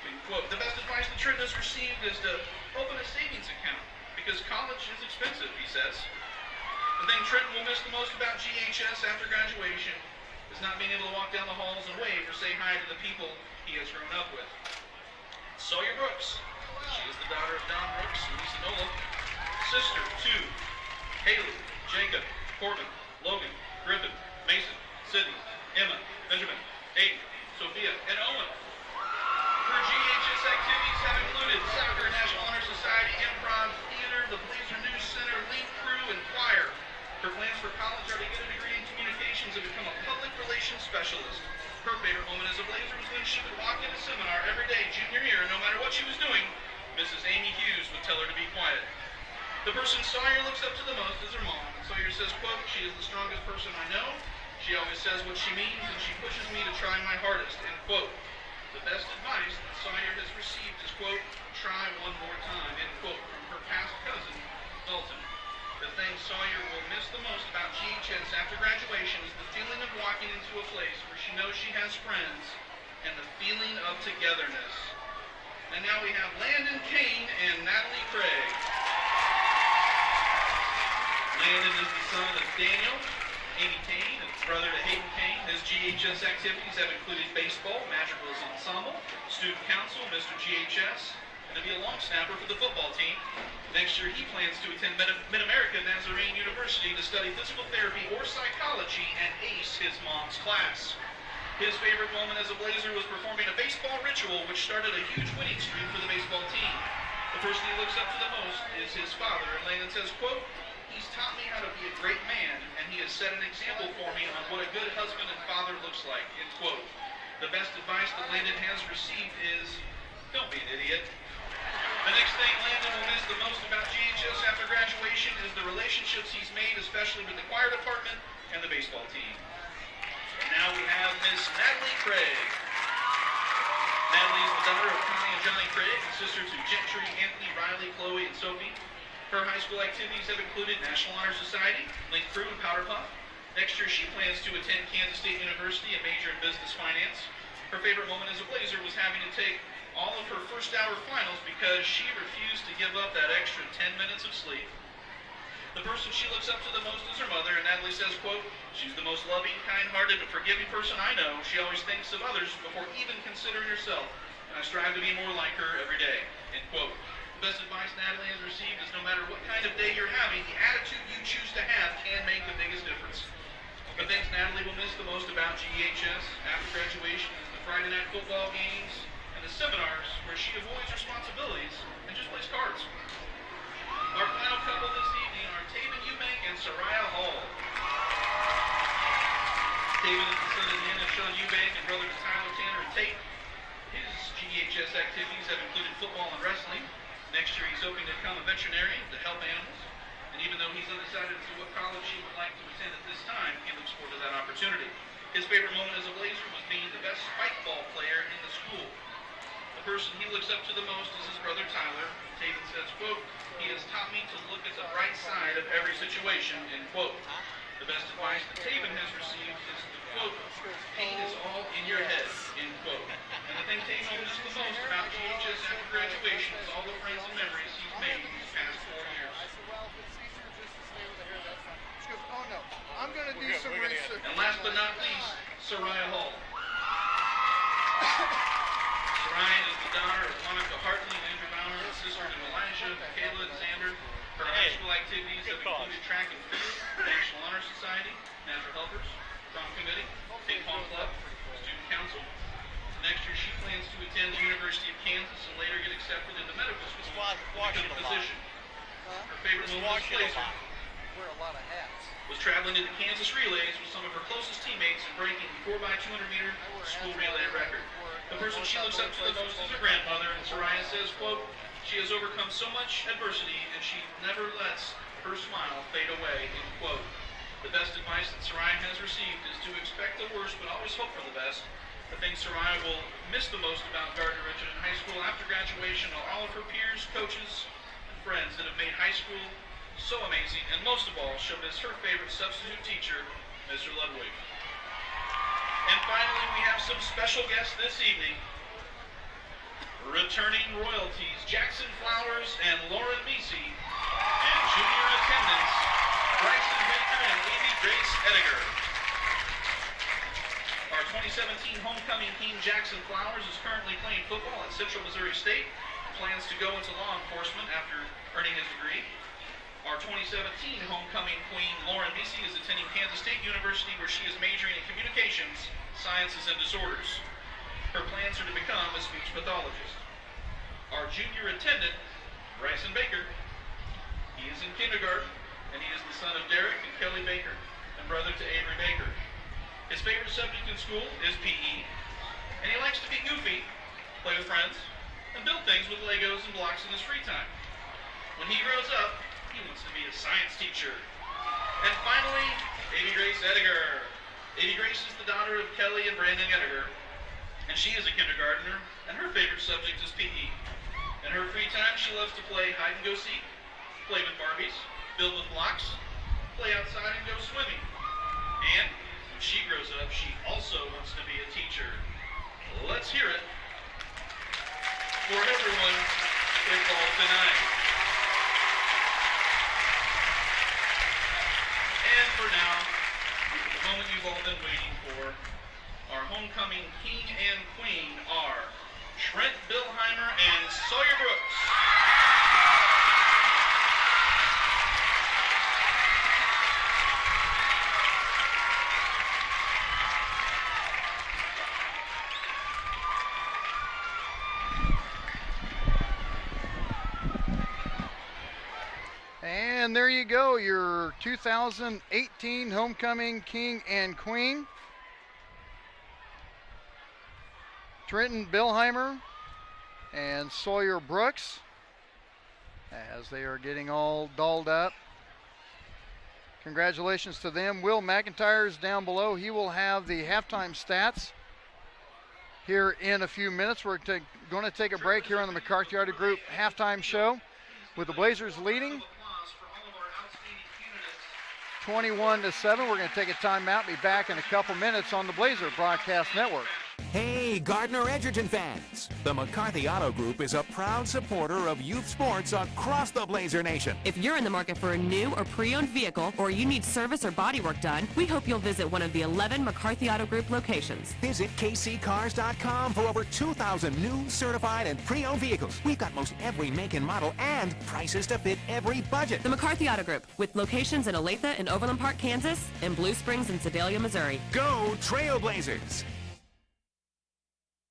End quote. The best advice that Trenton has received is to open a savings account because college is expensive, he says. The thing Trenton will miss the most about GHS after graduation is not being able to walk down the halls and wave or say hi to the people he has grown up with. Sawyer Brooks. She is the daughter of Don Brooks and Lisa Nola. Sister to Haley, Jacob, Corbin, Logan, Griffin, Mason, Sydney, Emma, Benjamin, Aiden, Sophia, and Owen. Her GHS activities have included soccer, National Honor Society, improv, theater, the Blazer News Center, Link Crew, and choir. Her plans for college are to get a degree in communications and become a public relations specialist. Her favorite moment as a Blazer was when she would walk into seminar every day junior year, no matter what she was doing, Mrs. Amy Hughes would tell her to be quiet. The person Sawyer looks up to the most is her mom. Sawyer says, quote, "She is the strongest person I know. She always says what she means, and she pushes me to try my hardest," end quote. The best advice that Sawyer has received is, quote, "Try one more time," end quote, from her past cousin, Dalton. The thing Sawyer will miss the most about GHS after graduation is the feeling of walking into a place where she knows she has friends and the feeling of togetherness. And now we have Landon Kane and Natalie Craig. Landon is the son of Daniel, Amy Kane, and brother to Hayden Kane. His GHS activities have included baseball, madrigals ensemble, student council, Mr. GHS, and to be a long snapper for the football team. Next year, he plans to attend Mid-America Nazarene University to study physical therapy or psychology and ace his mom's class. His favorite moment as a Blazer was performing a baseball ritual which started a huge winning streak for the baseball team. The person he looks up to the most is his father, and Landon says, quote, "He's taught me how to be a great man, and he has set an example for me on what a good husband and father looks like," end quote. The best advice that Landon has received is, don't be an idiot. The next thing Landon will miss the most about GHS after graduation is the relationships he's made, especially with the choir department and the baseball team. And now we have Miss Natalie Craig. Natalie is the daughter of Connie and Johnny Craig, and sister to Gentry, Anthony, Riley, Chloe, and Sophie. Her high school activities have included National Honor Society, Link Crew, and Powder Puff. Next year, she plans to attend Kansas State University and major in business finance. Her favorite moment as a Blazer was having to take all of her first hour finals because she refused to give up that extra 10 minutes of sleep. The person she looks up to the most is her mother, and Natalie says, quote, "She's the most loving, kind-hearted, and forgiving person I know. She always thinks of others before even considering herself, and I strive to be more like her every day," end quote. The best advice Natalie has received is no matter what kind of day you're having, the attitude you choose to have can make the biggest difference. The things Natalie will miss the most about GHS after graduation is the Friday night football games and the seminars where she avoids responsibilities and just plays cards. Our final couple this evening are Taven Eubank and Soraya Hall. Taven is the son of Deanna and Sean Eubank and brother to Tyler, Tanner, and Tate. His GHS activities have included football and wrestling. Next year, he's hoping to become a veterinarian to help animals. And even though he's undecided as to what college he would like to attend at this time, he looks forward to that opportunity. His favorite moment as a Blazer was being the best spike ball player in the school. The person he looks up to the most is his brother Tyler. Taven says, quote, "He has taught me to look at the bright side of every situation," end quote. The best advice that Taven has received is the quote, "Pain is all in your head," end quote. And the thing Taven will miss the most about GHS after graduation is all the friends and memories he's made these past 4 years. Oh no, I'm going to do some research. And last but not least, Soraya Hall. Soraya is the daughter of Monica Hartley and Andrew Bauer, and sister to Elijah, Kayla, and Xander. Her high school activities have included track and field, National Honor Society, Natural Helpers, Prom Committee, Ping Pong Club, Student Council. Next year, she plans to attend the University of Kansas and later get accepted into medical school and become a physician. Her favorite moment as a Blazer Wear a lot of hats. was traveling to the Kansas relays with some of her closest teammates and breaking the 4x200 meter school relay record. The person she looks up to the most is her grandmother, and Soraya says, quote, "She has overcome so much adversity and she never lets her smile fade away," end quote. The best advice that Soraya has received is to expect the worst but always hope for the best. The thing Soraya will miss the most about Gardner Edgerton High School after graduation are all of her peers, coaches, and friends that have made high school so amazing, and most of all, she'll miss her favorite substitute teacher, Mr. Ludwig. And finally, we have some special guests this evening. Returning royalties, Jackson Flowers and Lauren Meese, and junior attendants, Bryson Baker and Amy Grace Ediger. Our 2017 homecoming king, Jackson Flowers, is currently playing football at Central Missouri State and plans to go into law enforcement after earning his degree. Our 2017 homecoming queen, Lauren Vesey, is attending Kansas State University, where she is majoring in communications, sciences, and disorders. Her plans are to become a speech pathologist. Our junior attendant, Bryson Baker, he is in kindergarten, and he is the son of Derek and Kelly Baker, and brother to Avery Baker. His favorite subject in school is PE, and he likes to be goofy, play with friends, and build things with Legos and blocks in his free time. When he grows up, he wants to be a science teacher. And finally, Baby Grace Ediger. Baby Grace is the daughter of Kelly and Brandon Ediger, and she is a kindergartner, and her favorite subject is PE. In her free time, she loves to play hide and go seek, play with Barbies, build with blocks, play outside, and go swimming. And when she grows up, she also wants to be a teacher. Let's hear it for everyone involved tonight. And for now, the moment you've all been waiting for, our homecoming king and queen are Trent Billheimer and Sawyer Brooks. And there you go, your 2018 homecoming king and queen. Trenton Billheimer and Sawyer Brooks, as they are getting all dolled up. Congratulations to them. Will McIntyre is down below. He will have the halftime stats here in a few minutes. We're going to take a break here on the McCarthy Auto Group halftime show with the Blazers leading 21-7. We're going to take a timeout. Be back in a couple minutes on the Blazer Broadcast Network. Hey, Gardner Edgerton fans! The McCarthy Auto Group is a proud supporter of youth sports across the Blazer Nation. If you're in the market for a new or pre-owned vehicle, or you need service or body work done, we hope you'll visit one of the 11 McCarthy Auto Group locations. Visit kccars.com for over 2,000 new, certified, and pre-owned vehicles. We've got most every make and model and prices to fit every budget. The McCarthy Auto Group, with locations in Olathe and Overland Park, Kansas, and Blue Springs and Sedalia, Missouri. Go Trailblazers!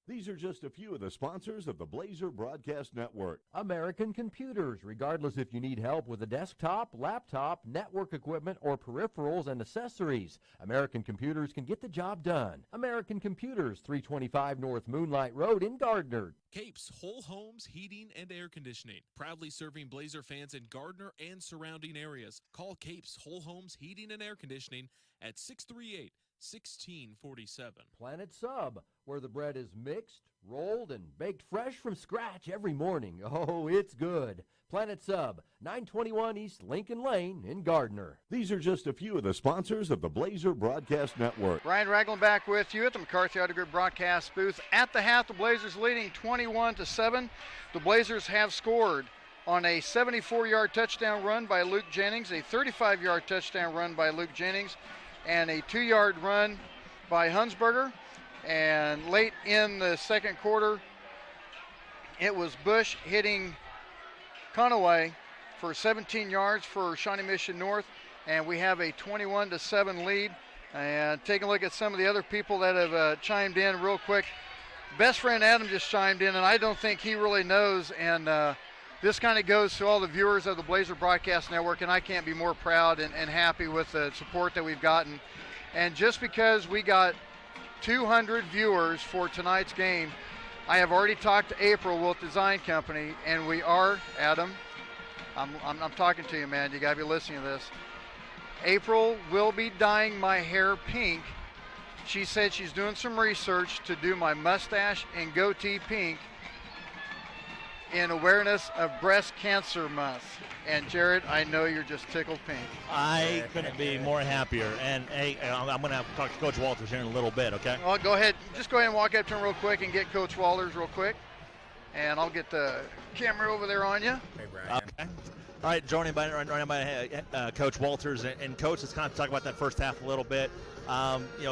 These are just a few of the sponsors of the Blazer Broadcast Network. American Computers, regardless if you need help with a desktop, laptop, network equipment, or peripherals and accessories. American Computers can get the job done. American Computers, 325 North Moonlight Road in Gardner. Capes Whole Homes Heating and Air Conditioning, proudly serving Blazer fans in Gardner and surrounding areas. Call Capes Whole Homes Heating and Air Conditioning at 638-1647. Planet Sub, where the bread is mixed, rolled, and baked fresh from scratch every morning. Oh, it's good. Planet Sub, 921 East Lincoln Lane in Gardner. These are just a few of the sponsors of the Blazer Broadcast Network. Ryan Ragland back with you at the McCarthy Auto Group broadcast booth. At the half, the Blazers leading 21-7. The Blazers have scored on a 74-yard touchdown run by Luke Jennings, a 35-yard touchdown run by Luke Jennings, and a 2-yard run by Hunsberger. And late in the second quarter, it was Bush hitting Conaway for 17 yards for Shawnee Mission North, and we have a 21-7 lead. And taking a look at some of the other people that have chimed in real quick. Best friend Adam just chimed in, and I don't think he really knows. And this kind of goes to all the viewers of the Blazer Broadcast Network, and I can't be more proud and happy with the support that we've gotten. And just because we got 200 viewers for tonight's game, I have already talked to April with Design Company, and we are, Adam, I'm talking to you, man. You got to be listening to this. April will be dyeing my hair pink. She said she's doing some research to do my mustache and goatee pink in awareness of Breast Cancer Month. And Jared, I know you're just tickled pink. I couldn't be more happier. And hey, I'm going to have to talk to Coach Walters here in a little bit, okay? Well, go ahead. Just go ahead and walk up to him real quick and get Coach Walters real quick. And I'll get the camera over there on you. Hey, Brian. Okay. All right, joining by Coach Walters, and Coach, let's kind of talk about that first half a little bit.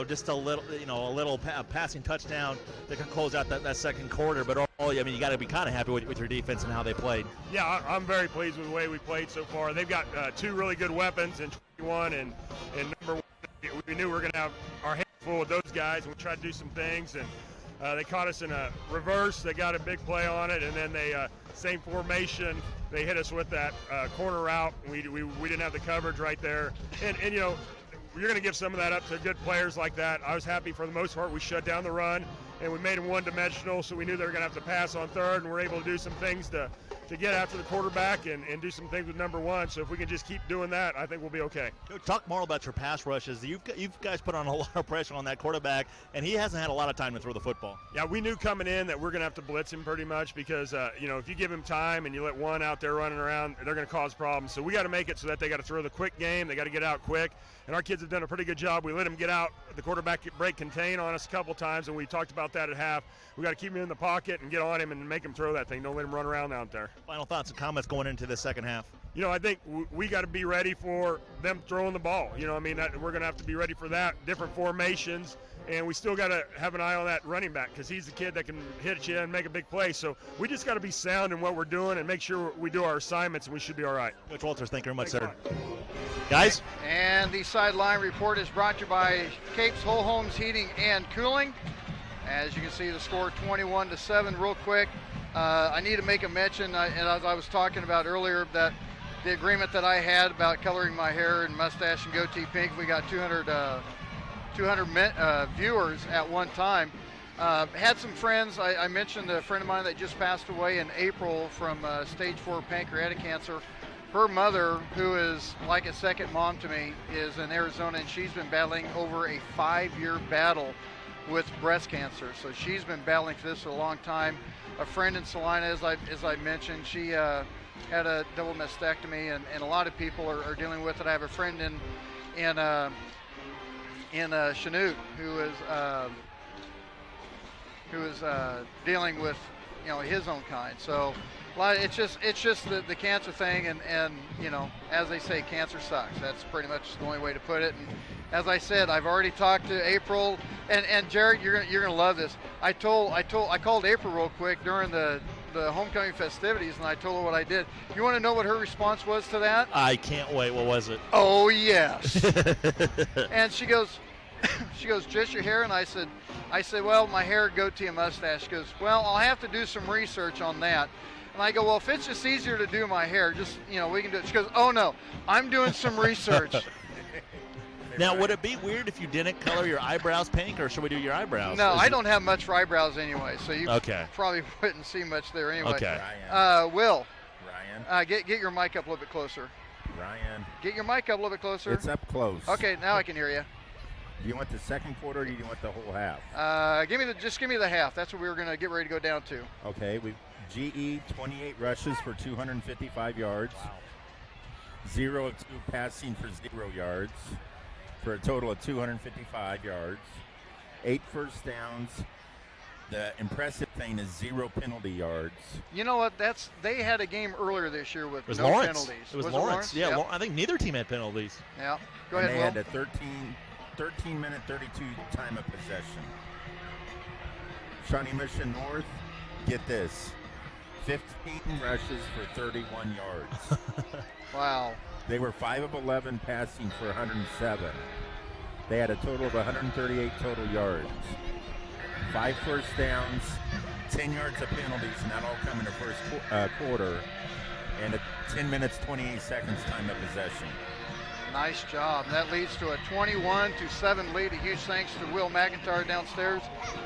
Just a little passing touchdown that can close out that second quarter. But you got to be kind of happy with your defense and how they played. Yeah, I'm very pleased with the way we played so far. They've got two really good weapons in 21 and number 1. We knew we were going to have our hands full with those guys, and we tried to do some things. And they caught us in a reverse. They got a big play on it, and then they same formation. They hit us with that corner route. We didn't have the coverage right there, and you're going to give some of that up to good players like that. I was happy for the most part. We shut down the run, and we made them one-dimensional, so we knew they were going to have to pass on third, and we're able to do some things to get after the quarterback and do some things with number 1. So if we can just keep doing that, I think we'll be okay. Talk more about your pass rushes. You guys put on a lot of pressure on that quarterback, and he hasn't had a lot of time to throw the football. Yeah, we knew coming in that we're going to have to blitz him pretty much because, if you give him time and you let one out there running around, they're going to cause problems. So we got to make it so that they got to throw the quick game. They got to get out quick. And our kids have done a pretty good job. We let them get out. The quarterback break contain on us a couple times, and we talked about that at half. We got to keep him in the pocket and get on him and make him throw that thing. Don't let him run around out there. Final thoughts and comments going into the second half. I think we got to be ready for them throwing the ball. We're going to have to be ready for that, different formations, and we still got to have an eye on that running back because he's the kid that can hit you and make a big play. So we just got to be sound in what we're doing and make sure we do our assignments, and we should be all right. Coach Walters, thank you very much, sir. Guys? And the sideline report is brought to you by Capes Whole Homes Heating and Cooling. As you can see, the score 21-7. Real quick, I need to make a mention, and as I was talking about earlier, that the agreement that I had about coloring my hair and mustache and goatee pink, we got 200 viewers at one time. Had some friends. I mentioned a friend of mine that just passed away in April from stage 4 pancreatic cancer. Her mother, who is like a second mom to me, is in Arizona, and she's been battling over a 5-year battle with breast cancer. So she's been battling for this for a long time. A friend in Salina, as I mentioned, she had a double mastectomy, and a lot of people are dealing with it. I have a friend in Shawnee who is dealing with his own kind. So it's just the cancer thing, and as they say, cancer sucks. That's pretty much the only way to put it. And as I said, I've already talked to April, and Jared, you're gonna love this. I called April real quick during the homecoming festivities, and I told her what I did. You want to know what her response was to that? I can't wait. What was it? Oh yes. And she goes, just your hair? And I said, well, my hair, goatee, and mustache. She goes, well, I'll have to do some research on that. And I go, well, if it's just easier to do my hair, just, we can do it. She goes, oh no, I'm doing some research. Now, would it be weird if you didn't color your eyebrows pink, or should we do your eyebrows? No, I don't have much for eyebrows anyway, so you probably wouldn't see much there anyway. Okay. Will. Ryan. Get your mic up a little bit closer. Ryan. Get your mic up a little bit closer. It's up close. Okay, now I can hear you. Do you want the second quarter, or do you want the whole half? Give me the half. That's what we were going to get ready to go down to. Okay, GE 28 rushes for 255 yards. 0 of 2 passing for 0 yards. For a total of 255 yards, 8 first downs. The impressive thing is 0 penalty yards. You know what? They had a game earlier this year with no Lawrence. penalties. It was Lawrence. Yeah, yep. I think neither team had penalties. Yeah. Go ahead, Will. They had a 13-minute, 32 time of possession. Shawnee Mission North, get this, 15 rushes for 31 yards. Wow. They were 5 of 11 passing for 107. They had a total of 138 total yards. 5 first downs, 10 yards of penalties, and that all come in the first quarter, and a 10 minutes, 28 seconds time of possession. Nice job. That leads to a 21-7 lead. A huge thanks to Will McIntyre downstairs,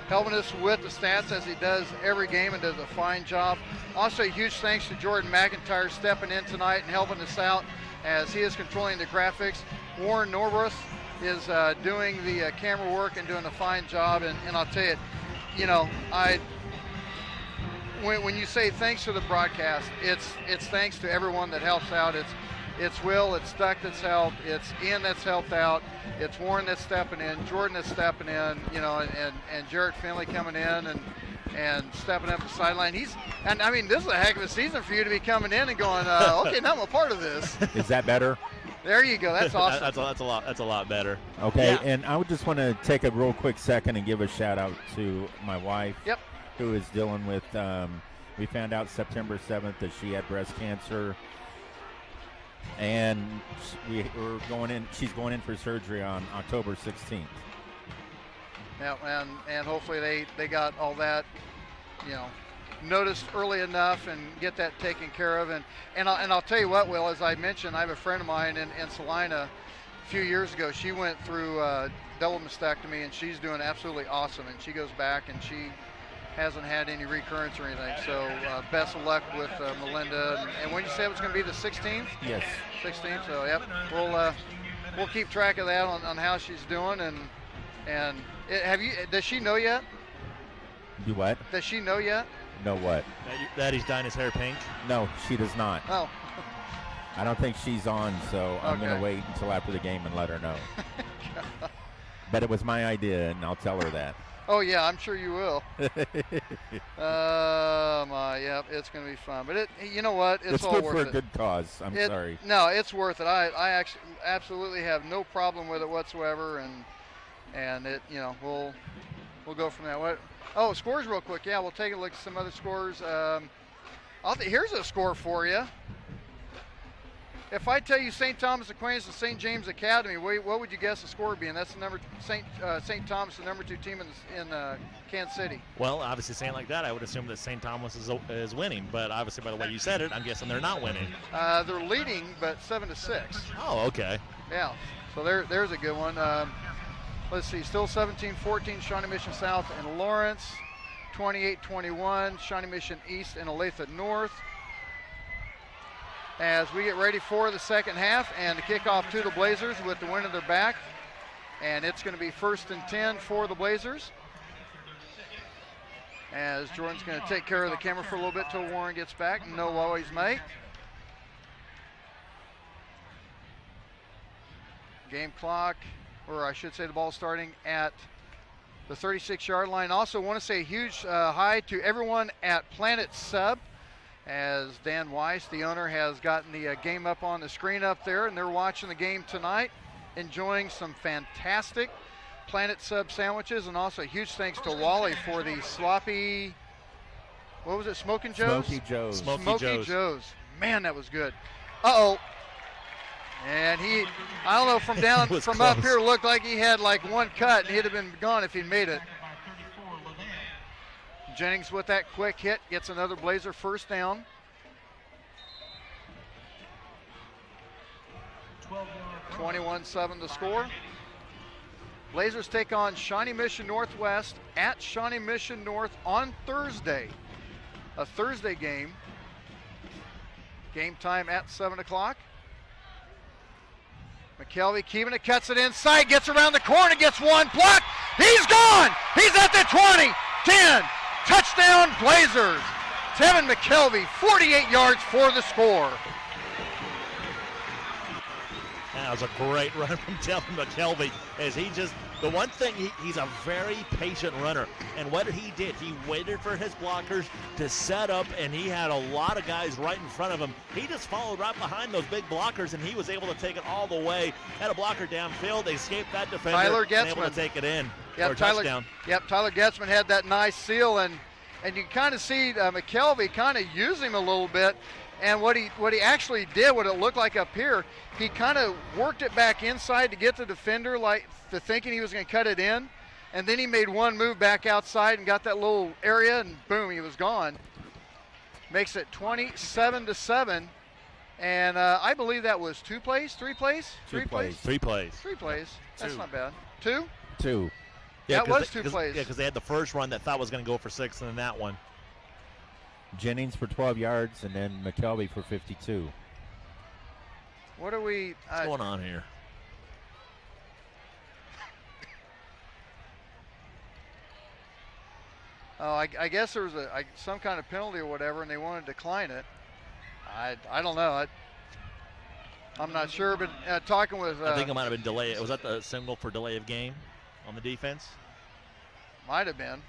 helping us with the stats as he does every game and does a fine job. Also, a huge thanks to Jordan McIntyre stepping in tonight and helping us out as he is controlling the graphics. Warren Norworth is doing the camera work and doing a fine job. And I'll tell you, when you say thanks to the broadcast, it's thanks to everyone that helps out. It's Will, it's Duck that's helped, it's Ian that's helped out, it's Warren that's stepping in, Jordan that's stepping in, and Jarrett Finley coming in, and stepping up the sideline. And I mean, this is a heck of a season for you to be coming in and going, okay, now I'm a part of this. Is that better? There you go. That's awesome. That's a lot better. Okay, Yeah. and I would just want to take a real quick second and give a shout out to my wife. Yep. Who is dealing with, we found out September 7th that she had breast cancer. And she's going in for surgery on October 16th. Yeah, and hopefully they got all that, noticed early enough and get that taken care of. And I'll tell you what, Will, as I mentioned, I have a friend of mine in Salina a few years ago. She went through double mastectomy, and she's doing absolutely awesome. And she goes back, and she hasn't had any recurrence or anything. So best of luck with Melinda. And when you say it was going to be the 16th? Yes. 16th. So yep, we'll keep track of that on how she's doing. And does she know yet? Do what? Does she know yet? Know what? That he's dyeing his hair pink? No, she does not. Oh. I don't think she's on, so I'm going Okay. to wait until after the game and let her know. But it was my idea, and I'll tell her that. Oh yeah, I'm sure you will. Yeah, it's going to be fun. But you know what? It's all good worth for it. a good cause. I'm sorry. No, it's worth it. I actually absolutely have no problem with it whatsoever, and it, we'll go from there. What? Oh, scores real quick. Yeah, we'll take a look at some other scores. Here's a score for you. If I tell you St. Thomas Aquinas and St. James Academy, what would you guess the score would be? And that's the number St. Thomas, the number 2 team in Kansas City. Well, obviously saying like that, I would assume that St. Thomas is winning. But obviously, by the way you said it, I'm guessing they're not winning. They're leading, but 7-6. Oh, okay. Yeah. So there's a good one. Let's see. Still 17-14, Shawnee Mission South and Lawrence. 28-21, Shawnee Mission East and Olathe North. As we get ready for the second half and the kickoff to the Blazers with the wind at their back. And it's going to be 1st and 10 for the Blazers. As Jordan's going to take care of the camera for a little bit till Warren gets back. No always may. Game clock, or I should say the ball starting at the 36-yard line. Also want to say a huge hi to everyone at Planet Sub, as Dan Weiss, the owner, has gotten the game up on the screen up there, and they're watching the game tonight, enjoying some fantastic Planet Sub sandwiches. And also a huge thanks to Wally for the sloppy, what was it, Smoking Joe's? Smoky Joe's. Smoky Joe's. Man, that was good. Uh-oh. And I don't know, from up here, looked like he had like one cut, and he'd have been gone if he'd made it. Jennings with that quick hit gets another Blazer first down. 21-7 the score. Blazers take on Shawnee Mission Northwest at Shawnee Mission North on Thursday. A Thursday game. Game time at 7 o'clock. McKelvey keeping it, cuts it inside, gets around the corner, gets one, blocked. He's gone. He's at the 20, 10. Touchdown Blazers. Tevin McKelvey, 48 yards for the score. That was a great run from Tevin McKelvey. The one thing, he's a very patient runner. And what he did, he waited for his blockers to set up, and he had a lot of guys right in front of him. He just followed right behind those big blockers, and he was able to take it all the way. Had a blocker downfield. They escaped that defender. Tyler and able Getzman to take it in Yep, for a touchdown. Tyler Getzman had that nice seal, and you kind of see McKelvey kind of use him a little bit. And what he actually did, what it looked like up here, he kind of worked it back inside to get the defender, like to thinking he was going to cut it in, and then he made one move back outside and got that little area, and boom, he was gone. Makes it 27-7, and I believe that was 2 plays, 3 plays, 3 plays, 3 plays. 3 plays. That's 2. not bad. 2. 2. Yeah, that was 2 plays. Yeah, because they had the first run that thought was going to go for 6, and then that one. Jennings for 12 yards, and then McKelvey for 52. What are we? What's going on here? Oh, I guess there was some kind of penalty or whatever, and they wanted to decline it. I don't know. I'm not sure, but talking with I think it might have been delay. Was that the signal for delay of game on the defense? Might have been.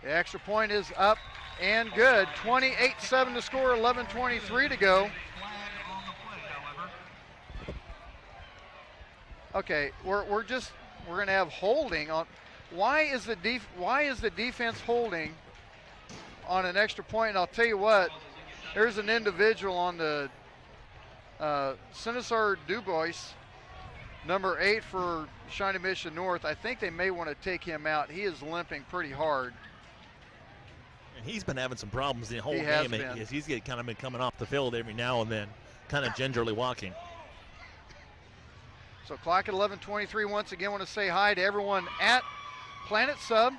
The extra point is up and good. 28-7 to score, 11:23 to go. Okay, we're going to have holding on. Why is the defense holding on an extra point? And I'll tell you what, there's an individual on the Sinisar Dubois, number 8 for Shawnee Mission North. I think they may want to take him out. He is limping pretty hard. And he's been having some problems the whole He has game. been. He's kind of been coming off the field every now and then, kind of gingerly walking. So clock at 11:23. Once again, want to say hi to everyone at Planet Sub.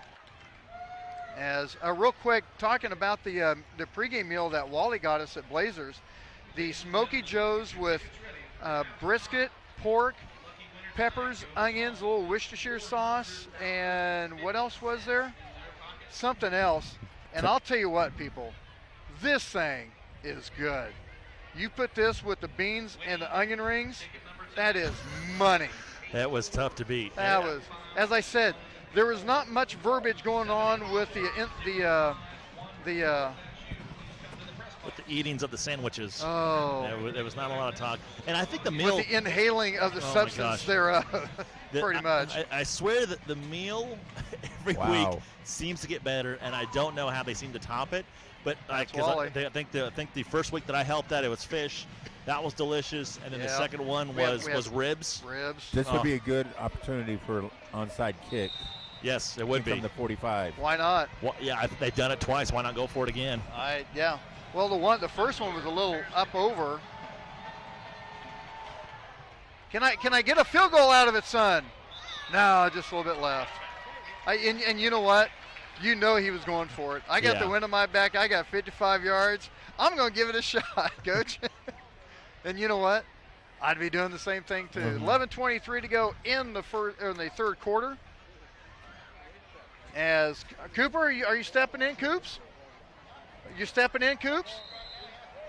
As real quick, talking about the pregame meal that Wally got us at Blazers, the Smoky Joe's with brisket, pork, peppers, onions, a little Worcestershire sauce, and what else was there? Something else. And I'll tell you what, people, this thing is good. You put this with the beans and the onion rings, that is money. That was tough to beat. That was, as I said, there was not much verbiage going on with the with the eatings of the sandwiches. Oh. There was not a lot of talk. And I think the meal. With the inhaling of the substance thereof, pretty much. I swear that the meal every week seems to get better, and I don't know how they seem to top it. But I think the first week that I helped out, it was fish. That was delicious. And then the second one was ribs. This would be a good opportunity for an onside kick. Yes, it would be. From the 45. Why not? Well, yeah, they've done it twice. Why not go for it again? Yeah. Well, the first one was a little up over. Can I get a field goal out of it, son? No, just a little bit left. And you know what? You know he was going for it. I got the wind on my back. I got 55 yards. I'm going to give it a shot, Coach. And you know what? I'd be doing the same thing too. 11:23 to go in the third quarter. As Cooper, are you stepping in, Coops? You stepping in, Coops?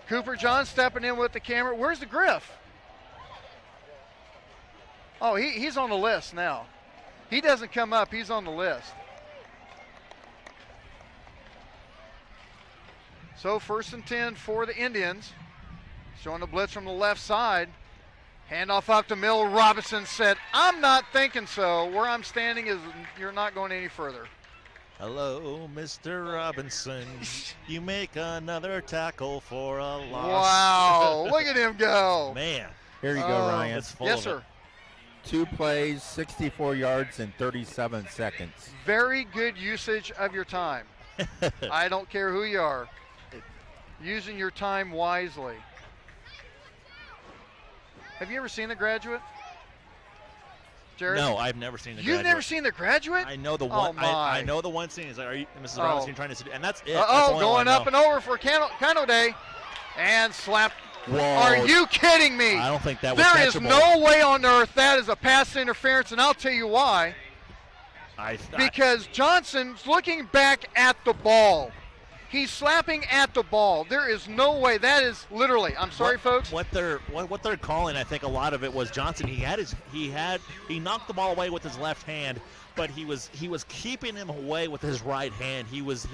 Cooper John stepping in with the camera. Where's the Griff? Oh, he's on the list now. He doesn't come up. He's on the list. So 1st and 10 for the Indians. Showing the blitz from the left side. Handoff up to Mill. Robinson said, I'm not thinking so. Where I'm standing is you're not going any further. Hello, Mr. Robinson. You make another tackle for a loss. Wow, look at him go. Man. Here you go, Ryan. It's full Yes, of sir. it. 2 plays, 64 yards, and 37 seconds. Very good usage of your time. I don't care who you are. Using your time wisely. Have you ever seen The Graduate? Jared? No, I've never seen The You've Graduate. never seen The Graduate? I know the Oh, one. my. I know the one scene. Is like, are you, Mrs. Robinson, trying to sit? And that's it. Going up and over for Kano Day. And slapped. Whoa. Are you kidding me? I don't think that was There is catchable. no way on earth that is a pass interference, and I'll tell you why. Because Johnson's looking back at the ball. He's slapping at the ball. There is no way. That is literally. I'm sorry, folks. What they're calling, I think a lot of it was Johnson. He knocked the ball away with his left hand, but he was keeping him away with his right hand. He was.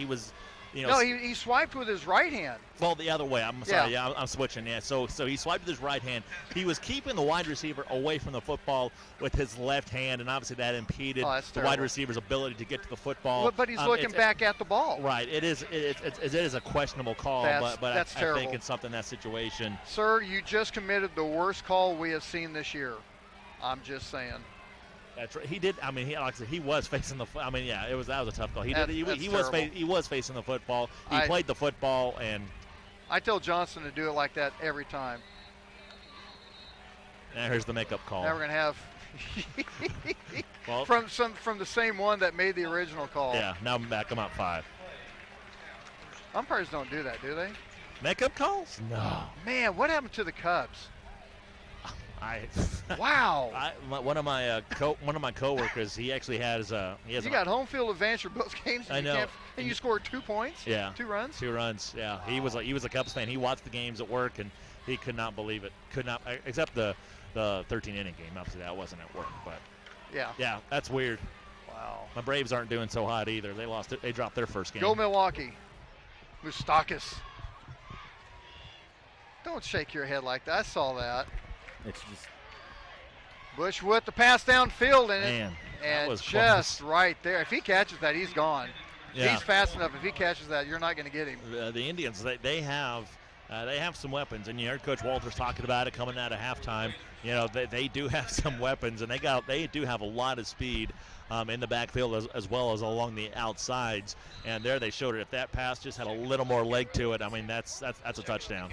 No, he swiped with his right hand. Well, the other way. I'm sorry. Yeah, I'm switching. Yeah. So he swiped with his right hand. He was keeping the wide receiver away from the football with his left hand, and obviously that impeded the wide receiver's ability to get to the football. But he's looking back at the ball. Right. It is a questionable call, but that's I terrible. think in something that situation. Sir, you just committed the worst call we have seen this year. I'm just saying. That's right. He did. I mean, like I said, he was facing the. That was a tough call. He was facing the football. He played the football, and I tell Johnson to do it like that every time. Now here's the makeup call. Now we're gonna have from the same one that made the original call. Yeah. Now I'm back. I'm up 5. Umpires don't do that, do they? Makeup calls? No. Man, what happened to the Cubs? Wow. One of my coworkers, he actually has. You got home field advantage for both games. I know. And you scored 2 points. Yeah. 2 runs. 2 runs. Yeah. He was a Cubs fan. He watched the games at work, and he could not believe it. Could not, except the 13-inning game. Obviously, that wasn't at work, but. Yeah. Yeah, that's weird. Wow. My Braves aren't doing so hot either. They dropped their first game. Go Milwaukee. Moustakis. Don't shake your head like that. I saw that. It's just Bush with the pass downfield Man, and was just close. right there. If he catches that, he's gone. Yeah. He's fast enough. If he catches that, you're not going to get him. The Indians, they have some weapons, and you heard Coach Walters talking about it coming out of halftime. You know, they do have some weapons, and they do have a lot of speed in the backfield as well as along the outsides. And there they showed it. If that pass just had a little more leg to it, I mean, that's a touchdown.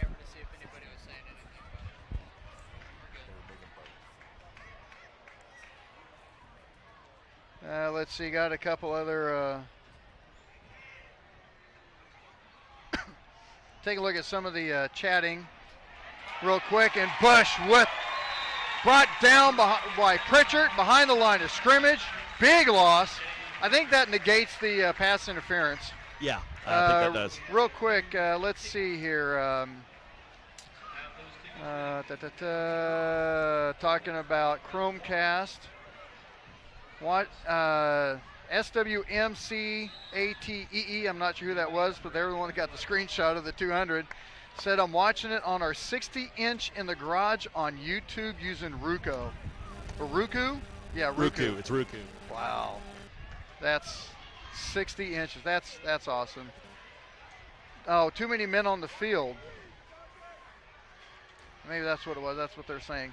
Let's see, got a couple other. Take a look at some of the chatting real quick. And Bush brought down by Pritchard behind the line of scrimmage. Big loss. I think that negates the pass interference. Yeah, I think that does. Real quick, let's see here. Talking about Chromecast. What SWMCATEE, I'm not sure who that was, but they were the one that got the screenshot of the 200. Said, I'm watching it on our 60-inch in the garage on YouTube using Roku. Or Roku? Yeah, Roku. It's Roku. Wow. That's 60 inches. That's awesome. Oh, too many men on the field. Maybe that's what it was. That's what they're saying.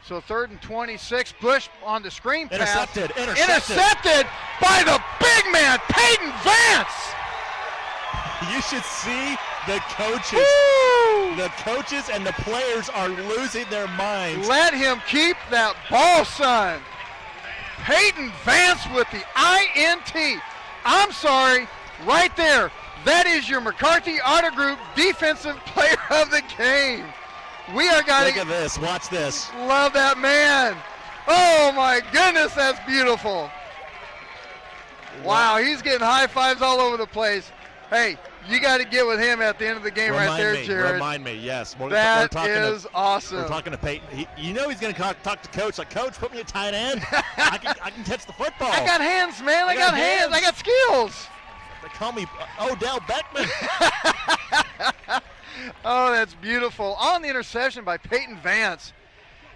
So 3rd and 26. Bush on the screen pass. Intercepted by the big man, Peyton Vance. You should see the coaches. Woo! The coaches and the players are losing their minds. Let him keep that ball, son. Peyton Vance with the INT. I'm sorry, right there. That is your McCarthy Auto Group Defensive Player of the Game. We are going Look at this. Watch this. Love that man. Oh, my goodness, that's beautiful. Wow, he's getting high fives all over the place. Hey, you got to get with him at the end of the game right there, Jared. Remind me, yes. That is awesome. We're talking to Peyton. He's going to talk to Coach. Like, Coach, put me at tight end. I can catch the football. I got hands, man. I got hands. I got skills. They call me Odell Beckman. Oh, that's beautiful. On the interception by Peyton Vance.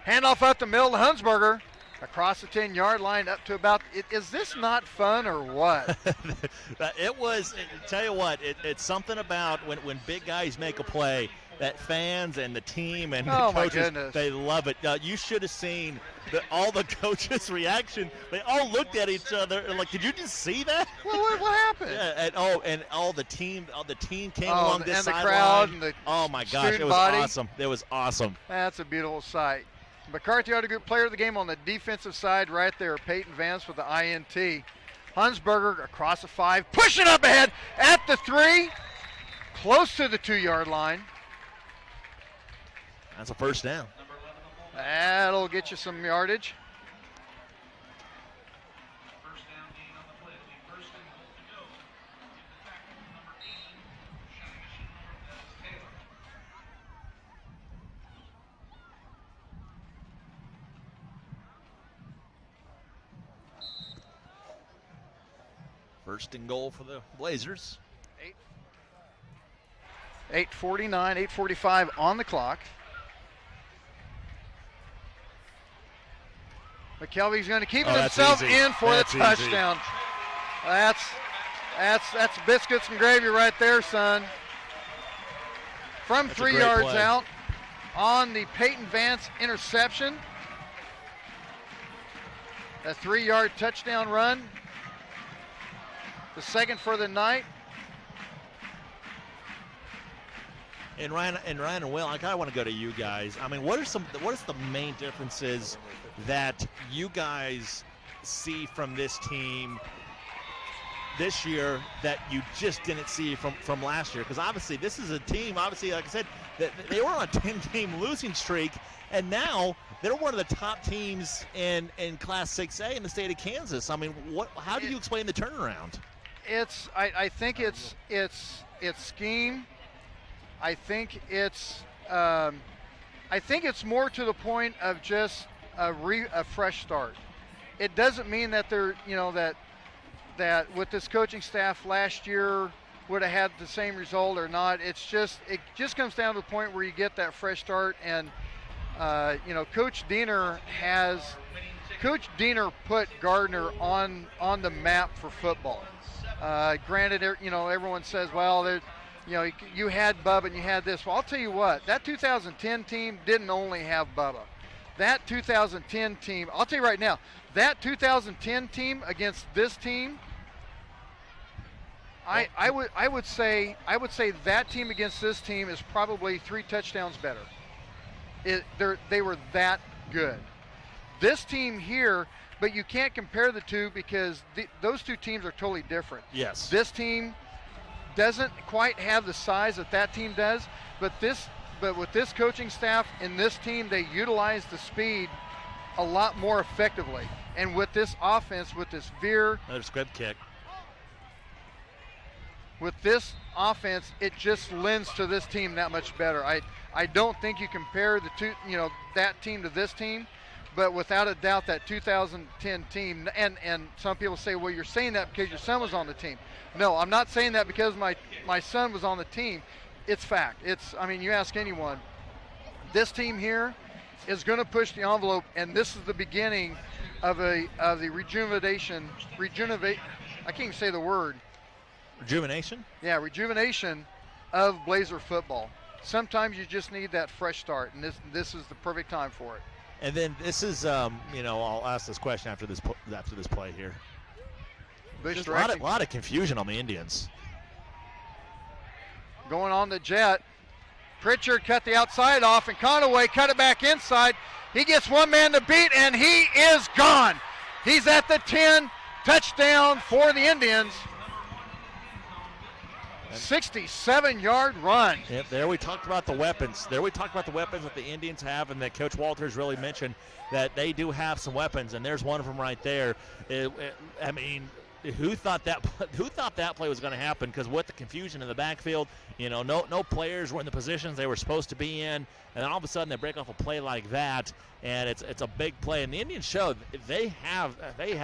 Handoff up the middle to Hunsberger. Across the 10-yard line up to about, is this not fun or what? It was, tell you what, it's something about when big guys make a play that fans and the team and the coaches, they love it. You should have seen all the coaches' reaction. They all looked at each other and like, did you just see that? Well, what happened? Yeah, and all the team came along this sideline. And the crowd and the oh my gosh, it was body. awesome. It was awesome. That's a beautiful sight. McCarthy Auto Group Player of the Game on the defensive side right there. Peyton Vance with the INT. Hunsberger across the 5, pushing up ahead at the 3, close to the 2-yard line. That's a first down. That'll get you some yardage. First and goal for the Blazers. 8:49, 8:45 on the clock. McKelvey's going to keep himself in for the touchdown. That's biscuits and gravy right there, son. From 3 yards out on the Peyton Vance interception. A 3-yard touchdown run. The second for the night. And Ryan and Will, I kind of want to go to you guys. I mean, what is the main differences that you guys see from this team this year that you just didn't see from last year? Because obviously this is a team, obviously, like I said, that they were on a 10-game losing streak, and now they're one of the top teams in Class 6A in the state of Kansas. I mean, how do you explain the turnaround? I think it's scheme. I think it's more to the point of just a fresh start. it doesn't mean that they're, that with this coaching staff last year would have had the same result or not. It just comes down to the point where you get that fresh start, and Coach Diener put Gardner on the map for football. Granted, everyone says, well, you had Bubba and you had this. Well, I'll tell you what, that 2010 team didn't only have Bubba. That 2010 team, I'll tell you right now, that 2010 team against this team, I would say that team against this team is probably 3 touchdowns better. They were that good. This team here, but you can't compare the two because those two teams are totally different. Yes. This team doesn't quite have the size that team does, but with this coaching staff and this team, they utilize the speed a lot more effectively. And with this offense, with this veer, another squib kick. With this offense, it just lends to this team that much better. I don't think you compare the two, that team to this team, but without a doubt that 2010 team, and some people say, well, you're saying that because your son was on the team. No, I'm not saying that because my son was on the team. It's fact. You ask anyone, this team here is going to push the envelope, and this is the beginning of the rejuvenation. I can't even say the word. Rejuvenation? Yeah, rejuvenation of Blazer football. Sometimes you just need that fresh start, and this is the perfect time for it. And then this is, I'll ask this question after this play here. Just a lot of confusion on the Indians. Going on the jet. Pritchard cut the outside off, and Conaway cut it back inside. He gets one man to beat, and he is gone. He's at the 10, touchdown for the Indians. 67-yard run. Yep, there we talked about the weapons. That the Indians have, and that Coach Walters really mentioned that they do have some weapons, and there's one of them right there. Who thought that play was going to happen? Because with the confusion in the backfield, no players were in the positions they were supposed to be in, and then all of a sudden they break off a play like that, and it's a big play. And the Indians show they have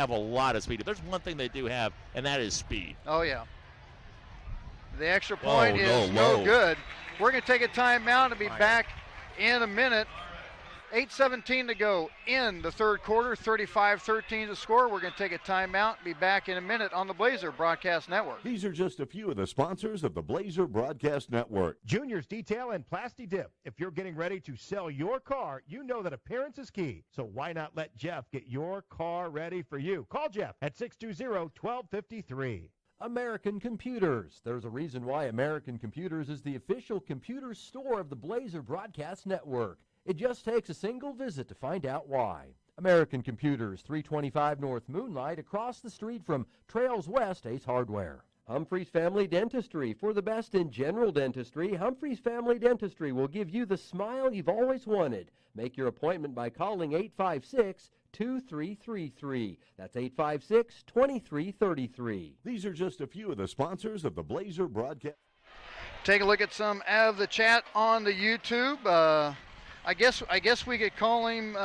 a lot of speed. If there's one thing they do have, and that is speed. Oh yeah. The extra point is no good. We're going to take a timeout and be back in a minute. 8:17 to go in the third quarter, 35-13 to score. We're going to take a timeout and be back in a minute on the Blazer Broadcast Network. These are just a few of the sponsors of the Blazer Broadcast Network. Junior's Detail and Plasti Dip. If you're getting ready to sell your car, you know that appearance is key. So why not let Jeff get your car ready for you? Call Jeff at 620-1253. American Computers. There's a reason why American Computers is the official computer store of the Blazer Broadcast Network. It just takes a single visit to find out why. American Computers, 325 North Moonlight, across the street from Trails West Ace Hardware. Humphrey's Family Dentistry. For the best in general dentistry, Humphrey's Family Dentistry will give you the smile you've always wanted. Make your appointment by calling 856-2333. That's 856-2333. These are just a few of the sponsors of the Blazer Broadcast. Take a look at some of the chat on the YouTube. I guess we could call him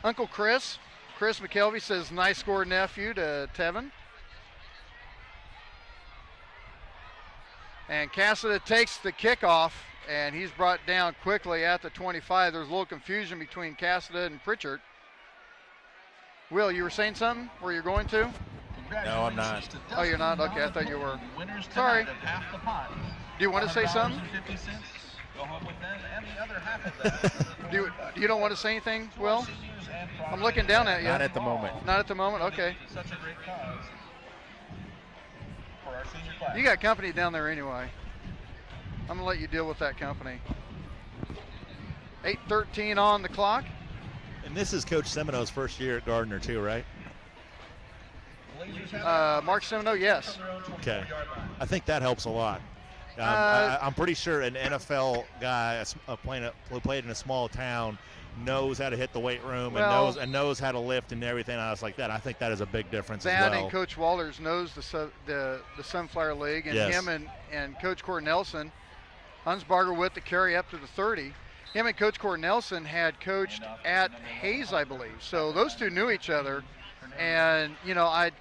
Uncle Chris. Chris McKelvey says, nice score, nephew, to Tevin. And Cassida takes the kickoff, and he's brought down quickly at the 25. There's a little confusion between Cassida and Pritchard. Will, you were saying something? Were you going to? No, I'm not. Oh, you're not? Okay, I thought you were. Sorry. Do you want to say something? Go home with them and the other half of that. You don't want to say anything, Will? I'm looking down at you. Not at the moment. Not at the moment? Okay. Such a great cause for our senior class. You got company down there anyway. I'm going to let you deal with that company. 8:13 on the clock. And this is Coach Semino's first year at Gardner too, right? Mark Semino, yes. Okay. I think that helps a lot. I'm pretty sure an NFL guy who played in a small town knows how to hit the weight room and knows how to lift and everything else like that. I think that is a big difference as well. And Coach Walters knows the Sunflower League, and yes. him and Coach Cornelson, Hunsbarger with the carry up to the 30. him and Coach Cornelson had coached at Hayes, I believe. So those two knew each other. And, you know, I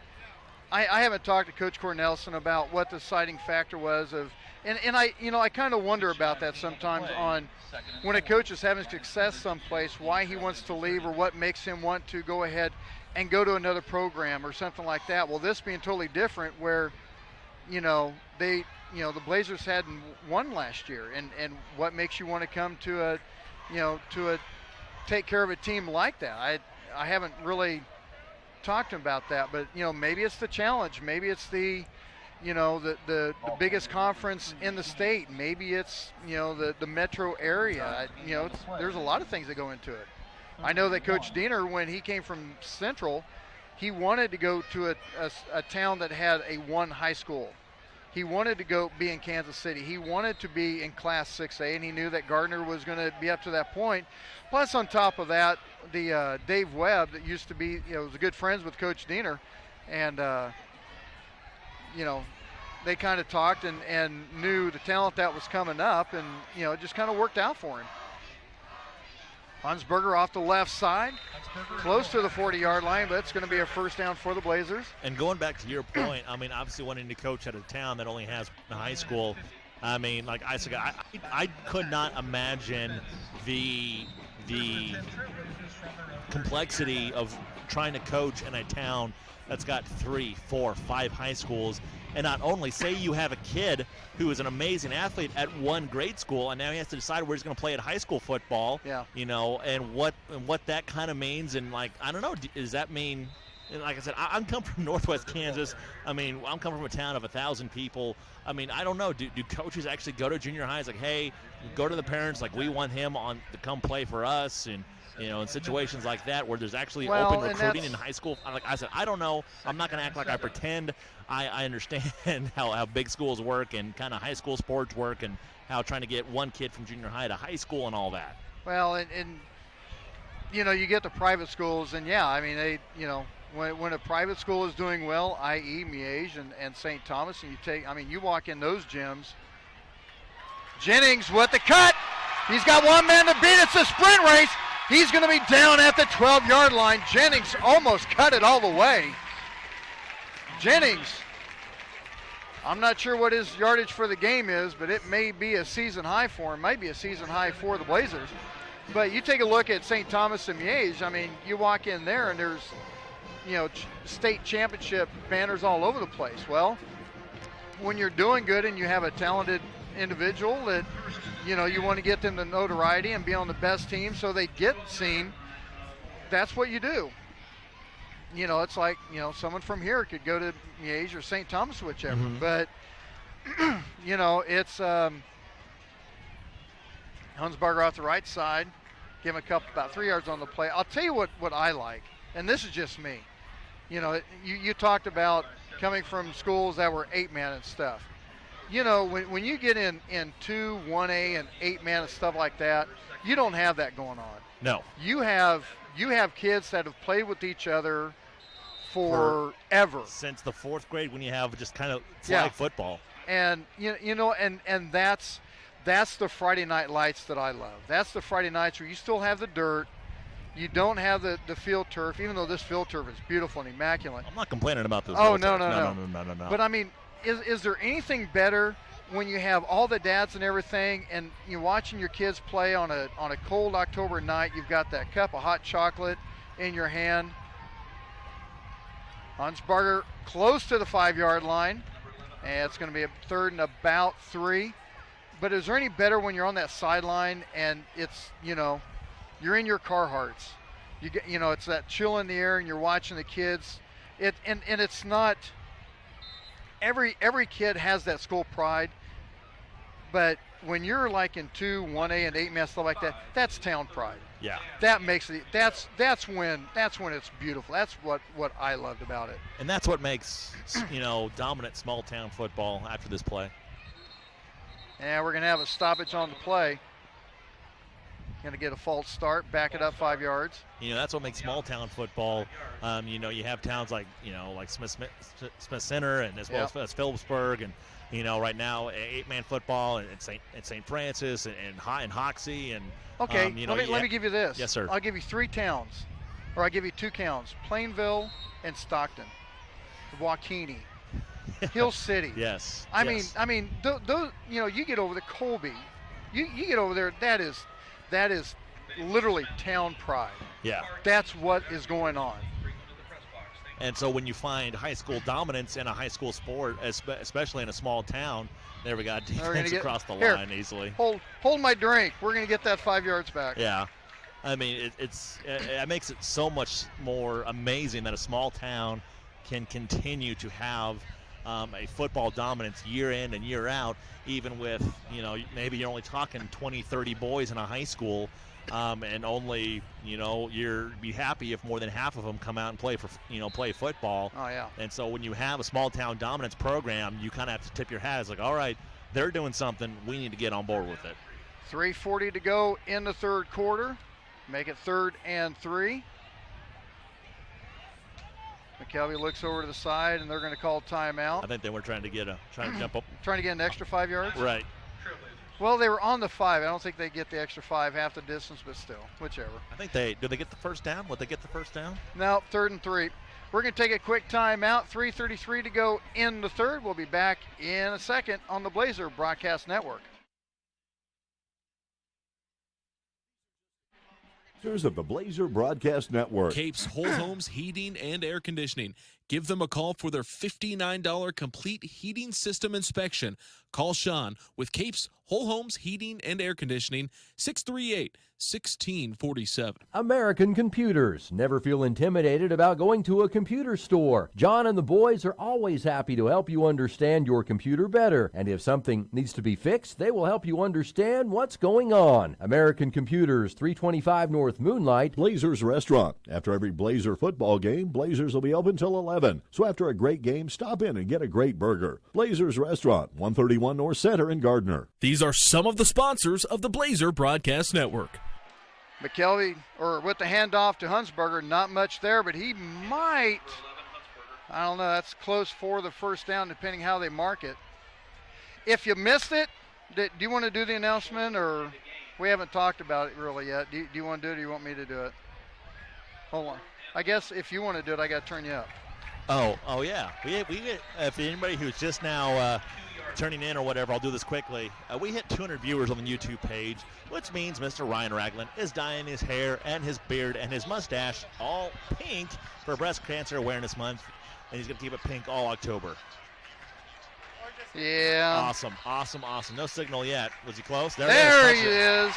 haven't talked to Coach Cornelson about what the deciding factor was of, and I kind of wonder about that sometimes on when a coach is having success someplace, why he wants to leave or what makes him want to go ahead and go to another program or something like that. Well, this being totally different where, you know, the Blazers hadn't won last year, and what makes you want to come to a take care of a team like that? I haven't really talked to him about that, but, you know, maybe it's the challenge, maybe it's the biggest conference in the state, maybe it's, you know, the metro area. You know, there's a lot of things that go into it. I know that Coach Diener, when he came from Central, he wanted to go to a town that had a one high school. He wanted to go be in Kansas City. He wanted to be in Class 6A, and he knew that Gardner was going to be up to that point. Plus, on top of that, the Dave Webb that used to be, you know, was good friends with Coach Diener, and you know, they kind of talked and knew the talent that was coming up, and, you know, it just kind of worked out for him. Hunsberger off the left side, close to the 40-yard line, but it's going to be a first down for the Blazers. And going back to your point, I mean, obviously wanting to coach at a town that only has a high school, I mean, like I said, I could not imagine the complexity of trying to coach in a town that's got 3, 4, 5 high schools. And not only, say you have a kid who is an amazing athlete at one grade school, and now he has to decide where he's going to play at high school football. Yeah. You know, and what that kind of means, and, like, I don't know, does that mean? And like I said, I'm coming from Northwest Kansas. I mean, I'm coming from a town of 1,000 people. I mean, I don't know. Do coaches actually go to junior highs like, hey, go to the parents, like, we want him on to come play for us, and, you know, in situations like that where there's actually open recruiting in high school? Like I said, I don't know. I'm not going to act like I pretend. I understand how big schools work and kind of high school sports work, and how trying to get one kid from junior high to high school and all that. Well, and you know, you get the private schools, and yeah, I mean, they, you know, when a private school is doing well, i.e. Miege and St. Thomas, and you walk in those gyms. Jennings with the cut. He's got one man to beat. It's a sprint race. He's going to be down at the 12-yard line. Jennings almost cut it all the way. Jennings, I'm not sure what his yardage for the game is, but it may be a season high for him, might be a season high for the Blazers. But you take a look at St. Thomas and Miege, I mean, you walk in there and there's, you know, state championship banners all over the place. Well, when you're doing good and you have a talented individual that, you know, you want to get them the notoriety and be on the best team so they get seen, that's what you do. You know, it's like, you know, someone from here could go to Miege or St. Thomas, whichever. Mm-hmm. But, you know, it's Hunsberger off the right side, give him about 3 yards on the play. I'll tell you what I like, and this is just me. You know, you talked about coming from schools that were 8-man and stuff. You know, when you get in 2, 1A, and 8-man and stuff like that, you don't have that going on. No. You have kids that have played with each other forever. Since the 4th grade, when you have just kind of flag football. And you know, and that's the Friday night lights that I love. That's the Friday nights where you still have the dirt. You don't have the field turf, even though this field turf is beautiful and immaculate. I'm not complaining about this. Oh, no. No. But I mean, is there anything better when you have all the dads and everything, and you're watching your kids play on a cold October night? You've got that cup of hot chocolate in your hand. Hunsberger close to the 5-yard line, and it's going to be a 3rd and about 3. But is there any better when you're on that sideline and it's, you know, you're in your Carhartts? You know, it's that chill in the air, and you're watching the kids. And it's not. Every kid has that school pride, but when you're like in 2, 1A, and 8-man stuff like that, that's town pride. Yeah. That makes it. That's when it's beautiful. That's what I loved about it. And that's what makes, you know, dominant small town football after this play. And we're gonna have a stoppage on the play. Gonna get a false start, back it up 5 yards. You know, that's what makes small town football. You know, you have towns like, you know, like Smith Center, and as well as Phillipsburg, and, right now 8-man football and St. Francis and Hoxie and okay. Let me give you this. Yes, sir. I'll give you 3 towns, or I'll give you 2 towns: Plainville and Stockton, Waukene, Hill City. Yes. I mean, those. You get over the Colby, you get over there. That is literally town pride. Yeah. That's what is going on. And so when you find high school dominance in a high school sport, especially in a small town, there we got defense across the line easily. Hold my drink. We're going to get that 5 yards back. Yeah. I mean, it makes it so much more amazing that a small town can continue to have a football dominance year in and year out, even with, maybe you're only talking 20, 30 boys in a high school. And only, you'd be happy if more than half of them come out and play football. Oh, yeah. And so when you have a small town dominance program, you kind of have to tip your hat. It's like, all right, they're doing something. We need to get on board with it. 3:40 to go in the third quarter. Make it 3rd and 3. McKelvey looks over to the side, and they're going to call timeout. I think they were trying to jump up. Trying to get an extra 5 yards? Right. Well, they were on the 5. I don't think they get the extra 5, half the distance, but still, whichever. I think did they get the first down? Would they get the first down? No, 3rd and 3. We're going to take a quick timeout. 3:33 to go in the third. We'll be back in a second on the Blazer Broadcast Network. Of the Blazer Broadcast Network. Capes Whole Homes Heating and Air Conditioning. Give them a call for their $59 complete heating system inspection. Call Sean with Capes Whole Homes Heating and Air Conditioning, 638-1647. American Computers. Never feel intimidated about going to a computer store. John and the boys are always happy to help you understand your computer better. And if something needs to be fixed, they will help you understand what's going on. American Computers, 325 North Moonlight. Blazers Restaurant. After every Blazer football game, Blazers will be open till 11. So after a great game, stop in and get a great burger. Blazers Restaurant, 131 North Center in Gardner. These are some of the sponsors of the Blazer Broadcast Network. McKelvey, or with the handoff to Hunsberger, not much there, but he might, I don't know, that's close for the first down depending how they mark it. If you missed it, do you want to do the announcement, or we haven't talked about it really yet? Do you want to do it, or do you want me to do it? Hold on. I guess if you want to do it, I got to turn you up. Oh yeah. We if anybody who's just now turning in or whatever, I'll do this quickly. We hit 200 viewers on the YouTube page, which means Mr. Ryan Ragland is dyeing his hair and his beard and his mustache all pink for Breast Cancer Awareness Month, and he's going to keep it pink all October. Yeah. Awesome. No signal yet. Was he close? There he is.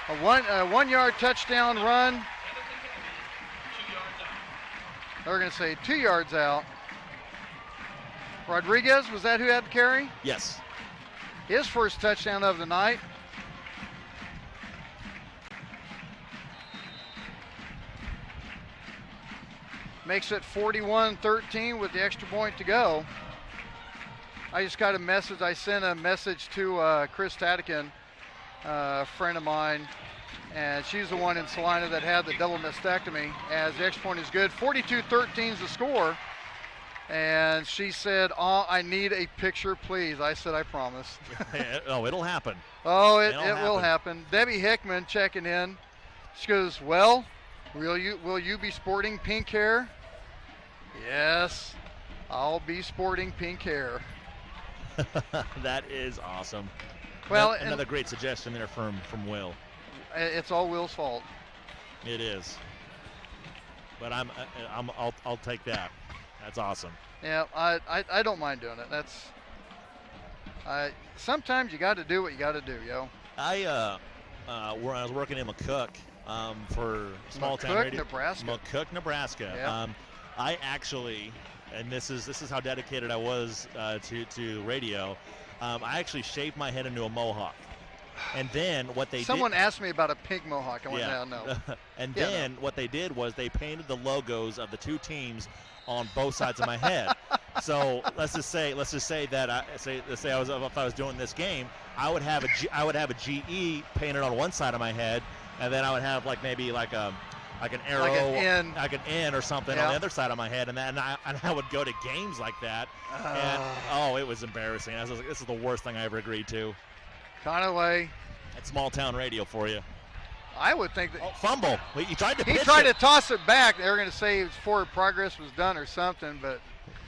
A 1-yard touchdown run. They're going to say 2 yards out. Rodriguez, was that who had the carry? Yes. His first touchdown of the night. Makes it 41-13 with the extra point to go. I just got a message. I sent a message to Chris Tadikin, a friend of mine, and she's the one in Salina that had the double mastectomy, as the extra point is good. 42-13 is the score. And she said, "Oh, I need a picture, please." I said, "I promise." Oh, it'll happen. Oh, it will happen. Debbie Hickman checking in. She goes, "Well, will you be sporting pink hair?" Yes, I'll be sporting pink hair. That is awesome. Well, another great suggestion there from Will. It's all Will's fault. It is. But I'll take that. That's awesome. Yeah, I don't mind doing it. Sometimes you got to do what you got to do, yo. I was working in McCook for small town radio. McCook, Nebraska. Yeah. I actually, and this is how dedicated I was to radio. I actually shaved my head into a mohawk. And then what they Someone asked me about a pink mohawk. I went, yeah. No. And then what they did was they painted the logos of the two teams on both sides of my head. So let's just say that if I was doing this game, I would have a GE painted on one side of my head, and then I would have maybe a like an arrow, like an N or something on the other side of my head, and I would go to games like that, and it was embarrassing. I was like, this is the worst thing I ever agreed to. Conaway. That's small town radio for you. I would think that fumble. He tried to. He tried to toss it back. They were going to say forward progress was done or something, but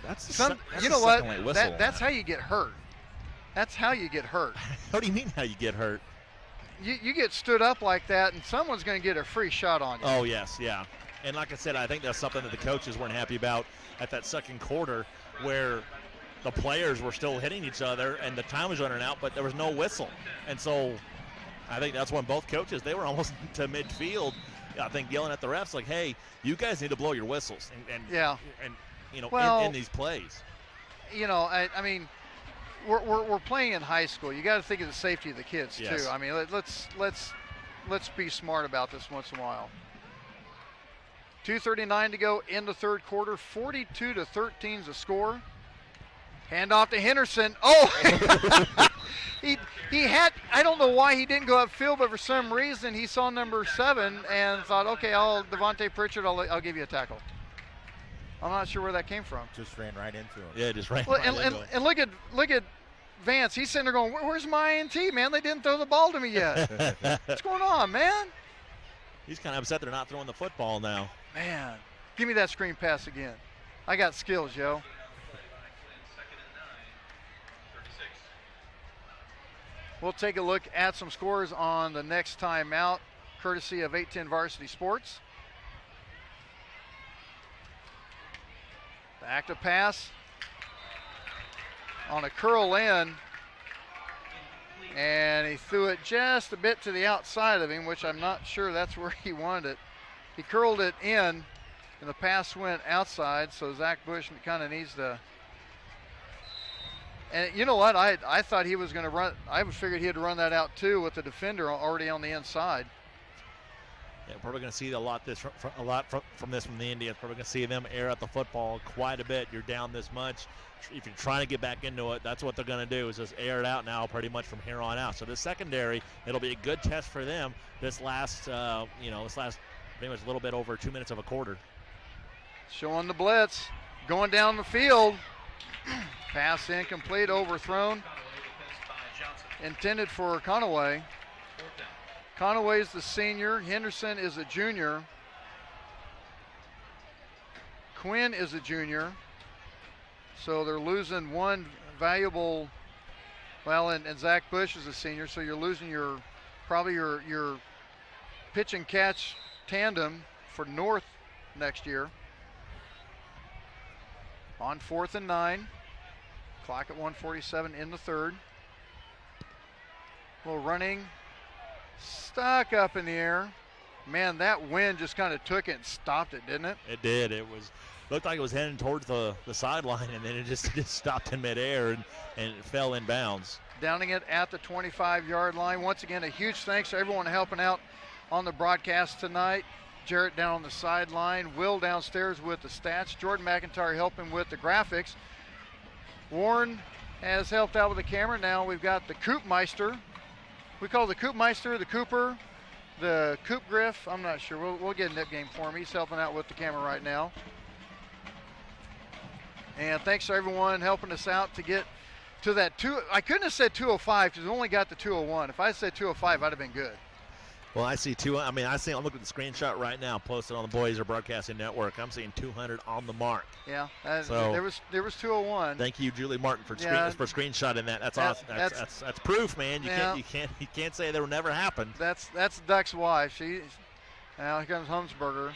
that's you know what? That's how you get hurt. That's how you get hurt. What do you mean how you get hurt? You get stood up like that, and someone's going to get a free shot on you. Oh, yes, yeah. And like I said, I think that's something that the coaches weren't happy about at that second quarter, where the players were still hitting each other and the time was running out, but there was no whistle. And so I think that's when both coaches, they were almost to midfield, I think, yelling at the refs like, hey, you guys need to blow your whistles and in these plays. You know, I mean, we're playing in high school. You got to think of the safety of the kids too. I mean, let's be smart about this once in a while. 2:39 to go in the third quarter. 42-13 is the score. Handoff to Henderson. Oh, he had. I don't know why he didn't go upfield, but for some reason he saw number 7 and thought, okay, Devontae Pritchard, I'll give you a tackle. I'm not sure where that came from. Just ran right into him. Yeah, just ran right into him. And look at Vance. He's sitting there going, where's my INT, man? They didn't throw the ball to me yet. What's going on, man? He's kind of upset they're not throwing the football now. Man, give me that screen pass again. I got skills, yo. We'll take a look at some scores on the next timeout, courtesy of 810 Varsity Sports. The active pass on a curl in, and he threw it just a bit to the outside of him, which I'm not sure that's where he wanted it. He curled it in, and the pass went outside, so Zach Bush kind of needs to. And you know what? I thought he was going to run. I figured he'd run that out too with the defender already on the inside. Yeah, probably going to see a lot from this from the Indians. Probably going to see them air out the football quite a bit. You're down this much. If you're trying to get back into it, that's what they're going to do, is just air it out now pretty much from here on out. So the secondary, it'll be a good test for them this last pretty much a little bit over 2 minutes of a quarter. Showing the blitz, going down the field. Pass incomplete, overthrown. Intended for Conaway. Conaway's the senior. Henderson is a junior. Quinn is a junior. So they're losing one valuable, and Zach Bush is a senior, so you're losing your pitch and catch tandem for North next year. On 4th and 9. Clock at 1:47 in the third. A little running. Stuck up in the air. Man, that wind just kind of took it and stopped it, didn't it? It did. Looked like it was heading towards the sideline, and then it just stopped in midair and it fell inbounds. Downing it at the 25-yard line. Once again, a huge thanks to everyone helping out on the broadcast tonight. Jarrett down on the sideline. Will downstairs with the stats. Jordan McIntyre helping with the graphics. Warren has helped out with the camera. Now we've got the Coopmeister. We call the Coopmeister, the Cooper, the Coop Griff. I'm not sure. We'll get a nickname for him. He's helping out with the camera right now. And thanks to everyone helping us out to get to that I couldn't have said 205 because we only got the 201. If I said 205, I'd have been good. Well, I'm looking at the screenshot right now posted on the Blazer Broadcasting Network. I'm seeing 200 on the mark. Yeah, so there was 201. Thank you, Julie Martin, for screenshotting that. That's awesome. That's proof, man. You can't say that will never happen. That's Duck's wife. Now here comes Humsberger.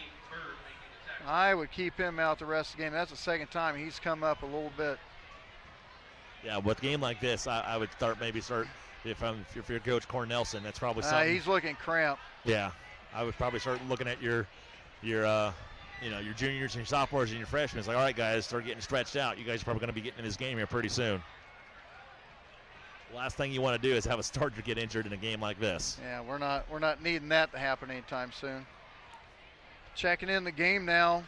I would keep him out the rest of the game. That's the second time he's come up a little bit. Yeah, with a game like this, I would start. If you're Coach Cornelson, that's probably something. He's looking cramped. Yeah, I would probably start looking at your juniors and your sophomores and your freshmen. It's like, all right, guys, start getting stretched out. You guys are probably going to be getting in this game here pretty soon. Last thing you want to do is have a starter get injured in a game like this. Yeah, we're not needing that to happen anytime soon. Checking in the game now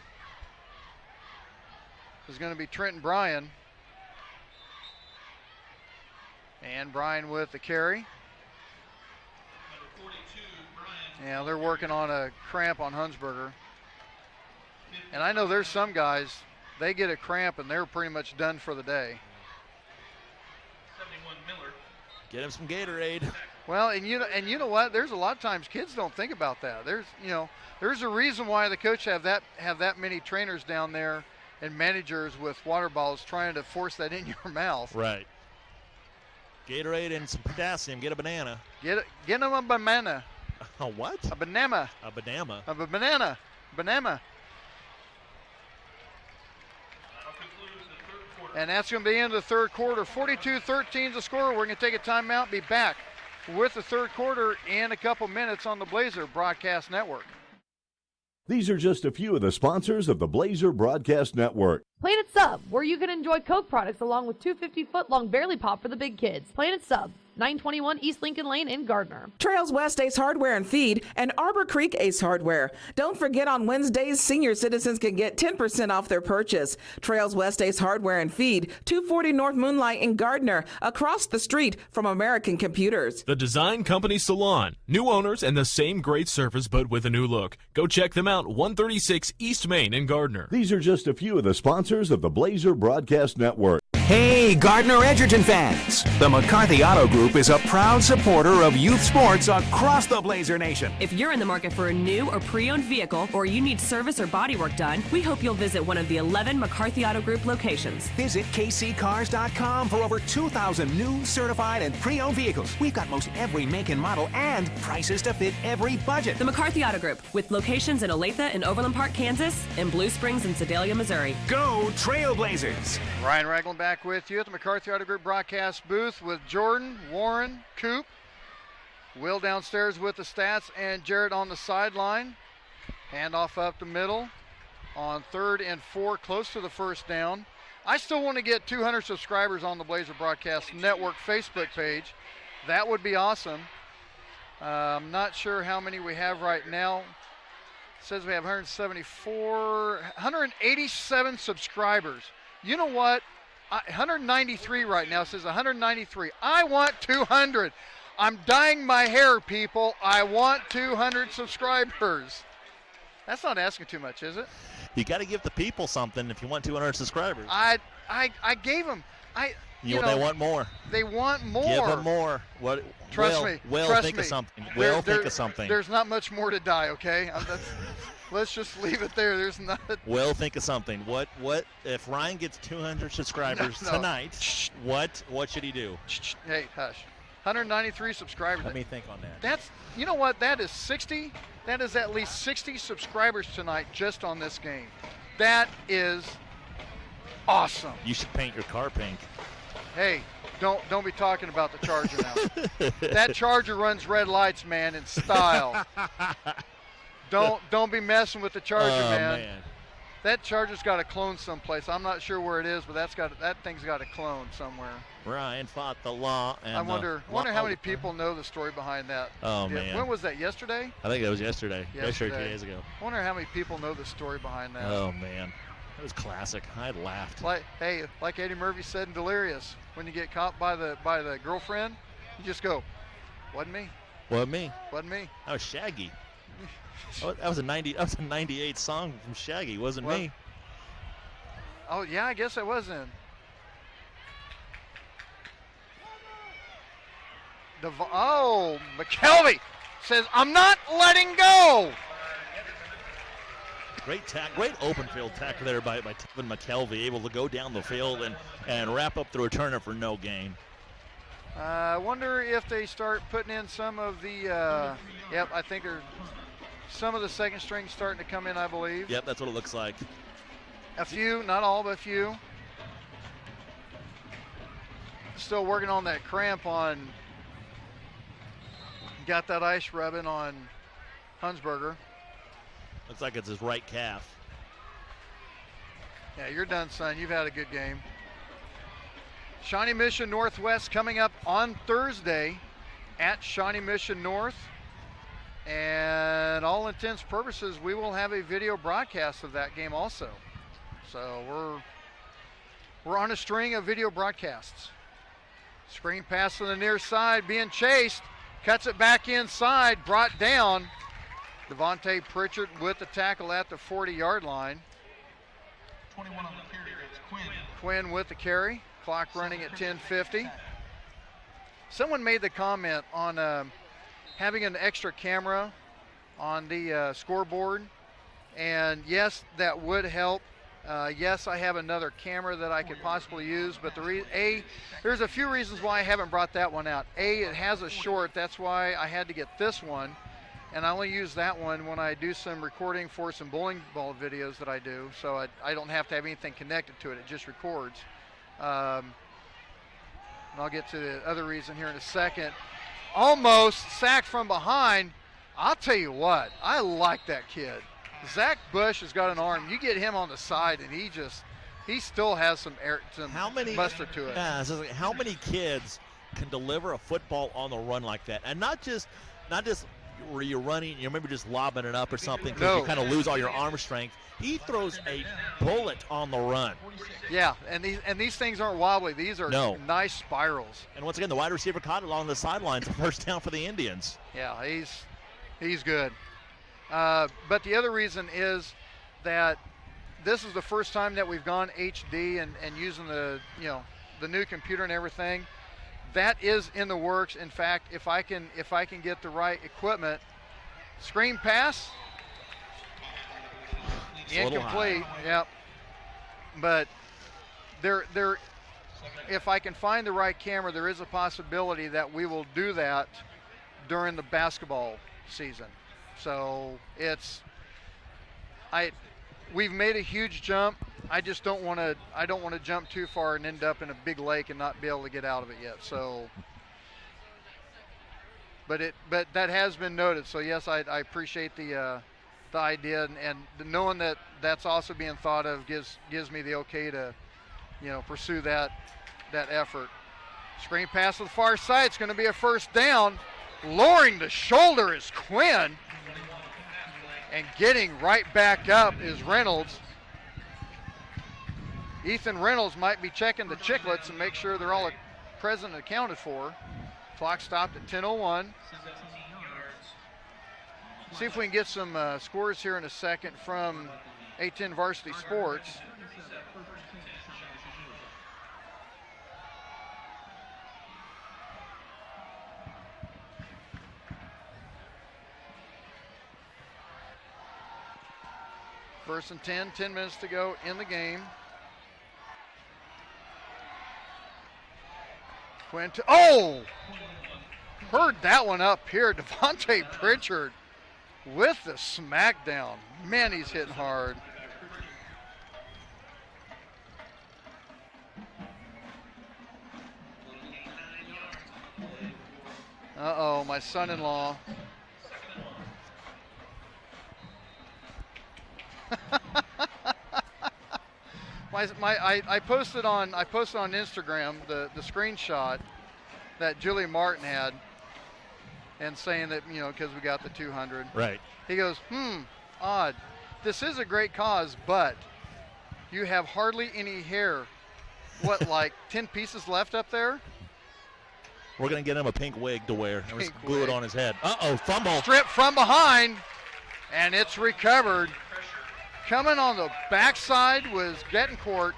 is going to be Trenton Bryan. And Bryan with the carry. Yeah, they're working on a cramp on Hunsberger. And I know there's some guys, they get a cramp and they're pretty much done for the day. 71 Miller. Get him some Gatorade. Well, and you know what? There's a lot of times kids don't think about that. There's a reason why the coach have that many trainers down there and managers with water bottles trying to force that in your mouth. Right. Gatorade and some potassium. Get a banana. Get them a banana. A what? A banana. A banana. A banana. Banana. And that's going to be the end of the third quarter. 42-13 the score. We're going to take a timeout, be back with the third quarter in a couple minutes on the Blazer Broadcast Network. These are just a few of the sponsors of the Blazer Broadcast Network. Planet Sub, where you can enjoy Coke products along with 250-foot-long Barely Pop for the big kids. Planet Sub, 921 East Lincoln Lane in Gardner. Trails West Ace Hardware and Feed and Arbor Creek Ace Hardware. Don't forget on Wednesdays, senior citizens can get 10% off their purchase. Trails West Ace Hardware and Feed, 240 North Moonlight in Gardner, across the street from American Computers. The Design Company Salon. New owners and the same great service but with a new look. Go check them out, 136 East Main in Gardner. These are just a few of the sponsors of the Blazer Broadcast Network. Hey, Gardner Edgerton fans! The McCarthy Auto Group is a proud supporter of youth sports across the Blazer Nation. If you're in the market for a new or pre-owned vehicle, or you need service or body work done, we hope you'll visit one of the 11 McCarthy Auto Group locations. Visit kccars.com for over 2,000 new, certified, and pre-owned vehicles. We've got most every make and model and prices to fit every budget. The McCarthy Auto Group, with locations in Olathe and Overland Park, Kansas, and Blue Springs and Sedalia, Missouri. Go Trailblazers! Ryan Ragland back with you at the McCarthy Auto Group broadcast booth with Jordan, Warren, Coop, Will downstairs with the stats, and Jarrett on the sideline. Handoff up the middle on 3rd and 4, close to the first down. I still want to get 200 subscribers on the Blazer Broadcast Network Facebook page. That would be awesome. I'm not sure how many we have right now. It says we have 187 subscribers. You know what? 193 right now. It says 193. I want 200. I'm dyeing my hair, people. I want 200 subscribers. That's not asking too much, is it? You got to give the people something if you want 200 subscribers. I gave them. They want more. They want more. Give them more. What? Trust me. Will think of something. Will think of something. There's not much more to dye, okay? Let's just leave it there. There's not. Will think of something. What if Ryan gets 200 subscribers tonight? What should he do? Hey, hush. 193 subscribers. Let me think on that. That's, you know what? That is 60. That is at least 60 subscribers tonight just on this game. That is awesome. You should paint your car pink. Hey, don't be talking about the Charger now. That Charger runs red lights, man, in style. Don't be messing with the Charger, man. That Charger's got a clone someplace. I'm not sure where it is, but that thing's got a clone somewhere. Ryan fought the law. And I wonder how many people know the story behind that. Oh, man. When was that, yesterday? I think it was yesterday. Yesterday, 2 days ago. I wonder how many people know the story behind that. Oh, man. It was classic. I laughed. Like Eddie Murphy said in Delirious, when you get caught by the girlfriend, you just go, wasn't me. Wasn't me. Wasn't me. That was Shaggy. That was a 98 song from Shaggy. Wasn't me. Oh yeah, I guess I was in. McKelvey says, I'm not letting go. Great open field tackle there by Tevin McKelvey, able to go down the field and wrap up the returner for no gain. I wonder if they start putting in some of the, I think some of the second string starting to come in, I believe. Yep, that's what it looks like. A few, not all, but a few. Still working on that cramp on, got that ice rubbing on Hunsberger. Looks like it's his right calf. Yeah, you're done, son. You've had a good game. Shawnee Mission Northwest coming up on Thursday at Shawnee Mission North. And all intents and purposes, we will have a video broadcast of that game also. So we're on a string of video broadcasts. Screen pass on the near side, being chased. Cuts it back inside, brought down Devontae Pritchard with the tackle at the 40-yard line. 21 on the carry. It's Quinn. Quinn with the carry. Clock running at 10:50. Someone made the comment on having an extra camera on the scoreboard, and yes, that would help. Yes, I have another camera that I could possibly use, but there's a few reasons why I haven't brought that one out. It has a short, that's why I had to get this one, and I only use that one when I do some recording for some bowling ball videos that I do, so I don't have to have anything connected to it, it just records. And I'll get to the other reason here in a second. Almost sacked from behind. I'll tell you what, I like that kid. Zach Bush has got an arm. You get him on the side, and he still has some mustard to it. Yeah, so how many kids can deliver a football on the run like that? And not just where you're running, you're maybe just lobbing it up or something because you kind of lose all your arm strength. He throws a bullet on the run. Yeah, and these things aren't wobbly. These are nice spirals. And once again, the wide receiver caught it along the sidelines, a first down for the Indians. Yeah, he's good. But the other reason is that this is the first time that we've gone HD and using the new computer and everything. That is in the works. In fact, if I can get the right equipment, screen pass, incomplete. Yep. But if I can find the right camera, there is a possibility that we will do that during the basketball season. So we've made a huge jump. I just don't want to jump too far and end up in a big lake and not be able to get out of it yet. So, but that has been noted. So yes, I appreciate the idea, and knowing that that's also being thought of gives me the okay to, pursue that effort. Screen pass to the far side. It's going to be a first down. Lowering the shoulder is Quinn. And getting right back up is Reynolds. Ethan Reynolds might be checking the chicklets and make sure they're all present and accounted for. Clock stopped at 10:01. See if we can get some scores here in a second from A10 Varsity Sports. First and 10 minutes to go in the game. Heard that one up here. Devontae Pritchard with the smackdown. Man, he's hitting hard. Uh-oh, my son-in-law. I posted on Instagram the screenshot that Julie Martin had, and saying that because we got the 200. Right. He goes, odd. This is a great cause, but you have hardly any hair. What, like 10 pieces left up there? We're gonna get him a pink wig to wear and just glue it on his head. Fumble. Strip from behind, and it's recovered. Coming on the backside was Gettencourt.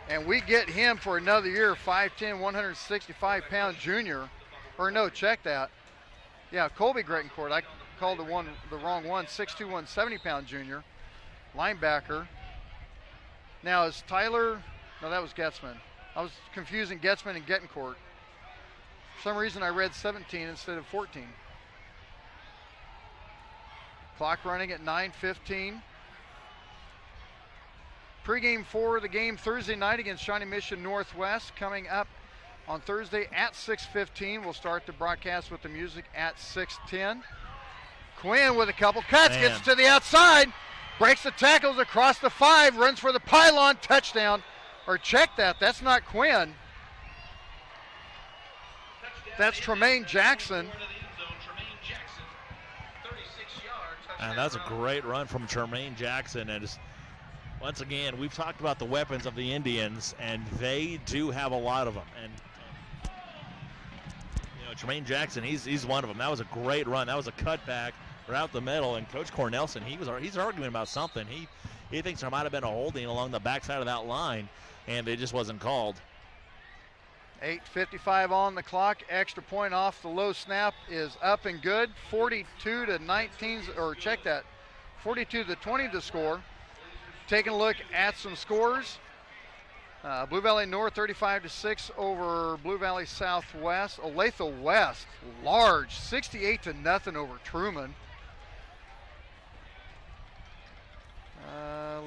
And we get him for another year, 5'10", 165-pound junior. Or no, check that. Yeah, Colby Gettencourt. I called the wrong one, 6'2", 170-pound junior. Linebacker. Now is Tyler, no, that was Getzman. I was confusing Getzman and Gettencourt. For some reason I read 17 instead of 14. Clock running at 9:15. Pregame for the game Thursday night against Shawnee Mission Northwest coming up on Thursday at 6:15. We'll start the broadcast with the music at 6:10. Quinn with a couple cuts, gets to the outside, breaks the tackles across the 5, runs for the pylon, touchdown. Or check that, that's not Quinn. That's Tremaine Jackson. And that's a great run from Tremaine Jackson. And once again, we've talked about the weapons of the Indians, and they do have a lot of them. And Jermaine Jackson, he's one of them. That was a great run. That was a cutback right out the middle. And Coach Cornelson, he's arguing about something. He thinks there might have been a holding along the backside of that line, and it just wasn't called. 8:55 on the clock. Extra point off the low snap is up and good. 42-19, or check that, 42-20 to score. Taking a look at some scores. Blue Valley North 35-6 over Blue Valley Southwest. Olathe West, large, 68-0 over Truman.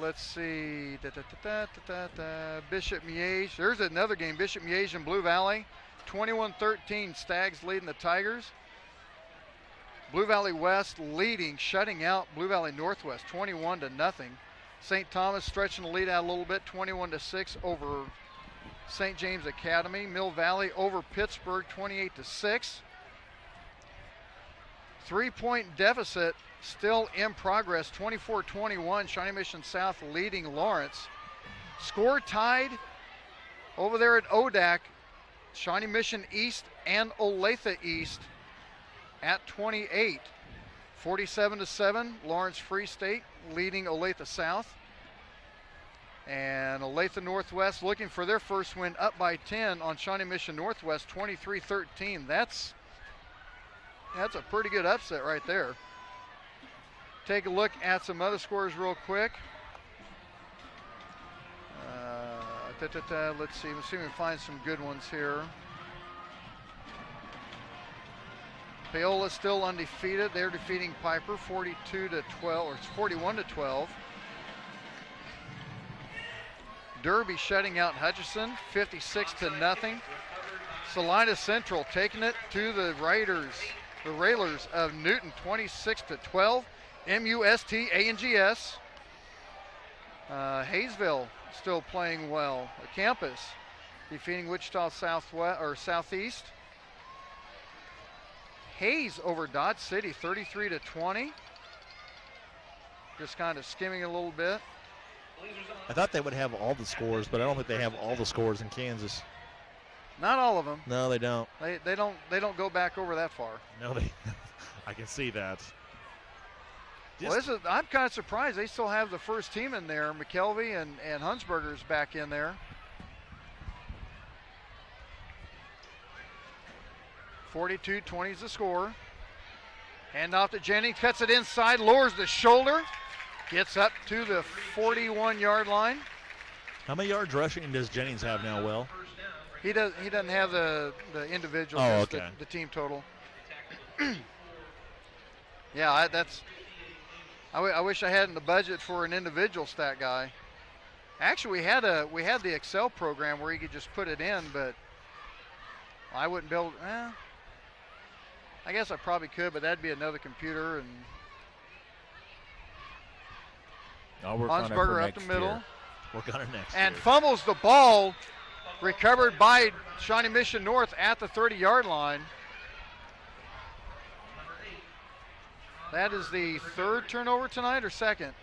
Let's see. Bishop Miege. There's another game. Bishop Miege and Blue Valley. 21-13. Stags leading the Tigers. Blue Valley West leading, shutting out Blue Valley Northwest 21-0. St. Thomas stretching the lead out a little bit, 21-6 over St. James Academy. Mill Valley over Pittsburgh, 28-6. 3-point deficit still in progress, 24-21. Shawnee Mission South leading Lawrence. Score tied over there at ODAC, Shawnee Mission East and Olathe East at 28. 47-7, Lawrence Free State leading Olathe South. And Olathe Northwest looking for their first win, up by 10 on Shawnee Mission Northwest, 23-13. That's a pretty good upset right there. Take a look at some other scores real quick. Let's see if we can find some good ones here. Paola still undefeated. They're defeating Piper 42-12, or it's 41-12. Derby shutting out Hutchinson 56-0. Salina Central taking it to the Railers of Newton 26-12. MUST A&GS. Hayesville still playing well. The campus defeating Wichita Southeast. Hayes over Dodge City 33-20. Just kind of skimming a little bit. I thought they would have all the scores, but I don't think they have all the scores in Kansas. Not all of them. No, they don't. They don't go back over that far. No, I can see that. Well, I'm kind of surprised they still have the first team in there. McKelvey and Hunsberger's back in there. 42-20 is the score. Hand off to Jennings, cuts it inside, lowers the shoulder, gets up to the 41-yard line. How many yards rushing does Jennings have now, Will? He doesn't have the individual, okay. the team total. Yeah, I wish I had the budget for an individual stat guy. Actually, we had the Excel program where you could just put it in, but I wouldn't be able. I guess I probably could, but that'd be another computer. And I'll work on it for Hansberger up next the middle. year. Work on it next and year. Fumbles the ball, recovered by Shawnee Mission North at the 30-yard line. That is the third turnover tonight, or second?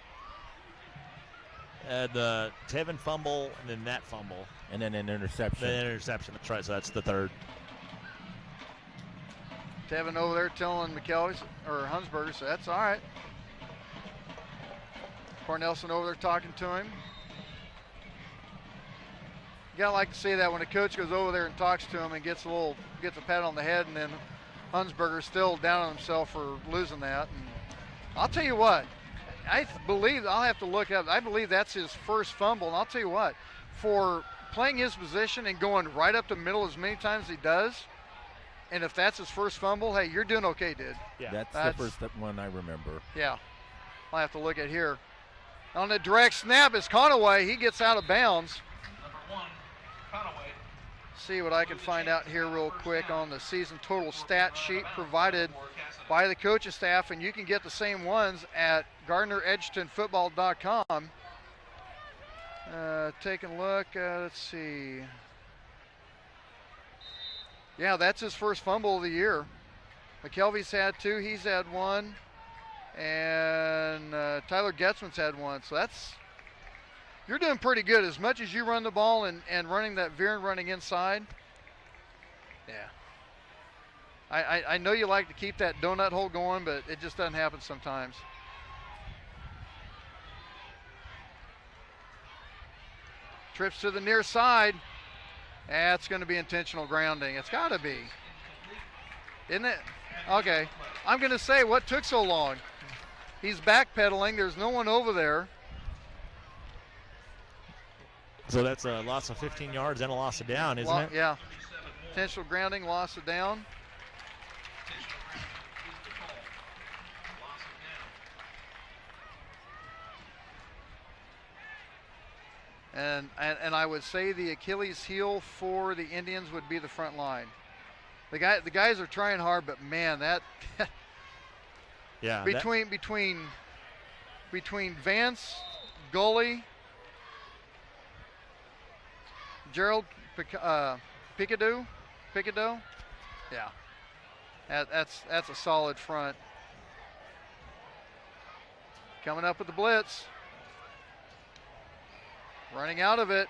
The Tevin fumble, and then that fumble. And then an interception. Then an interception, that's right, so that's the third. Tevin over there telling McKelvey, or Hunsberger, so that's all right. Cornelson over there talking to him. You gotta like to see that when a coach goes over there and talks to him and gets a pat on the head, and then Hunsberger's still down on himself for losing that. And I'll tell you what, I believe that's his first fumble. And I'll tell you what, for playing his position and going right up the middle as many times as he does, and if that's his first fumble, hey, you're doing okay, dude. Yeah. That's the first one I remember. Yeah, I'll have to look at here. On the direct snap is Conaway. He gets out of bounds. Number 1, Conaway. See what I can find out here real quick on the season total stat sheet provided by the coaching staff, and you can get the same ones at GardnerEdgertonFootball.com. Taking a look, let's see. Yeah, that's his first fumble of the year. McKelvey's had 2, he's had 1, and Tyler Getzman's had 1. So you're doing pretty good. As much as you run the ball and running that veer and running inside. Yeah. I know you like to keep that donut hole going, but it just doesn't happen sometimes. Trips to the near side. That's going to be intentional grounding. It's got to be. Isn't it? Okay. I'm going to say, what took so long? He's backpedaling. There's no one over there. So that's a loss of 15 yards and a loss of down, isn't it? Yeah. Intentional grounding, loss of down. And I would say the Achilles heel for the Indians would be the front line. The guys are trying hard, but man, that yeah. between Vance, Gully, Gerald Picado, yeah, that's a solid front. Coming up with the blitz. Running out of it.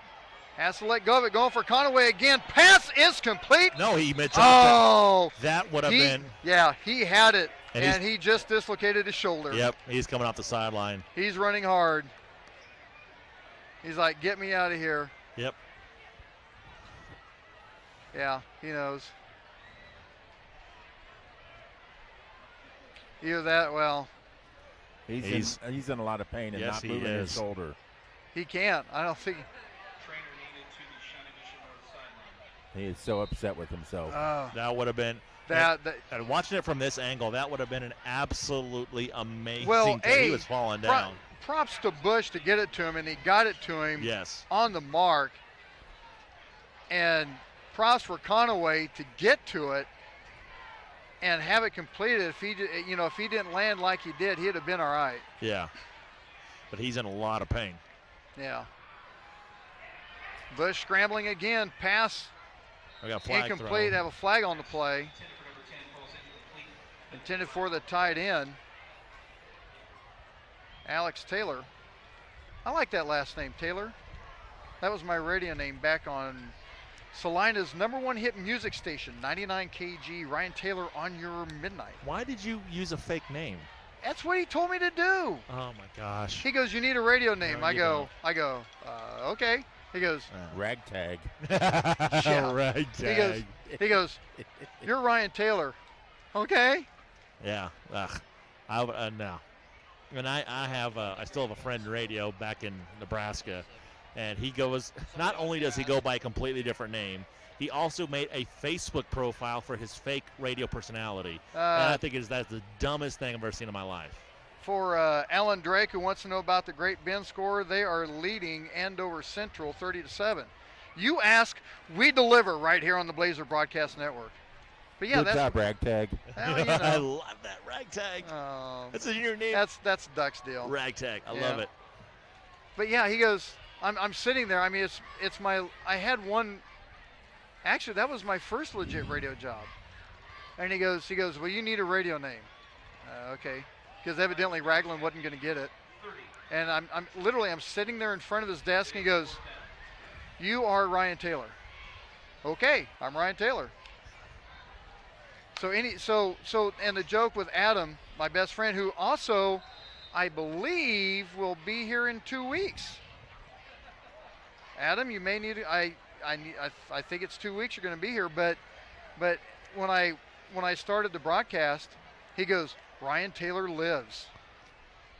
Has to let go of it. Going for Conaway again. Pass is complete. No, he missed. Oh. That would have been. Yeah, he had it, and he just dislocated his shoulder. Yep, he's coming off the sideline. He's running hard. He's like, get me out of here. Yep. Yeah, he knows. Either that, well. He's in a lot of pain and not moving his shoulder. He can't. I don't think. He is so upset with himself. That would have been. And watching it from this angle, that would have been an absolutely amazing thing. He was falling down. Props to Bush to get it to him, and he got it to him on the mark. And props for Conaway to get to it and have it completed. If he didn't land like he did, he'd have been all right. Yeah. But he's in a lot of pain. Yeah. Bush scrambling again. Pass incomplete. Have a flag on the play. Intended for the tight end, Alex Taylor. I like that last name, Taylor. That was my radio name back on Salina's #1 hit music station, 99 KG. Ryan Taylor on your midnight. Why did you use a fake name? That's what he told me to do. Oh my gosh. He goes, you need a radio name. No, I go, okay. He goes, Ragtag. Yeah. Ragtag. He goes, you're Ryan Taylor. Okay. Yeah. No. And I still have a friend in radio back in Nebraska, and he goes, not only does he go by a completely different name, he also made a Facebook profile for his fake radio personality. And I think that's the dumbest thing I've ever seen in my life. For Alan Drake, who wants to know about the Great Bend score, they are leading Andover Central 30-7. You ask, we deliver right here on the Blazer Broadcast Network. But yeah, good job, Ragtag. Well, I love that, Ragtag. That's your name. That's Duck's deal. Ragtag. I love it. But yeah, he goes, I'm sitting there. I mean, it's my. I had one. Actually, that was my first legit radio job. And he goes, well, you need a radio name. Okay. Because evidently Raglan wasn't going to get it. And I'm sitting there in front of his desk, and he goes, you are Ryan Taylor. Okay, I'm Ryan Taylor. So and the joke with Adam, my best friend, who also, I believe, will be here in 2 weeks. Adam, you may need to, I think it's 2 weeks you're going to be here, but when I started the broadcast, he goes, Ryan Taylor lives.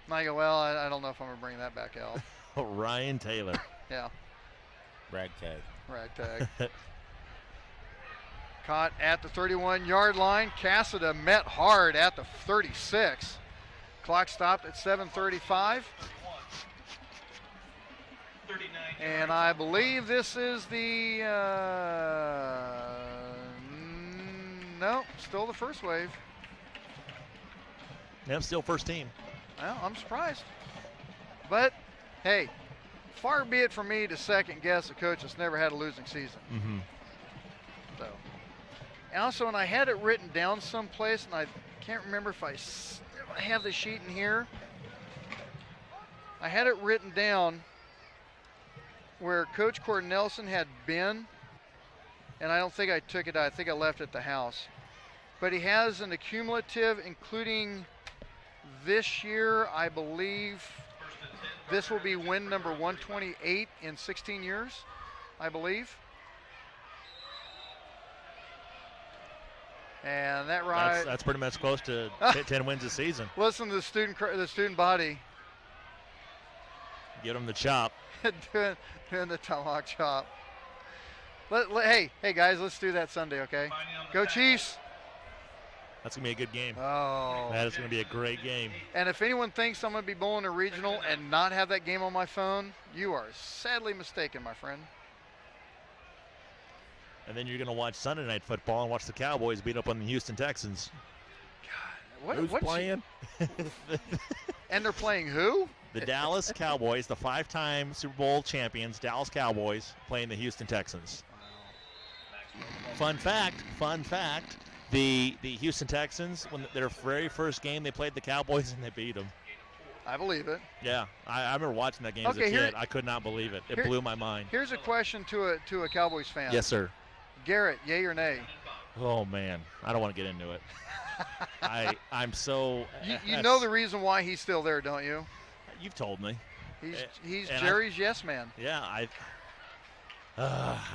And I go, well, I don't know if I'm going to bring that back out. Ryan Taylor. Yeah. Ragtag. Caught at the 31-yard line. Cassida met hard at the 36. Clock stopped at 7:35. And I believe this is the, no, still the first wave. Yeah, still first team. Well, I'm surprised. But, hey, far be it from me to second guess a coach that's never had a losing season. Mm-hmm. So, and also, and I had it written down someplace, and I can't remember if I have the sheet in here. I had it written down where Coach Cornelson had been, and I don't think I took it. I think I left it at the house. but he has an accumulative, including this year, I believe. This will be win number 128 in 16 years, I believe. And that right. That's pretty much close to 10 wins a season. Listen to the student body. Get him the chop. doing the tomahawk chop. Hey guys, let's do that Sunday, okay? Go Chiefs. That's going to be a good game. Oh. That is going to be a great game. And if anyone thinks I'm going to be bowling a regional and not have that game on my phone, you are sadly mistaken, my friend. And then you're going to watch Sunday Night Football and watch the Cowboys beat up on the Houston Texans. God, who's playing? And they're playing who? The Dallas Cowboys, the 5-time Super Bowl champions, Dallas Cowboys, playing the Houston Texans. Fun fact, the Houston Texans, when their very first game, they played the Cowboys and they beat them. I believe it. Yeah, I remember watching that game as a kid. I could not believe it. It blew my mind. Here's a question to a Cowboys fan. Yes, sir. Garrett, yay or nay? Oh, man. I don't want to get into it. I'm so... You know the reason why he's still there, don't you? You've told me. He's Jerry's yes man. Yeah, I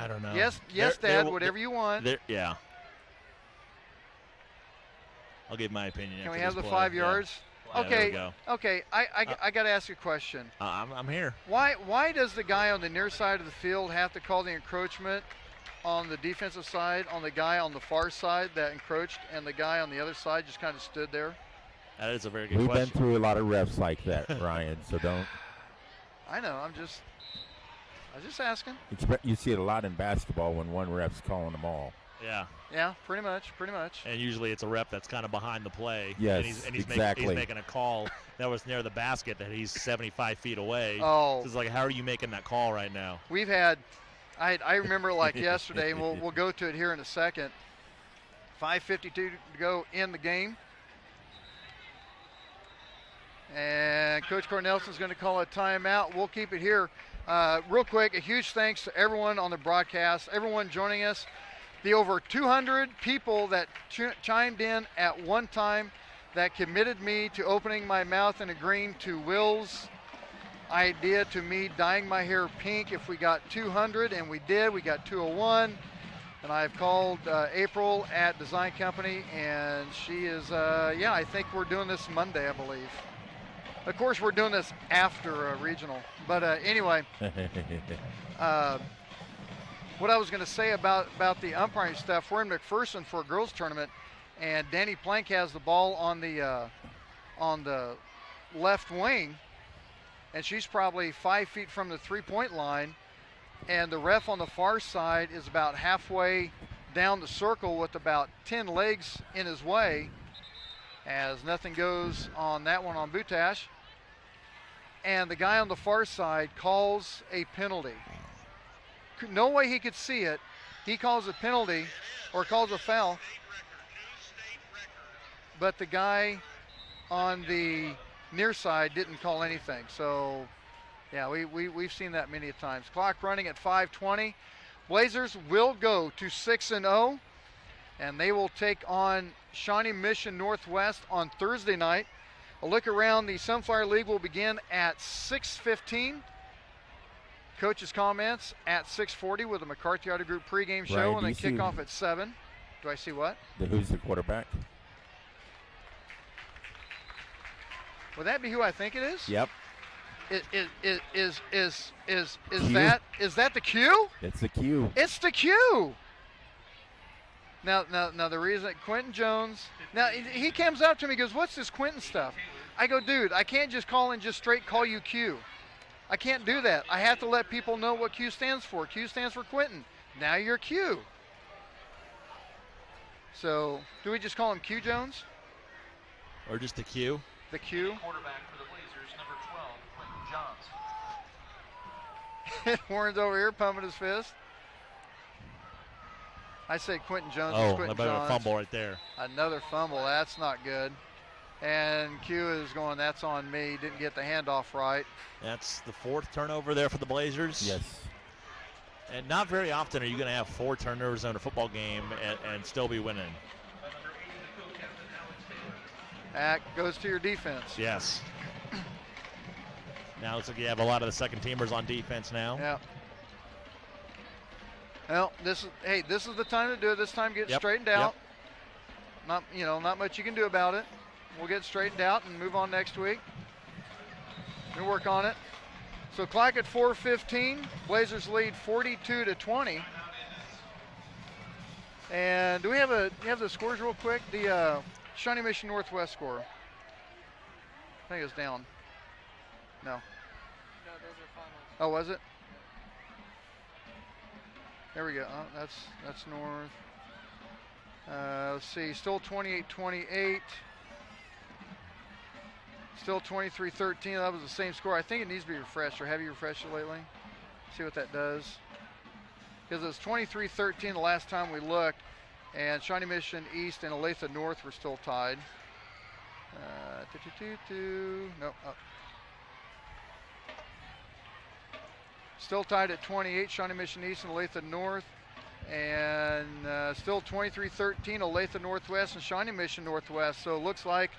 don't know. Yes, Dad, whatever you want. Yeah. I'll give my opinion. Can we have the 5 yards? Yeah, okay. there we go. Okay. I got to ask you a question. I'm here. Why does the guy on the near side of the field have to call the encroachment on the defensive side on the guy on the far side that encroached, and the guy on the other side just kind of stood there? That is a very good question. We've been through a lot of refs like that, Ryan, so don't. I know. I was just asking. You see it a lot in basketball when one ref's calling them all. Yeah. Yeah, pretty much. And usually it's a rep that's kind of behind the play. Yes, and he's exactly. He's making a call that was near the basket that he's 75 feet away. Oh. So it's like, how are you making that call right now? We've had, I remember like yesterday, and we'll go to it here in a second. 5:52 to go in the game. And Coach Cornelson's going to call a timeout. We'll keep it here. Real quick, a huge thanks to everyone on the broadcast, everyone joining us. The over 200 people that chimed in at one time that committed me to opening my mouth and agreeing to Will's idea to me dyeing my hair pink if we got 200, and we did. We got 201. And I've called April at Design Company, and she is, I think we're doing this Monday, I believe. Of course, we're doing this after a regional. But anyway, what I was going to say about the umpiring stuff, we're in McPherson for a girls tournament, and Danny Plank has the ball on the left wing, and she's probably 5 feet from the three-point line, and the ref on the far side is about halfway down the circle with about 10 legs in his way, as nothing goes on that one on Butash. And the guy on the far side calls a penalty. No way he could see it. He calls a penalty or calls a foul. But the guy on the near side didn't call anything. So, yeah, we've seen that many times. Clock running at 5:20. Blazers will go to 6-0, and they will take on Shawnee Mission Northwest on Thursday night. A look around the Sunflower League will begin at 6:15. Coach's comments at 6:40 with the McCarthy Auto Group pregame show, Ryan, and then kick off at 7. Do I see what? Who's the quarterback? Would that be who I think it is? Yep. Is Q. that the Q? It's the Q. It's the Q. Now the reason Quentin Jones. Now he comes up to me and goes, "What's this Quentin stuff?" I go, "Dude, I can't just call and just straight call you Q. I can't do that. I have to let people know what Q stands for. Q stands for Quentin. Now you're Q." So do we just call him Q Jones? Or just the Q? The Q. Quarterback for the Blazers, number 12, Quentin Johns. Warren's over here pumping his fist. I say Quentin Jones. Oh, Quentin about Johns. a fumble right there. Another fumble. That's not good. And Q is going, that's on me. Didn't get the handoff right. That's the fourth turnover there for the Blazers. Yes. And not very often are you going to have 4 turnovers in a football game and still be winning. goes to your defense. Yes. Now it's like you have a lot of the second teamers on defense now. Yeah. Well, this is the time to do it. This time get straightened out. Not much you can do about it. We'll get straightened out and move on next week. We'll work on it. So clock at 4:15. Blazers lead 42-20. And do we have the scores real quick? The Shawnee Mission Northwest score. I think it's down. No. No, those are finals. Oh, was it? There we go. Oh, that's North. Let's see. Still 28-28. Still 23-13. That was the same score. I think it needs to be refreshed. Or have you refreshed it lately? See what that does. Because it was 23-13 the last time we looked, and Shawnee Mission East and Olathe North were still tied. Nope. Oh. Still tied at 28, Shawnee Mission East and Olathe North. And still 23-13, Olathe Northwest and Shawnee Mission Northwest. So it looks like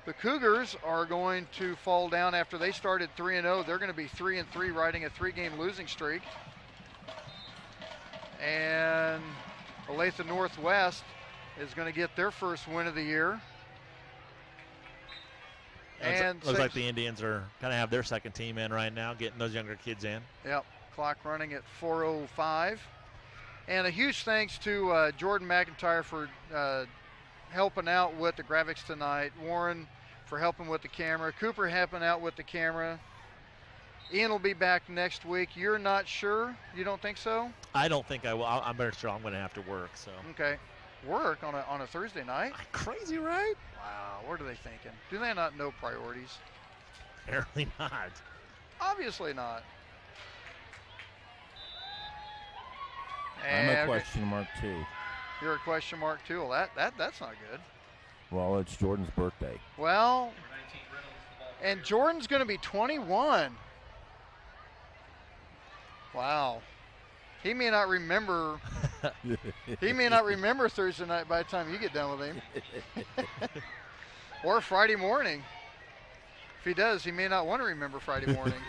the Cougars are going to fall down after they started 3-0. They're going to be 3-3, riding a 3-game losing streak. And Olathe Northwest is going to get their first win of the year. And looks like the Indians are kind of have their second team in right now, getting those younger kids in. Yep, clock running at 4:05. And a huge thanks to Jordan McIntyre for helping out with the graphics tonight. Warren for helping with the camera. Cooper helping out with the camera. Ian will be back next week. You're not sure? You don't think so? I don't think I will. I'm very sure I'm going to have to work. So. Okay. Work on a Thursday night? Crazy, right? Wow. What are they thinking? Do they not know priorities? Apparently not. Obviously not. I'm a question mark too. You're a question mark too. Well, that's not good. Well, it's Jordan's birthday. Well, and Jordan's going to be 21. Wow. He may not remember. He may not remember Thursday night by the time you get done with him. Or Friday morning. If he does, he may not want to remember Friday morning.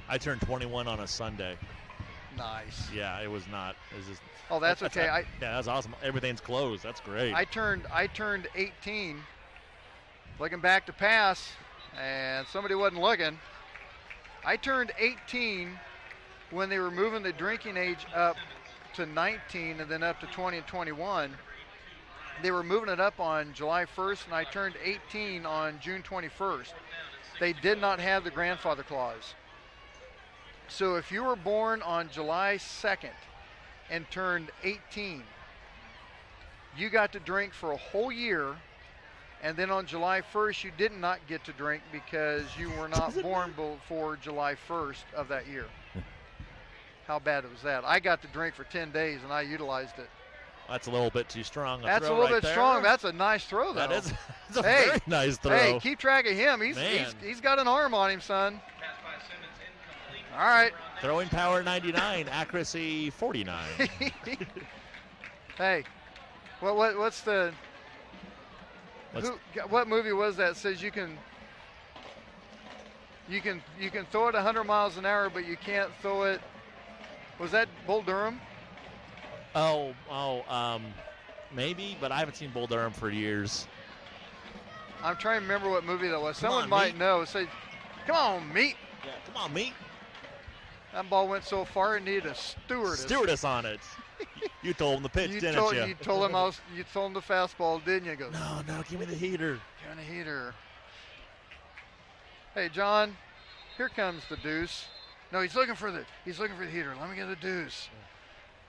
I turned 21 on a Sunday. Nice. Yeah, it was not. It was just, oh, that's okay. Yeah, that's awesome. Everything's closed. That's great. I turned 18. Looking back to pass, and somebody wasn't looking. I turned 18 when they were moving the drinking age up to 19 and then up to 20 and 21. They were moving it up on July 1st, and I turned 18 on June 21st. They did not have the grandfather clause. So if you were born on July 2nd and turned 18, you got to drink for a whole year. And then on July 1st, you did not get to drink because you were not born before July 1st of that year. How bad was that? I got to drink for 10 days, and I utilized it. That's a little bit too strong. That's a little bit strong. That's a nice throw, though. That's a very nice throw. Hey, keep track of him. He's got an arm on him, son. All right. Throwing power 99, accuracy 49. Hey, what's the... what movie was that says you can throw it 100 miles an hour, but you can't throw it? Was that Bull Durham? Maybe, but I haven't seen Bull Durham for years. I'm trying to remember what movie that was. Someone might know. Say, come on, meat. Yeah, come on, meat. That ball went so far it needed a stewardess. Stewardess on it. You told him the pitch, didn't you? You told him the fastball, didn't you? He goes, no, give me the heater. Give me the heater. Hey, John, here comes the deuce. No, he's looking for the heater. Let me get the deuce.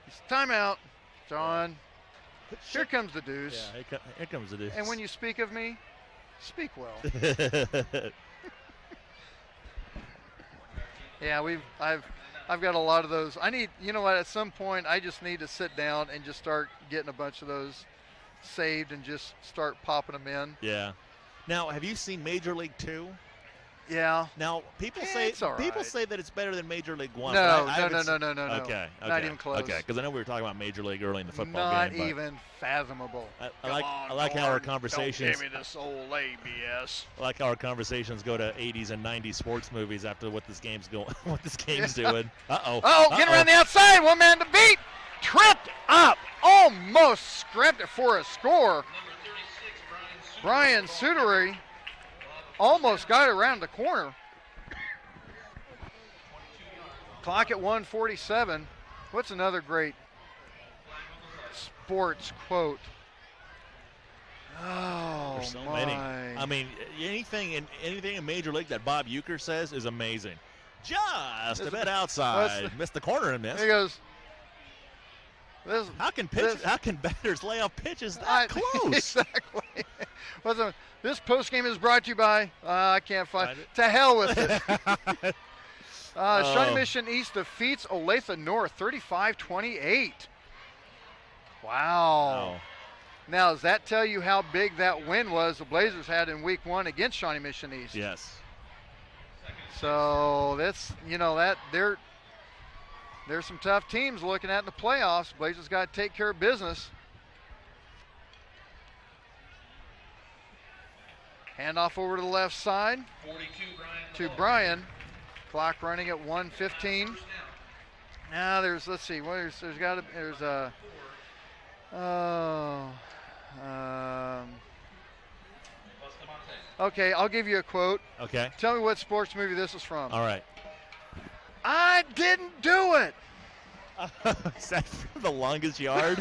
It's timeout, John. Here comes the deuce. Yeah, here comes the deuce. And when you speak of me, speak well. Yeah, I've got a lot of those. I need, you know what, at some point I just need to sit down and just start getting a bunch of those saved and just start popping them in. Yeah. Now, have you seen Major League 2? Yeah. Now people It's all people right. say that it's better than Major League One. No, but I no, haven't no, no, no, no. Okay, Not even close. Okay, because I know we were talking about Major League early in the football Not game. But even fathomable. I like how our conversations. Don't give me this old ABS. I like how our conversations go to 80s and 90s sports movies after what this game's going, what this game's doing. Get around the outside. One man to beat. Tripped up. Almost scrapped it for a score. Brian Sutery almost got it around the corner. Clock at 1:47. What's another great sports quote? Oh, There's so my. many. I mean, anything in Major League that Bob Uecker says is amazing. Just a bit outside. Missed the corner and missed. He goes, how can batters lay off pitches that close? Exactly. This postgame is brought to you by, I can't find it. To hell with it. Shawnee Mission East defeats Olathe North 35-28. Wow. Now, does that tell you how big that win was the Blazers had in week 1 against Shawnee Mission East? Yes. So that's, there's some tough teams looking at in the playoffs. Blazers got to take care of business. Handoff over to the left side to Brian. Clock running at 1:15. Now there's okay, I'll give you a quote. Okay. Tell me what sports movie this is from. All right. I didn't do it. Is that from The Longest Yard?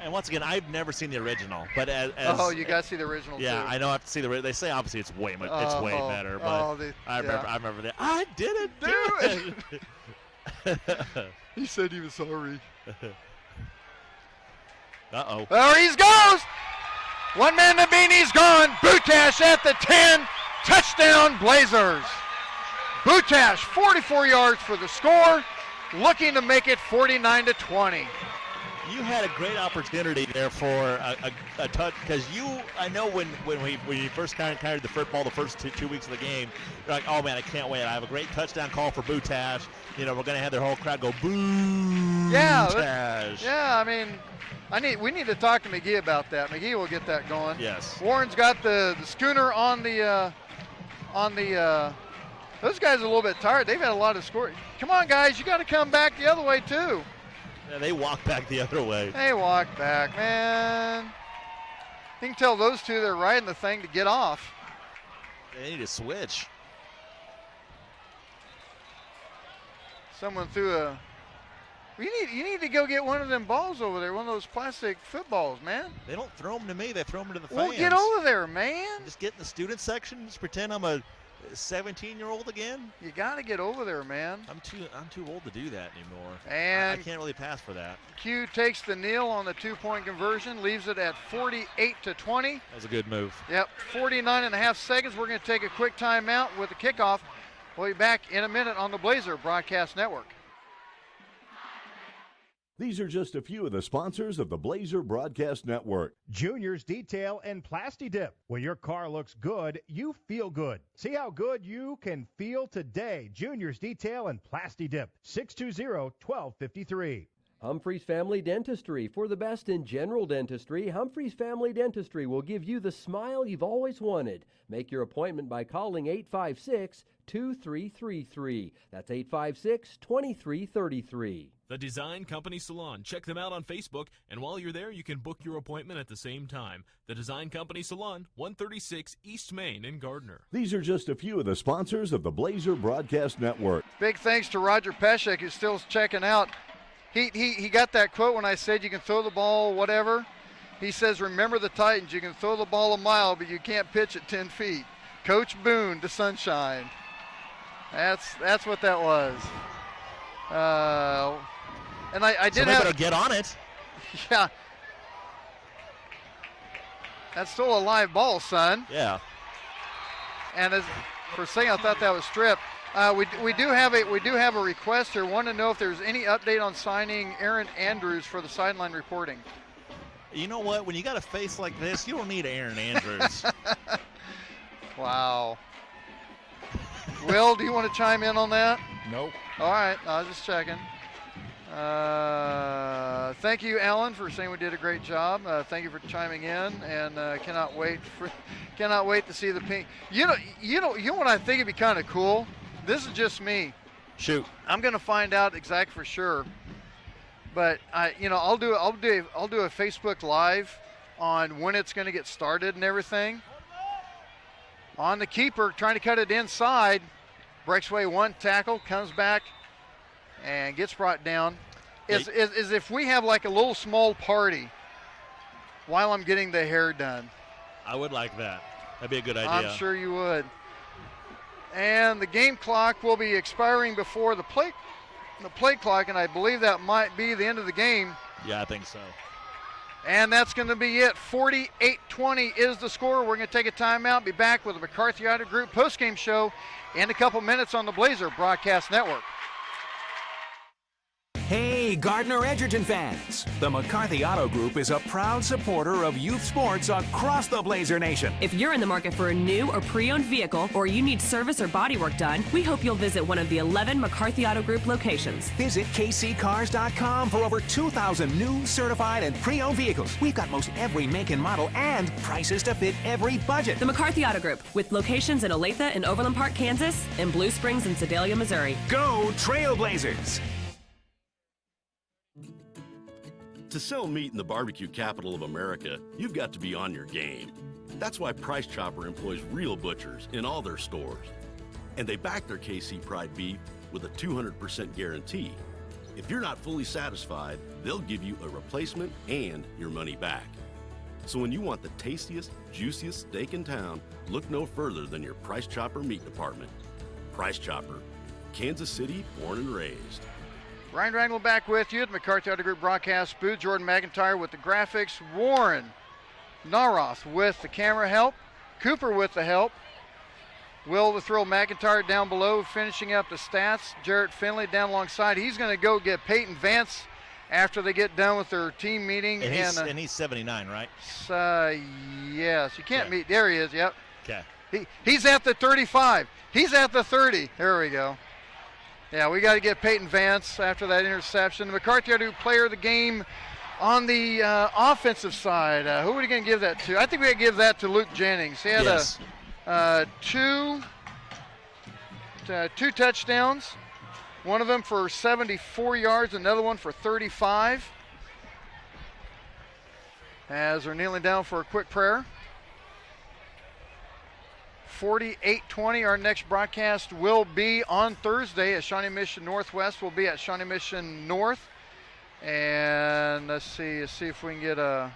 And once again, I've never seen the original, but you got to see the original. Yeah, too. I know I have to see the. They say obviously it's way better, but I remember that. I didn't do it. He said he was sorry. Uh-oh. There he goes. One man to beat, he's gone. Butash at the 10. Touchdown, Blazers. Butash, 44 yards for the score, looking to make it 49-20. You had a great opportunity there for a touch, because I know when you first carried the football the first two weeks of the game, you're like, oh man, I can't wait. I have a great touchdown call for Butash. We're going to have their whole crowd go boo. Yeah, I mean, we need to talk to McGee about that. McGee will get that going. Yes. Warren's got the schooner on the those guys are a little bit tired. They've had a lot of scoring. Come on, guys, you got to come back the other way too. Yeah, they walk back the other way. They walk back, man. You can tell those two, they're riding the thing to get off. They need to switch. Someone threw a. You need to go get one of them balls over there, one of those plastic footballs, man. They don't throw them to me. They throw them to the fans. Well, get over there, man. Just get in the student section. Just pretend I'm a 17-year-old again. You got to get over there, man. I'm too old to do that anymore. And I can't really pass for that. Q takes the kneel on the 2-point conversion, leaves it at 48-20. That was a good move. Yep, 49.5 seconds. We're going to take a quick timeout with the kickoff. We'll be back in a minute on the Blazer Broadcast Network. These are just a few of the sponsors of the Blazer Broadcast Network. Junior's Detail and Plasti Dip. When your car looks good, you feel good. See how good you can feel today. Junior's Detail and Plasti Dip. 620-1253. Humphreys Family Dentistry. For the best in general dentistry, Humphreys Family Dentistry will give you the smile you've always wanted. Make your appointment by calling 856-2333. That's 856-2333. The Design Company Salon. Check them out on Facebook, and while you're there, you can book your appointment at the same time. The Design Company Salon, 136 East Main in Gardner. These are just a few of the sponsors of the Blazer Broadcast Network. Big thanks to Roger Peshek, who's still checking out. He got that quote when I said you can throw the ball, whatever. He says, remember the Titans, you can throw the ball a mile, but you can't pitch it 10 feet. Coach Boone to Sunshine. That's what that was. And I did Somebody better get on it. Yeah. That's still a live ball, son. Yeah. And for a second, I thought that was stripped. We do have a request here. Want to know if there's any update on signing Aaron Andrews for the sideline reporting. You know what? When you got a face like this, you don't need Aaron Andrews. Wow. Will, do you want to chime in on that? Nope. All right, I was just checking. Thank you, Alan, for saying we did a great job. Thank you for chiming in, and cannot wait to see the pink. You know what I think would be kind of cool. This is just me. Shoot. I'm going to find out exact for sure, but I'll do a Facebook Live on when it's going to get started and everything. On the keeper, trying to cut it inside, breaks away one tackle, comes back, and gets brought down. Is if we have like a little small party while I'm getting the hair done. I would like that. That'd be a good idea. I'm sure you would. And the game clock will be expiring before the play clock, and I believe that might be the end of the game. Yeah, I think so. And that's going to be it. 48-20 is the score. We're going to take a timeout, be back with the McCarthy Auto Group postgame show in a couple minutes on the Blazer Broadcast Network. Hey, Gardner Edgerton fans! The McCarthy Auto Group is a proud supporter of youth sports across the Blazer Nation. If you're in the market for a new or pre-owned vehicle, or you need service or body work done, we hope you'll visit one of the 11 McCarthy Auto Group locations. Visit kccars.com for over 2,000 new, certified, and pre-owned vehicles. We've got most every make and model and prices to fit every budget. The McCarthy Auto Group, with locations in Olathe and Overland Park, Kansas, and Blue Springs and Sedalia, Missouri. Go Trailblazers! To sell meat in the barbecue capital of America, you've got to be on your game. That's why Price Chopper employs real butchers in all their stores. And they back their KC Pride beef with a 200% guarantee. If you're not fully satisfied, they'll give you a replacement and your money back. So when you want the tastiest, juiciest steak in town, look no further than your Price Chopper meat department. Price Chopper, Kansas City born and raised. Ryan Wrangle back with you at McCarthy Auto Group broadcast booth. Jordan McIntyre with the graphics. Warren Naroth with the camera help. Cooper with the help. Will the Thrill McIntyre down below finishing up the stats. Jarrett Finley down alongside. He's going to go get Peyton Vance after they get done with their team meeting. And he's 79, right? Yes. You can't meet. There he is. Yep. Okay. He's at the 35. He's at the 30. There we go. Yeah, we got to get Peyton Vance after that interception. The McCarthy Auto player of the game on the offensive side. Who are we going to give that to? I think we got to give that to Luke Jennings. He had two touchdowns, one of them for 74 yards, another one for 35. As they're kneeling down for a quick prayer. 48-20. Our next broadcast will be on Thursday at Shawnee Mission Northwest. We'll be at Shawnee Mission North. And let's see if we can get a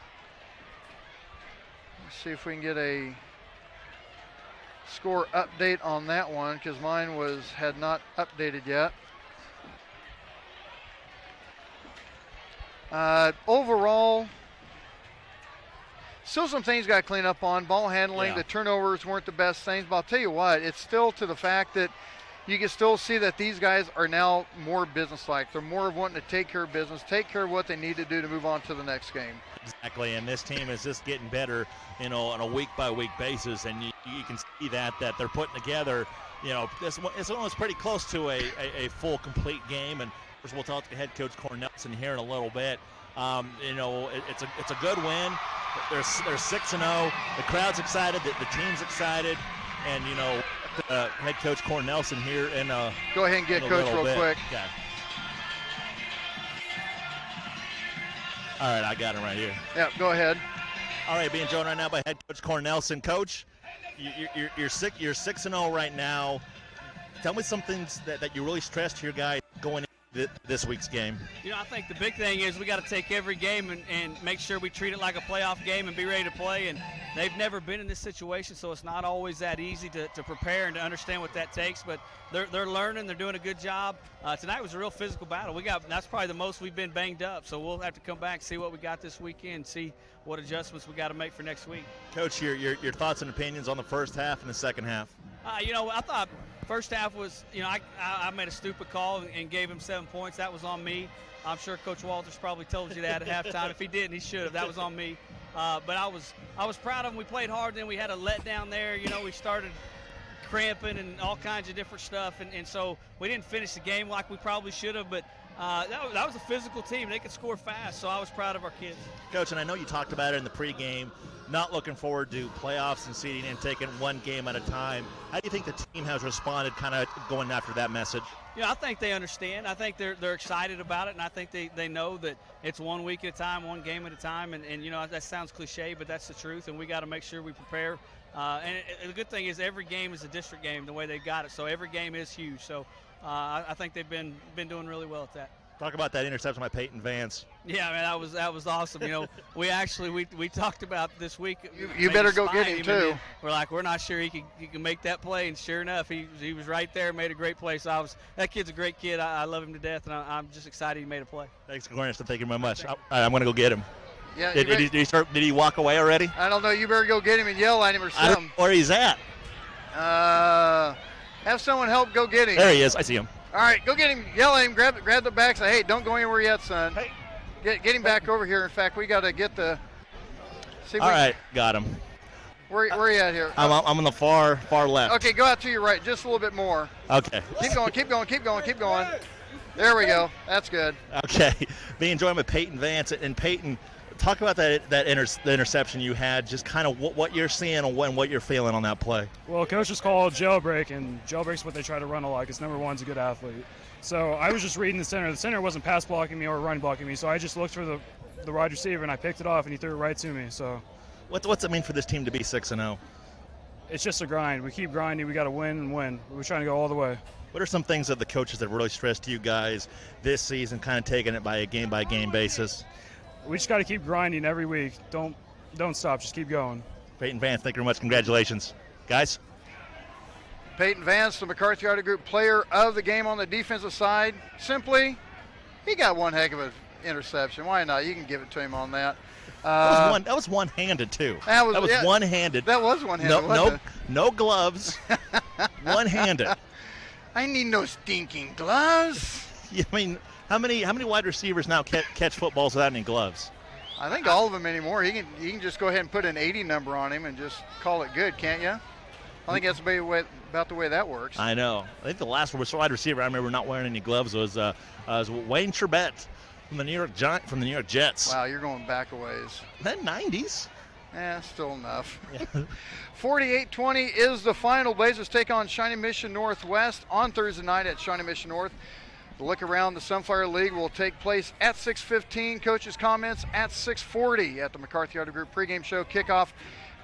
score update on that one, because mine had not updated yet. Overall, still some things got to clean up on. Ball handling, The turnovers weren't the best things, but I'll tell you what, it's still to the fact that you can still see that these guys are now more businesslike. They're more of wanting to take care of business, take care of what they need to do to move on to the next game. Exactly, and this team is just getting better, on a week-by-week basis, and you can see that they're putting together, it's almost pretty close to a full, complete game, and of course we'll talk to head coach Cornelson here in a little bit. It's a good win. They're 6-0. The crowd's excited. The team's excited. And, head coach Cornelson here in go ahead and get coach real quick. Okay. All right, I got him right here. Yep, go ahead. All right, being joined right now by head coach Cornelson. Coach, you're 6-0 right now. Tell me some things that you really stressed to your guys going this week's game. I think the big thing is we got to take every game and make sure we treat it like a playoff game and be ready to play. And they've never been in this situation, so it's not always that easy to prepare and to understand what that takes. But they're learning. They're doing a good job. Tonight was a real physical battle. That's probably the most we've been banged up. So we'll have to come back and see what we got this weekend, see what adjustments we got to make for next week. Coach, your thoughts and opinions on the first half and the second half? I thought first half was, I made a stupid call and gave him 7 points. That was on me. I'm sure Coach Walters probably told you that at halftime. If he didn't, he should have. That was on me. But I was proud of them. We played hard. Then we had a letdown there. We started cramping and all kinds of different stuff, and so we didn't finish the game like we probably should have. But that was a physical team. They could score fast, so I was proud of our kids. Coach, and I know you talked about it in the pregame, not looking forward to playoffs and seeding and taking one game at a time. How do you think the team has responded kind of going after that message? I think they understand. I think they're excited about it, and I think they know that it's 1 week at a time, one game at a time, and that sounds cliche, but that's the truth, and we got to make sure we prepare. And the good thing is every game is a district game the way they got it, so every game is huge. So I think they've been doing really well at that. Talk about that interception by Peyton Vance. Yeah, man, that was awesome. We actually we talked about this week. You better go get him too. We're not sure he can make that play, and sure enough, he was right there, made a great play. So that kid's a great kid. I love him to death, and I'm just excited he made a play. Thanks, Cornerstone. Thank you very much. I'm going to go get him. Yeah. Did he walk away already? I don't know. You better go get him and yell at him or something. I don't know where he's at. Have someone help go get him. There he is. I see him. All right, go get him, yell at him, grab the back, say, hey, don't go anywhere yet, son. Hey. Get him back over here. In fact, we got to get the... All right, got him. Where are you at here? I'm on the far left. Okay, go out to your right, just a little bit more. Okay. Keep going. There we go. That's good. Okay. Be enjoying with Peyton Vance. And Peyton, talk about the interception you had, just kind of what you're seeing and what you're feeling on that play. Well, coach just called jailbreak, and jailbreak's what they try to run a lot because number one's a good athlete. So I was just reading the center. The center wasn't pass blocking me or run blocking me, so I just looked for the wide receiver, and I picked it off, and he threw it right to me. So what's it mean for this team to be 6-0? It's just a grind. We keep grinding. We got to win and win. We're trying to go all the way. What are some things that the coaches have really stressed to you guys this season, kind of taking it by a game-by-game basis? We just got to keep grinding every week. Don't stop. Just keep going. Peyton Vance, thank you very much. Congratulations. Guys? Peyton Vance, the McCarthy Auto Group player of the game on the defensive side. Simply, he got one heck of an interception. Why not? You can give it to him on that. That was one-handed, too. That was one-handed. That was one-handed. No gloves. One-handed. I need no stinking gloves. I mean, how many wide receivers now catch footballs without any gloves? I think all of them anymore. You can just go ahead and put an 80 number on him and just call it good, can't you? I think that's about the way that works. I know. I think the last wide receiver I remember not wearing any gloves was Wayne Charbet from the New York Jets. Wow, you're going back a ways. That 90s. Still enough. 48-20 is the final. Blazers take on Shawnee Mission Northwest on Thursday night at Shawnee Mission North. The look around the Sunfire League will take place at 6:15. Coaches' comments at 6:40 at the McCarthy Auto Group pregame show. Kickoff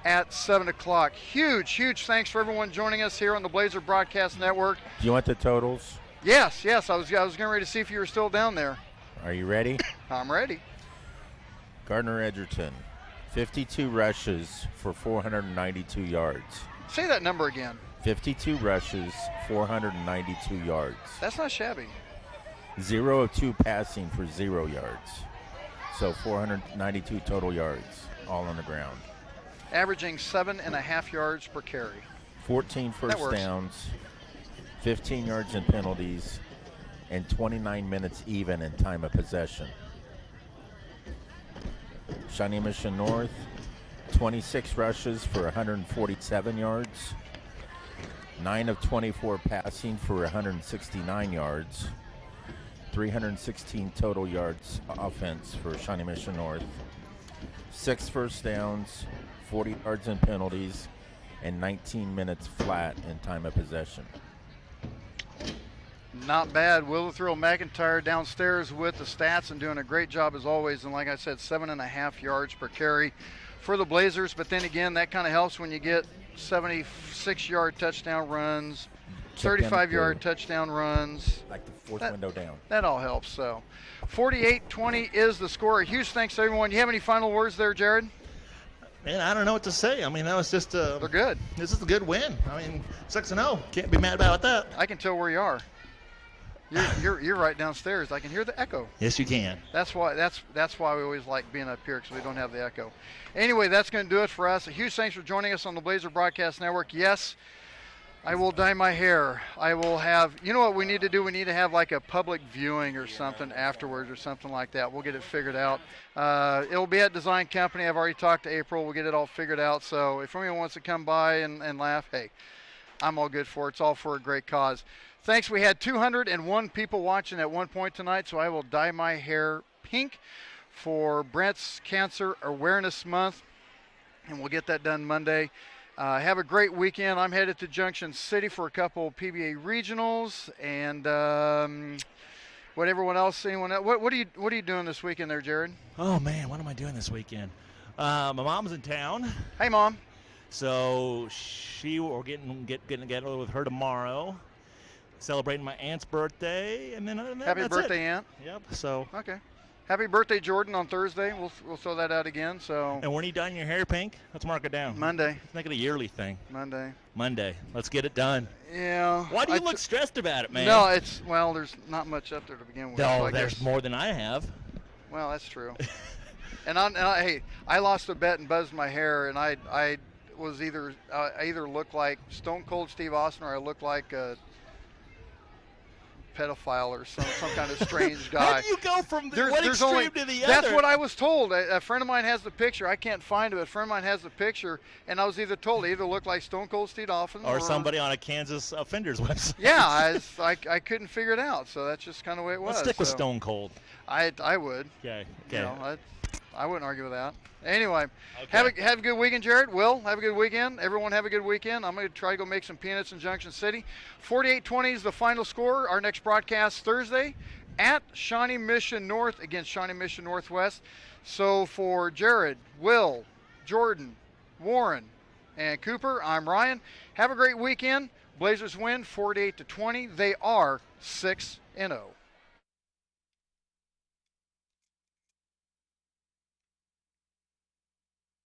at 7 o'clock. Huge thanks for everyone joining us here on the Blazer Broadcast Network. Do you want the totals? Yes. I was getting ready to see if you were still down there. Are you ready? I'm ready. Gardner Edgerton, 52 rushes for 492 yards. Say that number again. 52 rushes, 492 yards. That's not shabby. 0 of 2 passing for 0 yards. So 492 total yards, all on the ground. Averaging 7.5 yards per carry. 14 first downs, 15 yards in penalties, and 29 minutes even in time of possession. Shawnee Mission North, 26 rushes for 147 yards, 9 of 24 passing for 169 yards, 316 total yards offense for Shawnee Mission North, 6 first downs, 40 yards in penalties, and 19 minutes flat in time of possession. Not bad. Will Thrill McIntyre downstairs with the stats and doing a great job as always. And like I said, 7.5 yards per carry for the Blazers. But then again, that kind of helps when you get 76-yard touchdown runs, 35-yard touchdown runs. Like the fourth window down. That all helps. So 48-20 is the score. A huge thanks to everyone. You have any final words there, Jared? Man, I don't know what to say. I mean, that was just they're good. This is a good win. I mean, 6-0. Can't be mad about that. I can tell where you are. You're right downstairs. I can hear the echo. Yes, you can. That's why we always like being up here, because we don't have the echo. Anyway, that's going to do it for us. A huge thanks for joining us on the Blazer Broadcast Network. Yes, I will dye my hair. I will have, you know what we need to do? We need to have like a public viewing or something afterwards or something like that. We'll get it figured out. It'll be at Design Company. I've already talked to April. We'll get it all figured out. So if anyone wants to come by and laugh, hey, I'm all good for it. It's all for a great cause. Thanks. We had 201 people watching at one point tonight, so I will dye my hair pink for Breast Cancer Awareness Month, and we'll get that done Monday. Have a great weekend. I'm headed to Junction City for a couple PBA regionals, and what everyone else. What are you doing this weekend there, Jared? Oh man, what am I doing this weekend? My mom's in town. Hey, Mom. So we're getting together with her tomorrow, celebrating my aunt's birthday, and then other than that, Happy that's birthday, it. Aunt. Yep. So. Okay. Happy birthday, Jordan, on Thursday. We'll throw that out again. So. And when are you dyeing your hair pink? Let's mark it down. Monday. Let's make it a yearly thing. Monday. Let's get it done. Yeah. Why do you look stressed about it, man? No, there's not much up there to begin with. No, so there's more than I have. Well, that's true. Hey, I lost a bet and buzzed my hair, and I was either looked like Stone Cold Steve Austin or I looked like a pedophile or some kind of strange guy. How do you go from one extreme to the other? That's what I was told. A friend of mine has the picture. I can't find it, but a friend of mine has the picture, and I was either told I either looked like Stone Cold Steve Austin or somebody on a Kansas offenders website. Yeah, I couldn't figure it out, so that's just kind of the way it was. Let's stick with Stone Cold. I would. Okay. You know, I wouldn't argue with that. Anyway, have a good weekend, Jared. Will, have a good weekend. Everyone have a good weekend. I'm going to try to go make some peanuts in Junction City. 48-20 is the final score. Our next broadcast Thursday at Shawnee Mission North against Shawnee Mission Northwest. So for Jared, Will, Jordan, Warren, and Cooper, I'm Ryan. Have a great weekend. Blazers win 48-20. They are 6-0.